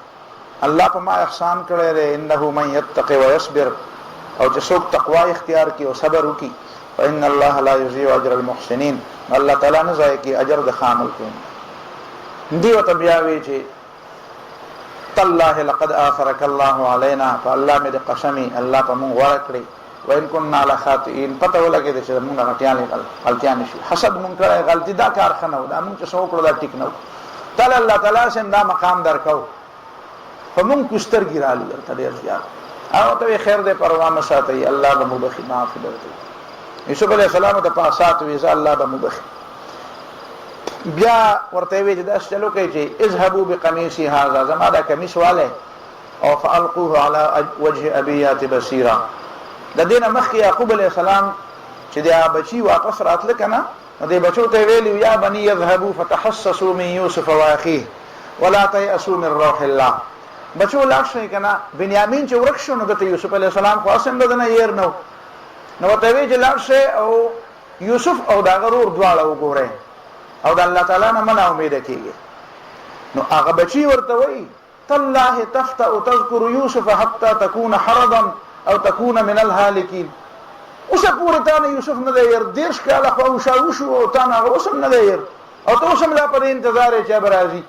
الله په ما احسان کړی دی، انه من یتق ویصبر، او چې څوک تقوا اختیار کړي او صبر وکړي، فان الله لا یضیع اجر المحسنین، الله تعالی نه ضایع کوي اجر د ښه عمل کوونکو. دی ورته بیا وی چې تالله لقد آثرك الله علينا، فالله مې د قسمي الله په مونږ غوره کړی، وان كنا لخاطئين، پته ولګېده چې مونږ غلطیان نشو، حسد مونږ کړی، غلطي دا کار ښه نه و، دا مونږ چې څه وکړو دا ټیک نه و، تعالی الله تعالی سم دا مقام درکو، خو مونږ کوسترګي رالو درته ډېر زیات. هغه ته خیر دی، پروا مه ساتئ، الله به مو بخي، معافي درکوي. یوسف علیه السلام ته په سات وی زه الله به مو بخي. بیا ورته وی چې داسې چلو کوي چې اذهبوا بقمیصي هذا، زما دا کمیس والی او فالقوه على وجه ابي یات بصیرا. د دې نه مخکې یعقوب علیه السلام چې دا بچي واپس راتله که نه، نو دې بچو ته ویلي یا بني اذهبوا فتحسسوا من یوسف واخیه ولا تیأسوا من روح الله. بچو لاړ شئ که نه، بنیامین چې ورک شو نو دته یوسف علیه السلام خو اصل د نه هېر نه و، نو ورته وی چې لاړ شئ او یوسف او د هغه ورور دواړه وګورئ، او د الله تعالی نه منا امید کیږي. نو هغه بچي ورته وایي تالله تفتأ تذكر يوسف حتى تكون حرضا او تكون من الهالكين. اوسه پورې تا نه یوسف نه دی ير، 10 کاله خو شاوشو او تا نه اوسم نه دی ير، او ته اوسم لا پر انتظار یې چې برازي.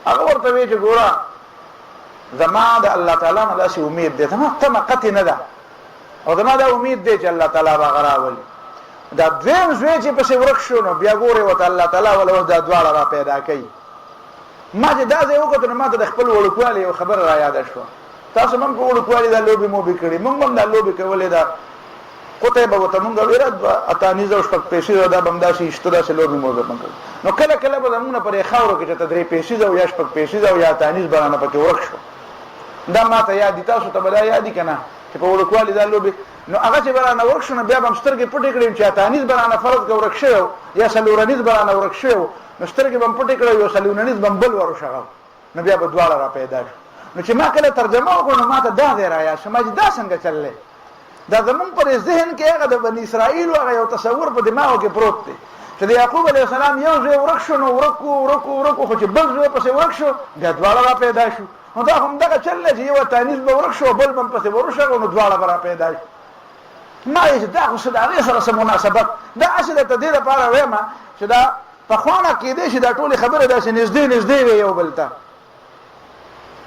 هغه ورته وی چې ګوره زما د الله تعالی نه داسې امید دی، زما طمقت نه ده، او زما دا امید دی چې الله تعالی به راولي. دا دویم زوی چې پسې ورک شو نو بیا ګورې ورته الله تعالی ولا دا دواړه را پیدا کوي. ما چې دا ځای وکړو نو ما ته د خپل وړوکوالي یو خبره را یاده شوه. تاسو هم په وړوکوالي دا لوبې موبې کړي، موږ هم دا لوبې کولې. دا قطعې به ورته مونږ ویره اتانیز او شپږ پیسې دا به همداسې ایشته داسې لوبې موبې مونږ کوو. نو کله کله به زمونږ نه پرې خاورو کې چې ته 3 پیسې او یا شپږ پیسې او یا اتانیز به رانه پکې ورک شو. دا ما ته یاد دي، تاسو ته به دا یاد دي که نه چې په وړوکوالي دا لوبې. نو هغه چې به رانه ورک شو نو بیا به هم سترګې پټې کړې چې اتانیز به رانه فرض که ورک شوی یا څلورنیز به رانه ورک شوی نو سترګې به هم پټې کړې یو څلورنیز به هم بل ورشغل، نو بیا به دواړه را پیدا شو. نو چې ما کله ترجمه وکړو نو ما ته دا دی را یاد شو، ما چې دا څنګه چللی. دا زمونږ پر ذهن کې هغه د بني اسرائیل هغه یو تصور په دماغو کې پروت دی چې د یعقوب علیه السلام یو ځای ورک شو نو ورکو خو چې بل ځای پسې ورک شو بیا دواړه را پیدا شو. نو دا همدغه چل دی چې یو تانیز به ورک شو بل به هم پسې ورشغو نو دواړه به را پیدا شو. ما یې چې دا خو څه د هغې سره څه مناسبت، دا هسې درته دې لپاره وایم چې دا پخوانه کېدی شي دا ټولې خبرې داسې نږدې وي یو بل ته.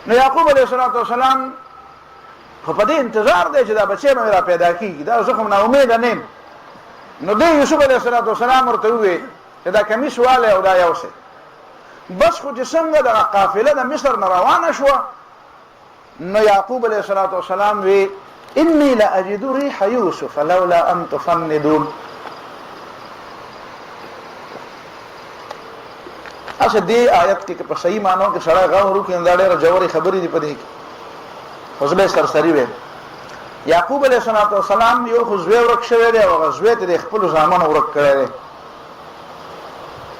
نو یعقوب علیه السلام خو په دې انتظار دی چې دا بچی به را پیدا کېږي، دا زه خو نا امیده نه یم. نو دی یوسف علیه السلام ورته وویل چې دا کمیس والی او دا یوسې. بس خو چې څنګه دغه قافله د مصر نه روانه شوه نو یعقوب علیه السلام وی انی لاجد ریح یوسف لولا ان تفندون. اسه دې آیت کې په صحیح معنی کې سړی غور وکړي نو دا ډېره ژورې خبرې دي په دې کې. خو زه به یې سرسري ویم. یعقوب علیه السلام یو خو زوی ورک شوی دی او هغه زوی ته د خپلو زامنو ورک کړی دی.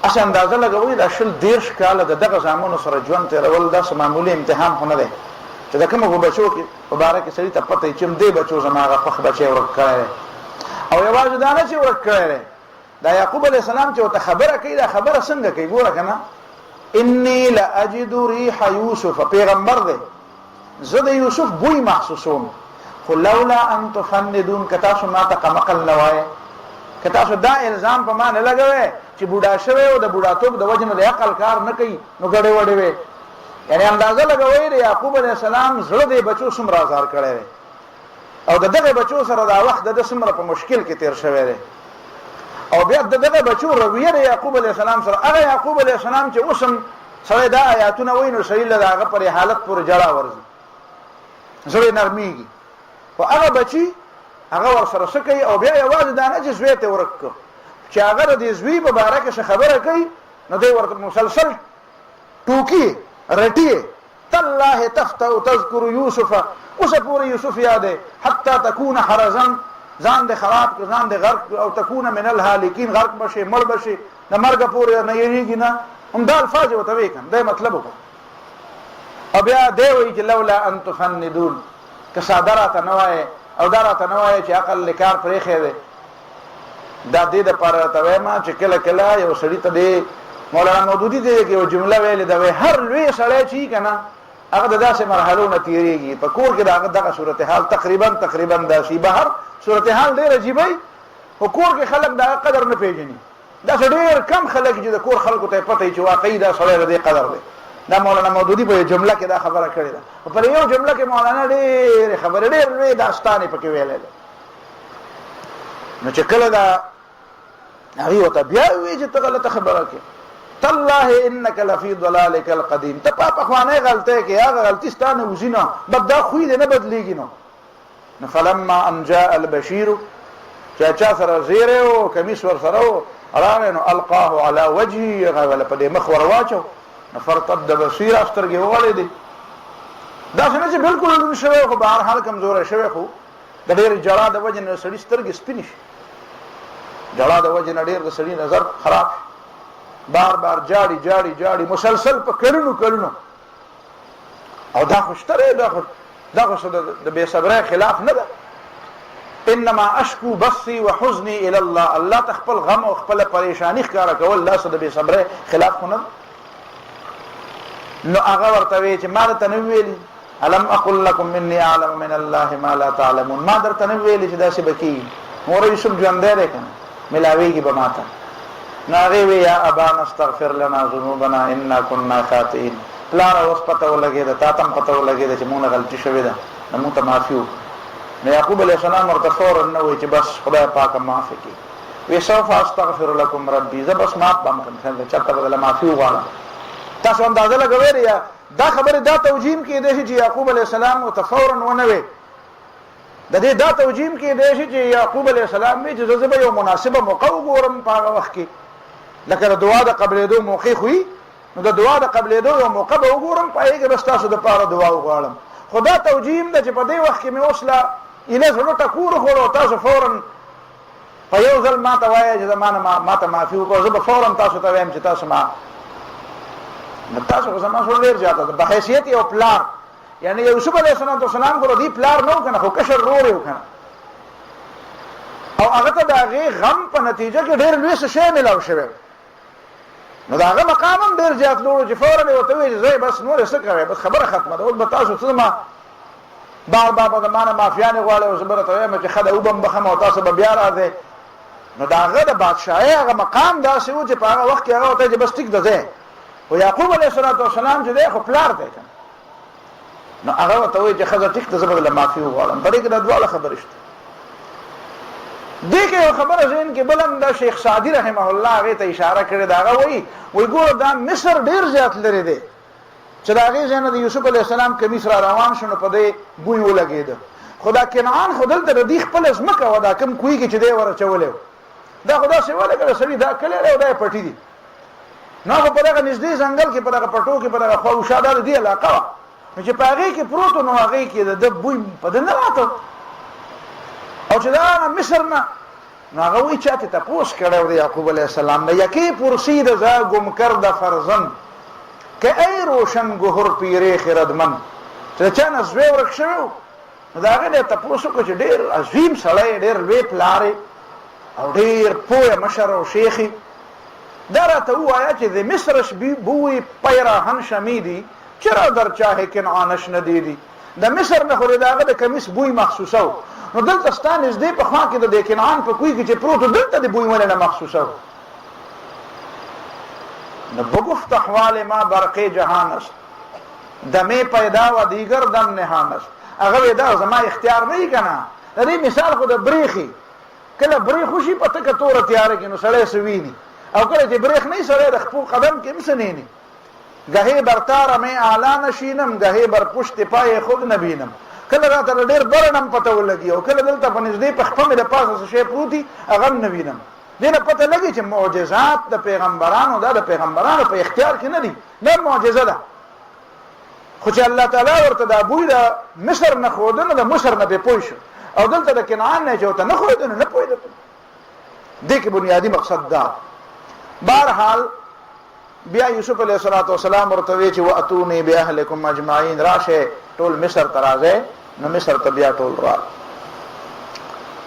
اسه اندازه لګوئ دا 20 کاله د دغه زامنو سره ژوند تېرول داسې معمولي امتحان خو نه دی چې د کومو بچو کې په باره کې سړي ته پته وي چې دې بچو زما هغه خوښ بچی ورک کړی دی. او یوازې دا نه چې ورک کړی دی، دا یعقوب علیه السلام چې ورته خبره کوي دا خبره څنګه کوي ګوره که نه. انی لاجد ریح یوسف، پیغمبر دی، زه د یوسف بوی محسوسوم، خو لولا ان تفندون که تاسو ما ته قمقل نه وایې، که تاسو دا الزام په ما نه لګوئ چې بوډا شوی او د بوډاتوب د وجې نه د عقل کار نه کوي نو ګډې وډې وې. یعنې اندازه لګوئ د یعقوب علیه السلام زړه د بچو څومره ازار کړی دی او د دغه بچو سره دا وخت د ده څومره په مشکل کې تېر شوی دی. او بیا د دغه بچو رویه د یعقوب علیه السلام سره، هغه یعقوب علیه السلام چې اوس هم سړی دا آیاتونه وایي نو سړي له د هغه پرې حالت پورې جړه ورځي، زړه نرمیږي. خو هغه بچي هغه ورسره څه کوي او بیا یوازې دا نه چې زوی ته ورک کړو چې هغه د دې زوی په باره کې څه خبره کوي نو دی ورته مسلسل ټوکي رټي تالله تفتأ تذكر یوسف، اوسه پورې یوسف یادې حتی تکون حرزا، ځان دې خراب کړ، ځان دې غرق، او تکون من الهالکین، غرق بشي مړ بشي، د مرګ پورې نه یېږي نه. همدا الفاظ ورته وایي که دا مطلب وکړه. او بیا دی وایي چې لولا ان تفندون، که ساده راته نه وایې او دا راته نه وایې چې عقل له کار پرېښی دی. دا دې دپاره راته وایم چې کله کله یو سړي ته دی مولانا مودودي دی کې یو جمله ویلې ده، وایي هر لوی سړی چې وي که نه هغه د داسې مرحلو نه تېرېږي. په کور کې د هغه دغه صورتحال تقریبا داسې بهر صورتحال ډېر عجیبه وي، خو کور کې خلک د هغه قدر نه پېژني. داسې ډېر کم خلک چې د کور خلکو ته یې پته وي چې واقعي دا سړی د دې قدر دی. دا مولانا مودودي په یو جمله کې دا خبره کړې ده. په یو جمله کې مولانا ډېرې خبرې ډېر لوی داستان یې پکې ویلی دی. نو چې کله دا هغې ورته بیا ووایي چې ته غلطه خبره کوې، تالله انک لفی ضلالک القدیم، ته پخوانی غلطی کې هغه غلطي ستا نه وځي نه، بد دا خوی دی نه بدلېږي نو. نو فلما ان جاء البشیر، چې چا سره زیری و کمیس ورسره و راغی نو القاه علی وجهی، هغه په دې مخ ور واچو نو فرتد بصیره، سترګې وغړېدې. داسې نه چې بلکل ړوند شوی خو بهرحال کمزوری شوی، خو د ډېرې ژړا د وجې نه سړي سترګې سپینې شي، ژړا د وجې نه ډېر د سړي نظر خراب شي، بار بار جاړي مسلسل په کلونو. او دا خو شته دی، دا خو د بې صبرۍ خلاف نه ده. انما اشکو بثي وحزني الى الله، الله تخپل غم او خپل پریشانی ښکارا کول، الله سره به صبر خلاف خونه. نو هغه ورته وی چې ما ته نه ویلي الم اقل لكم اني اعلم من الله ما لا تعلمون، ما درته نه ویلي چې داسې بکی. مور یوسف ژوند دی کنه ملاویږي به ماته. ناغي وی یا ابانا استغفر لنا ذنوبنا انا كنا خاطئين، پلار اوس پته ولګي دا تاتم پته ولګي چې مونږه غلطي شوې ده، نو مونږ ته معافي وکړه. نو یعقوب علیہ السلام ورته فورا نه وی چې بس خدای پاک معاف کړي. وی سوف استغفر لكم ربي، زه بس معاف بم کړم، چاته بدله معافي وغواړم. تاسو اندازه لګوي یا دا خبره دا توجیم کې دی چې یعقوب علیہ السلام او فورا ونه وی د دې دا توجیم کې دی چې یعقوب علیہ السلام می چې زه یو مناسبه موقع وګورم په هغه وخت کې، لکه د دعا د قبلېدو موقع خوې، نو د دعا د قبلېدو یو موقع به وګورم، پای کې بس تاسو د پاره دعا وغواړم. خدا توجیم ده چې په دې وخت کې مې اوسلا اله زړه ټکور خورو، تاسو فورا په یو ځل ما ته وایي چې ما ته معافي وکړه، زه به فورا تاسو ته وایم چې تاسو ما تاسو زما سره ډیر زیاته ده په حیثیت یو پلار. یعنی یوسف علیه السلام ګورو دی پلار نو کنه خو کشر رور یو کنه، او هغه ته د هغې غم په نتیجه کې ډېر لوی څه شی میلاو شوی، نو د هغه مقام هم ډېر زیات لوړ چې فورا یې ورته ووایي چې زه بس نور څه کوئ، بس خبره ختمه ده، اوس به تاسو څه زما بار بار به د ما نه معافیانې غواړئ او زه به درته وایم چې ښه ده وبه م بخم او تاسو به بیا راځئ. نو د هغه د بادشاهۍ هغه مقام داسې و چې په هغه وخت کې هغه ورته چې بس ټیک ده ځئ. خو یعقوب علیه السلام چې دی خو پلار دی کنه، نو هغه ورته وایي چې ښځه ټیک ده زه به درله معافي وغواړم. په دې کې دا دواړه خبرې شته. دې کې یو خبره ذهن کې بل هم د شیخ سعدي رحمه الله هغې ته اشاره کړې ده. هغه وایي ګوره دا مصر ډېر زیات لرې دی چې د هغې ځای نه د یوسف علیه السلام کمیس را روان شو، نو په دې بوی ولګېده. خو دا کنعان خو دلته د دې خپله ځمکه وه، دا کوم کوی کې چې دی ور اچولی و، دا خو داسې ولګېده سړي دا کلی دی او دا یې پټي دي. نو خو په دغه نږدې ځنګل کې په دغه پټو کې په دغه خواوشا دا د دې علاقه وه، نو چې په هغې کې پروت و، نو هغې کې د ده بوی په ده نه راته، او چې دا مصر نه. نو هغه وایي چا ته تپوس کړی و د یعقوب علیه السلام نه، یکی پرسید ز گم کرده فرزند که ای روشن گهر پیرې خردمند، چې د چا نه زوی ورک شوی و، نو د هغې نه یې تپوس وکړو چې ډېر عظیم سړی، ډېر لوی پلار او ډېر پوه مشر او شیخ، دا راته ووایه چې د مصرش بوی پیراهن شمیدی چرا در چاه کنعانش ندیدی. د مصر نه خو د هغه د کمیس بوی مخصوصه و، نو دلته ستا نږدې په خوا کې د کنعان په کوی کې چې پروت و دلته د بوی ولې نه مخصوصه و. نو بگفت احوال ما برق جهان است دمه پیدا و دیگر دم نهان است. هغه وی دا زما اختیار نه وي کنه، د دې مثال خو د بریخي، کله بریخ وشي په تکه توره تیاره کې نو سړی څه ویني، او کله چې بریخ نه سړی د خپل قدم کې هم څه نیني. گهی بر تار میں اعلی نشینم گهی بر پشت پای خود نبینم، کله راته ډېر برنم پته ولګي او کله دلته په نږدې په خپه مې د پاسه څه شی پروتي هغه هم نه وینم. دې نه پته لګي چې معجزات د پیغمبرانو دا د پیغمبرانو په اختیار کې نه دي، دا معجزه ده. خو چې الله تعالی ورته دا بوی د مصر نه ښوده نو د مصر نه پې پوه شو، او دلته د کنعان نه چې ورته نه ښوده نو نه پوهېده. دې کې بنیادي مقصد دا. بهرحال بیا یوسف علیه السلام ورته وی چې واتونی باهلکم اجمعین، راشه ټول مصر ته راځئ. نو مصر ته بیا ټول راغلل.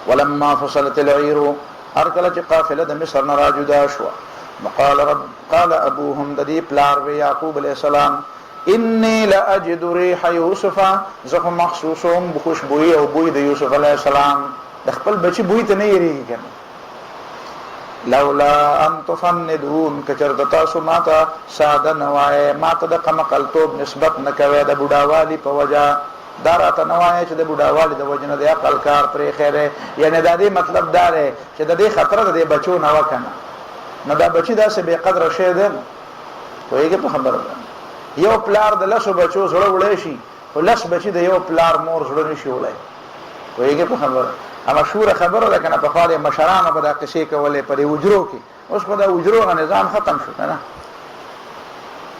ولما فصلت العیر، هر کله چې قافله د مصر نه را جدا شوه، قال ابوهم د دې پلار وی یعقوب علیه السلام انی لاجد ریح یوسف، زه خو محسوسوم خوشبویي او بوی د یوسف علیه السلام، د خپل بچي بوی ته نه یېرېږي کنه. لولا ان تفندون، که چېرته تاسو ما ته ساده نه وایې، ما ته د قمقلتوب نسبت نه کوئ د بوډاوالي په وجه، دا راته نه وایې چې د بوډاوالي د وجې نه د عقل کار پرېښی دی. یعنې دا دې مطلب دا دی چې د دې خطره د دې بچو نه وه که نه، نو دا بچي داسې بې قدره شی دی. پوهېږې په خبره باندې یو پلار د لسو بچو زړه وړی شي، خو لس بچي د یو پلار مور زړه نه شي وړی. پوهېږې په خبره مشهوره خبره ده که نه، پخوا د مشرانو به دا قصې کولې په دې حجرو کې، اوس خو دا حجرو هغه نظام ختم شو که نه.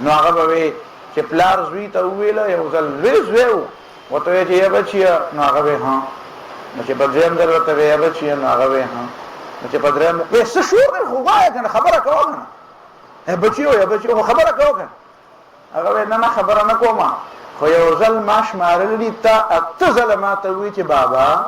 نو هغه به وی چې پلار زوی ته وویله، یو ځل لوی زوی و، ورته وی چې یا بچیه، نو هغه وی ها. نو چې په درېیم ځل ورته وی یا بچیه، نو هغه وی ها. نو چې په درېیم وی څه شور دی خو وایه که نه، خبره کوه که نه، یا بچیو یا بچیو خو خبره کوه که نه. هغه وی نه نه خبره نه کومه، خو یو ځل ما شمارلی تا اته ځله ما ته وی چې بابا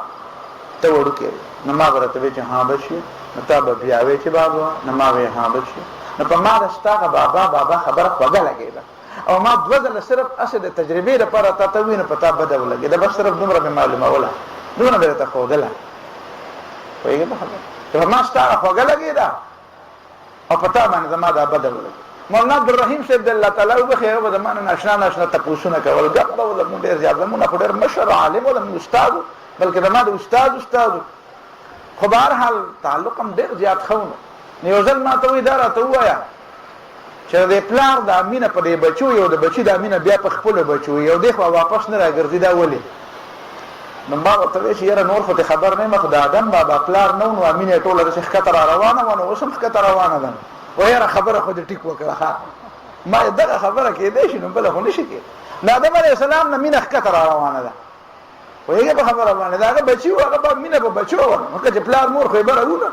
ته وړوکی نو ما به راته وی چې ها بچي نو تا به بیا وی چې بابا نو ما وی ها بچي نو په ما د ستا بابا خبره خوږه لګېده او ما دوه ځله صرف اسې د تجربې لپاره تا ته ووینو په تا بده ولګېده بس صرف دومره مې معلوموله دومره به راته ښودله پوهېږې په خبره چې په ما ستا خوږه لګېده او په تا باندې زما دا بده ولګېده مولانا عبدالرحیم صاحب د الله تعالی وبخښي هغه به د ما نه ناشنا تپوسونه کول ګپ به ولمون ډېر زیات زمونه خو ډېر مشر عالم ولم استاد بلکې د ما د استاد خو به هر حال تعلق هم ډېر زیات ښه و نو یو ځل ما ته وایي دا راته ووایه چې د پلار د مینه په دې بچو یو د بچي د مینه بیا په خپلو بچو یو دی خو واپس نه راګرځي دا ولې نو ما ورته وایي چې یاره نور خو ته خبر نه یم خو د آدم بابا پلار نه و نو مینه ټوله داسې ښکته را روانه وه نو اوس هم ښکته روانه ده ویره خبره خو دې ټیک وکړه ما دغه خبره کېدی شي نو بله خو نه شي کېدی د آدم علیه السلام نه مینه ښکته را روانه ده پوهېږې په خبره باندې د هغه بچي و هغه به مینه په بچو وه ځکه چې پلار مور خو یې بره وونه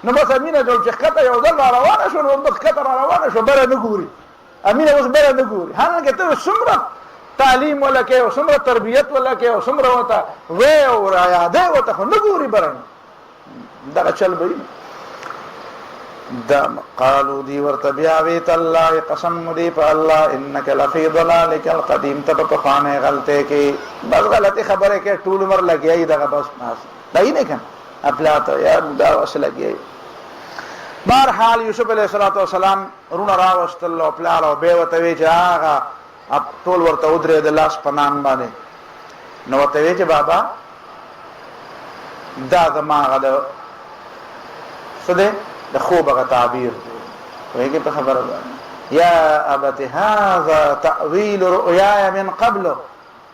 نو بس مینه ډول چې ښکته یو ځل را روانه شو نو بس ښکته را روانه شو بره نه ګوري مینه اوس بره نه ګوري حالانکې ته څومره تعلیم ولا کې او څومره تربیت ولا کې او څومره ورته وی او رایادې ورته خو نه ګوري بره دغه چل به دا قالو دی ورته بیا وی تالله قسم دی په الله انک لفی ضلالک القدیم ته په خانه غلطه کې بس غلطی خبره کې ټول عمر لګیای دغه بس ناس دای نه کم خپل ته یا دا وسله لګیای بهر حال یوسف علیه السلام رونه راوستل او پلار او به وته وی چې هغه ټول ورته ودرې د لاس پنان باندې نو وته وی چې بابا دا دماغه ده سده د خوب غ تعبیر وایي په خبره یا ابت هذا تاويل رؤياي من قبل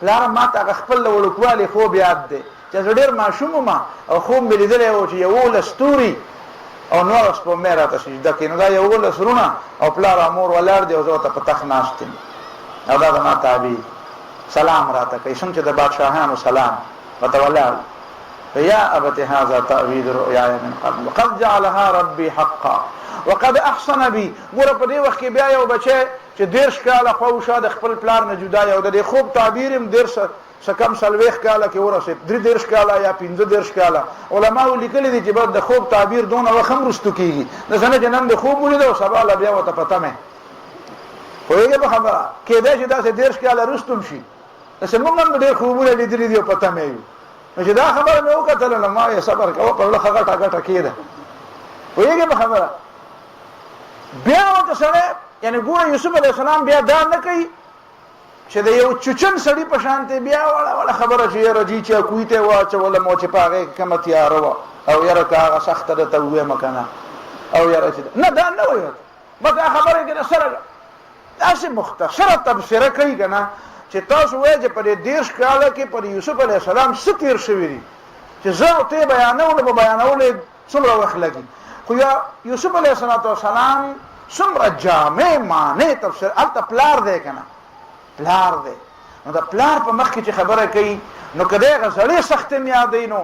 لار ما تا خپل ولکوالی خوب یاد دی چې ډېر ماشوم ما او خوب مې لیدل او چې یو لستوري او نور په مېرا ته سجده کې نو دا یو لسرونه او پلار امور ولر دی او زه ته په تخ ناشتم او دا ما تعبیر سلام راته کوي څنګه چې د بادشاہانو سلام وتولى يا أبت هذا تأويل رؤياي من قبل قد جعلها ربي حقا وقد أحسن بي ګوره په دې وخت کې بیا یو بچی چې 10 کاله خو شاده خپل پلار نه جدا یو د خوب تعبیر هم 10 سکم سلويخ کاله کې ورسې 30 کاله یا 15 کاله علماء لیکلي دي چې بعد د خوب تعبیر دونه وخم رستو کیږي د سنه جنم د خوب ولید او سبا لا بیا وته پته مې پوهیږي په خبره کې دا چې دا 10 کاله رستم شي اسمه موږ هم ډېر خوبونه لیدلي دي پته مې نو چې دا خبره مې وکړه نو ما یې صبر کوه په لږه غټه کېده پوهېږې په خبره بیا ورته سړی یعنې ګوره یوسف علیه السلام بیا دا نه کوي چې د یو چوچن سړي په شان دی بیا وړه خبره چې یاره جي چې کوی ته واچولم او چې په هغې کې کومه تیاره وه او یاره که هغه سخته درته ووایم که نه او یاره چې نه دا نه وایي بس دا خبره کې د سره داسې مختصره تبصره کوي که نه چې تاسو وایئ چې په دې 10 کاله کې پر یوسف علیه السلام څه تېر شوي دي چې زه او ته بیانولو به بیانولې څومره وخت لګي خو یا یوسف علیه السلام څومره جامع معنی تفسیر هلته پلار دی که نه پلار دی نو د پلار په مخ کې چې خبره کوي نو که د هغه زړې سختې مې یادوي نو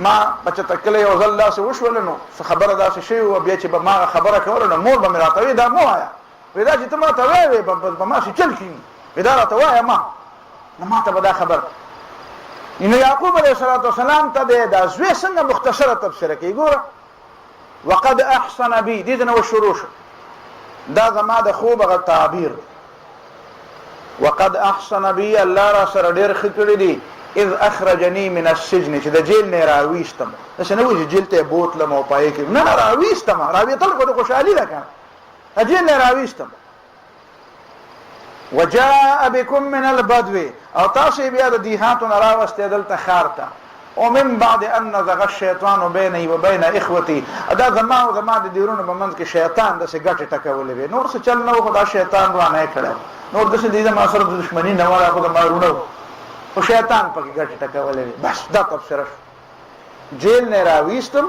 ما بچته کله یو ځل داسې وشوله نو څه خبره داسې شوې وه بیا چې به ما هغه خبره کوله نو مور به مې راته وایي دا مه وایه وایي دا چې ته ما ته وایې به ما چې چل کېږي وایي دا راته وایه ما نو ما ته به دا خبر نو یعقوب علیه السلام ته دی دا زوی څنګه مختصره تبصره کوي ګوره وقد احسن بي دې نه شروع شو دا زما د خوب هغه تعبیر وقد احسن بي الله را سره ډېر ښه کړي دي اذ اخرجني من السجن چې د جیل نه راویستم داسې نه وایي چې جیل ته بوتلم او پای کې نه راویستم راویتل خو د خوشحالي ده که نه جیل نه راویستم وجاء بكم من البدو او تاسو بیا د دیهاتو نه راوستې دلته ښار ته ومن بعد ان نزغ الشیطان بیني وبین اخوتي دا زما او زما د دیرونو په منځ کې شیطان داسې ګټې ټکولې وې نور څه چل نه و خو دا شیطان رانه کړی نور داسې دې زما سره د دښمني نه وه خو د مارونه خو شیطان پکې ګټې ټکولې وې بس دا تبصره شو جیل نه راویستم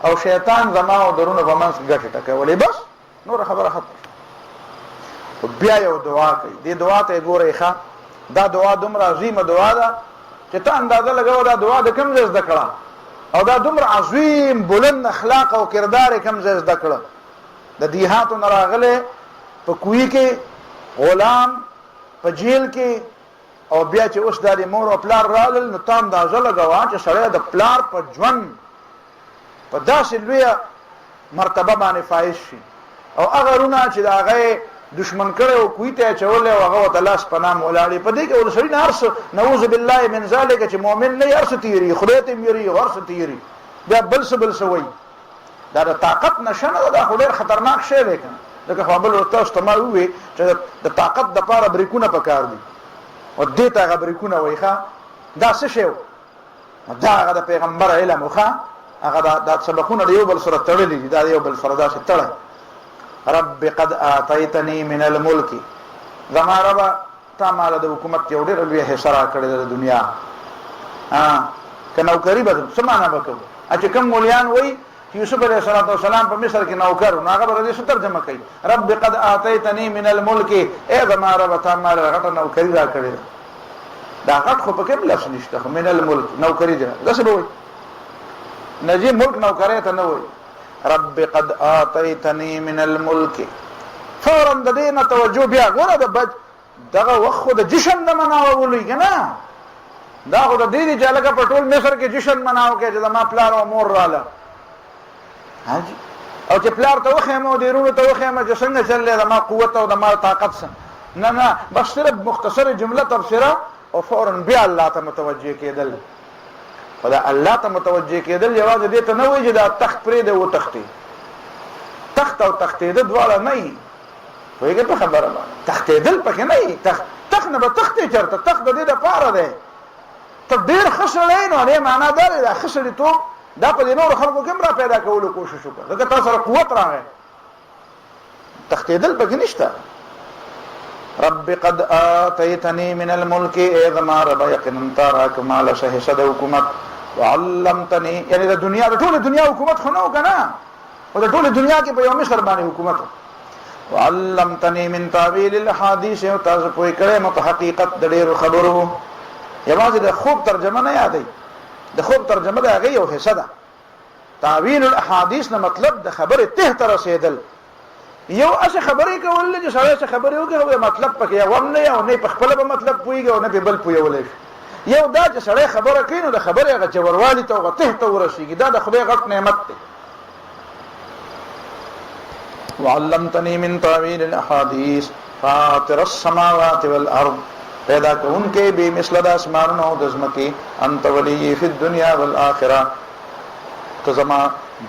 او شیطان زما او درونو په منځ کې ګټې ټکولې بس نور خبره ختمه بیا یو دعا کوي دې دعا ته ګورئ ښه دا دعا دومره عظیمه دعا ده چې ته اندازه لګوه دا دعا د کوم ځای زده کړه او دا دومره عظیم بلند اخلاق او کردار یې کوم ځای زده کړه د دیهاتو نه راغلی په کوی کې غلام په جیل کې او بیا چې اوس د مور او پلار رالل نو تام دا ځل غوا چې سره د پلار په ژوند په داسې لوی مرتبه باندې فایز شي او هغه رونه چې دا هغه دشمن کړي او کوی ته چولې او هغه تعالی سپنام ولاړي په دې کې ولسړي نارس نعوذ بالله من ذلک چې مؤمن نه یارس تیری خدای ته میری ورس تیری بیا بل سوي دا د طاقت نشنه دا خو ډېر خطرناک شی دی لکه خپل ورته استعمال وي چې د طاقت د پاره بریکونه پکار دي او دې ته بریکونه وایخه دا څه شی دا هغه د پیغمبر علم وخه هغه د سبقونه د یو بل سره تړلې دي دا یو بل سره دا څه تړل رب قد آتیتنی من الملک زما رب تا مال د حکومت یو ډېر لوی حصہ را کړی د دنیا کنه نوکری به سمانه وکړو چې کوم مولیان وای یوسف علیہ السلام په مصر کې نوکر نو هغه به دې ترجمه کوي رب قد آتیتنی من الملک ای زما رب تا مال غټ نوکری را کړی دا غټ خو پکې بل څه نشته خو من الملک نوکری ده داسې به وای نجی ملک نوکری ته نه وای رب قد آتیتنی من الملک فورا د دینه توجه بیا غره د بج دغه وخت د جشن نه مناولې کنه دا خو د دې چې لکه په ټول مصر کې جشن مناو کې چې ما پلار او مور رااله حاجی او چې پلار ته وخه مو دیرونو ته وخه ما چې څنګه چلې د ما قوت او د ما طاقت سره نه بس صرف مختصر جمله تبصره او فورا بیا الله ته متوجه کېدل خدا الله ته متوجه کېدل یوازې دې ته نه وایي چې دا تخت پرې دی او تختي تخت او تختي د دواړه نه وي وایي په خبره باندې تختیدل پکې نه وي تخت نه به تختي چرته تخت د دې لپاره دی ته ډېر خسرې نه نه معنا دا خسرې ته دا په نور خلکو کې را پیدا کولو کوشش وکړه دا تاسو سره قوت راغی تختیدل پکې نشته رب قد آتیتنی من الملک اذما رب یقینا تراک مال شهد حکومت وعلمتنی یعنی د دنیا د ټول دنیا حکومت خو نه وکنه او د ټول دنیا کې په یو مصر باندې حکومت وعلمتنی من تعویل الاحاديث او تاسو په کړه مت حقیقت د ډېر خبرو یوازې د خوب ترجمه نه یادې د خوب ترجمه دا هغه یو حصہ ده تعویل الاحاديث نه مطلب د خبره ته تر رسیدل یو اصل خبرې کول چې سره خبرې وکړي مطلب پکې یو نه یو نه په خپل به مطلب پويږي او نه په بل پويولې یو دا چې سره خبره کوي نو د خبره هغه چوروالی ته او ته ورسیږي دا د خدای غټ نعمت دی وعلمتني من تعويل الاحاديث فاطر السماوات والارض پیدا کونکے بے مثل د اسمانونو او د زمکي انت ولی فی الدنيا والاخره کزما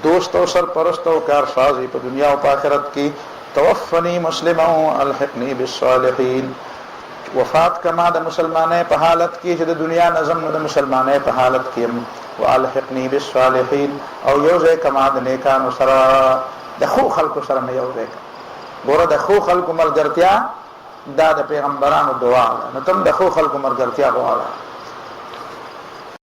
دوست او سرپرست او کارسازی په دنیا او په آخرت کې توفنی مسلما الحقنی بالصالحین وفات کما د مسلمانې په حالت کې چې د دنیا نظم د مسلمانې په حالت کې والحقنی بالصالحین او یوځه کما د نیکانو سره د خو خلکو سره نه یوځه ګوره د خو خلکو ملګرتیا دا د پیغمبرانو دعا ده نو تم د خو خلکو ملګرتیا غواړه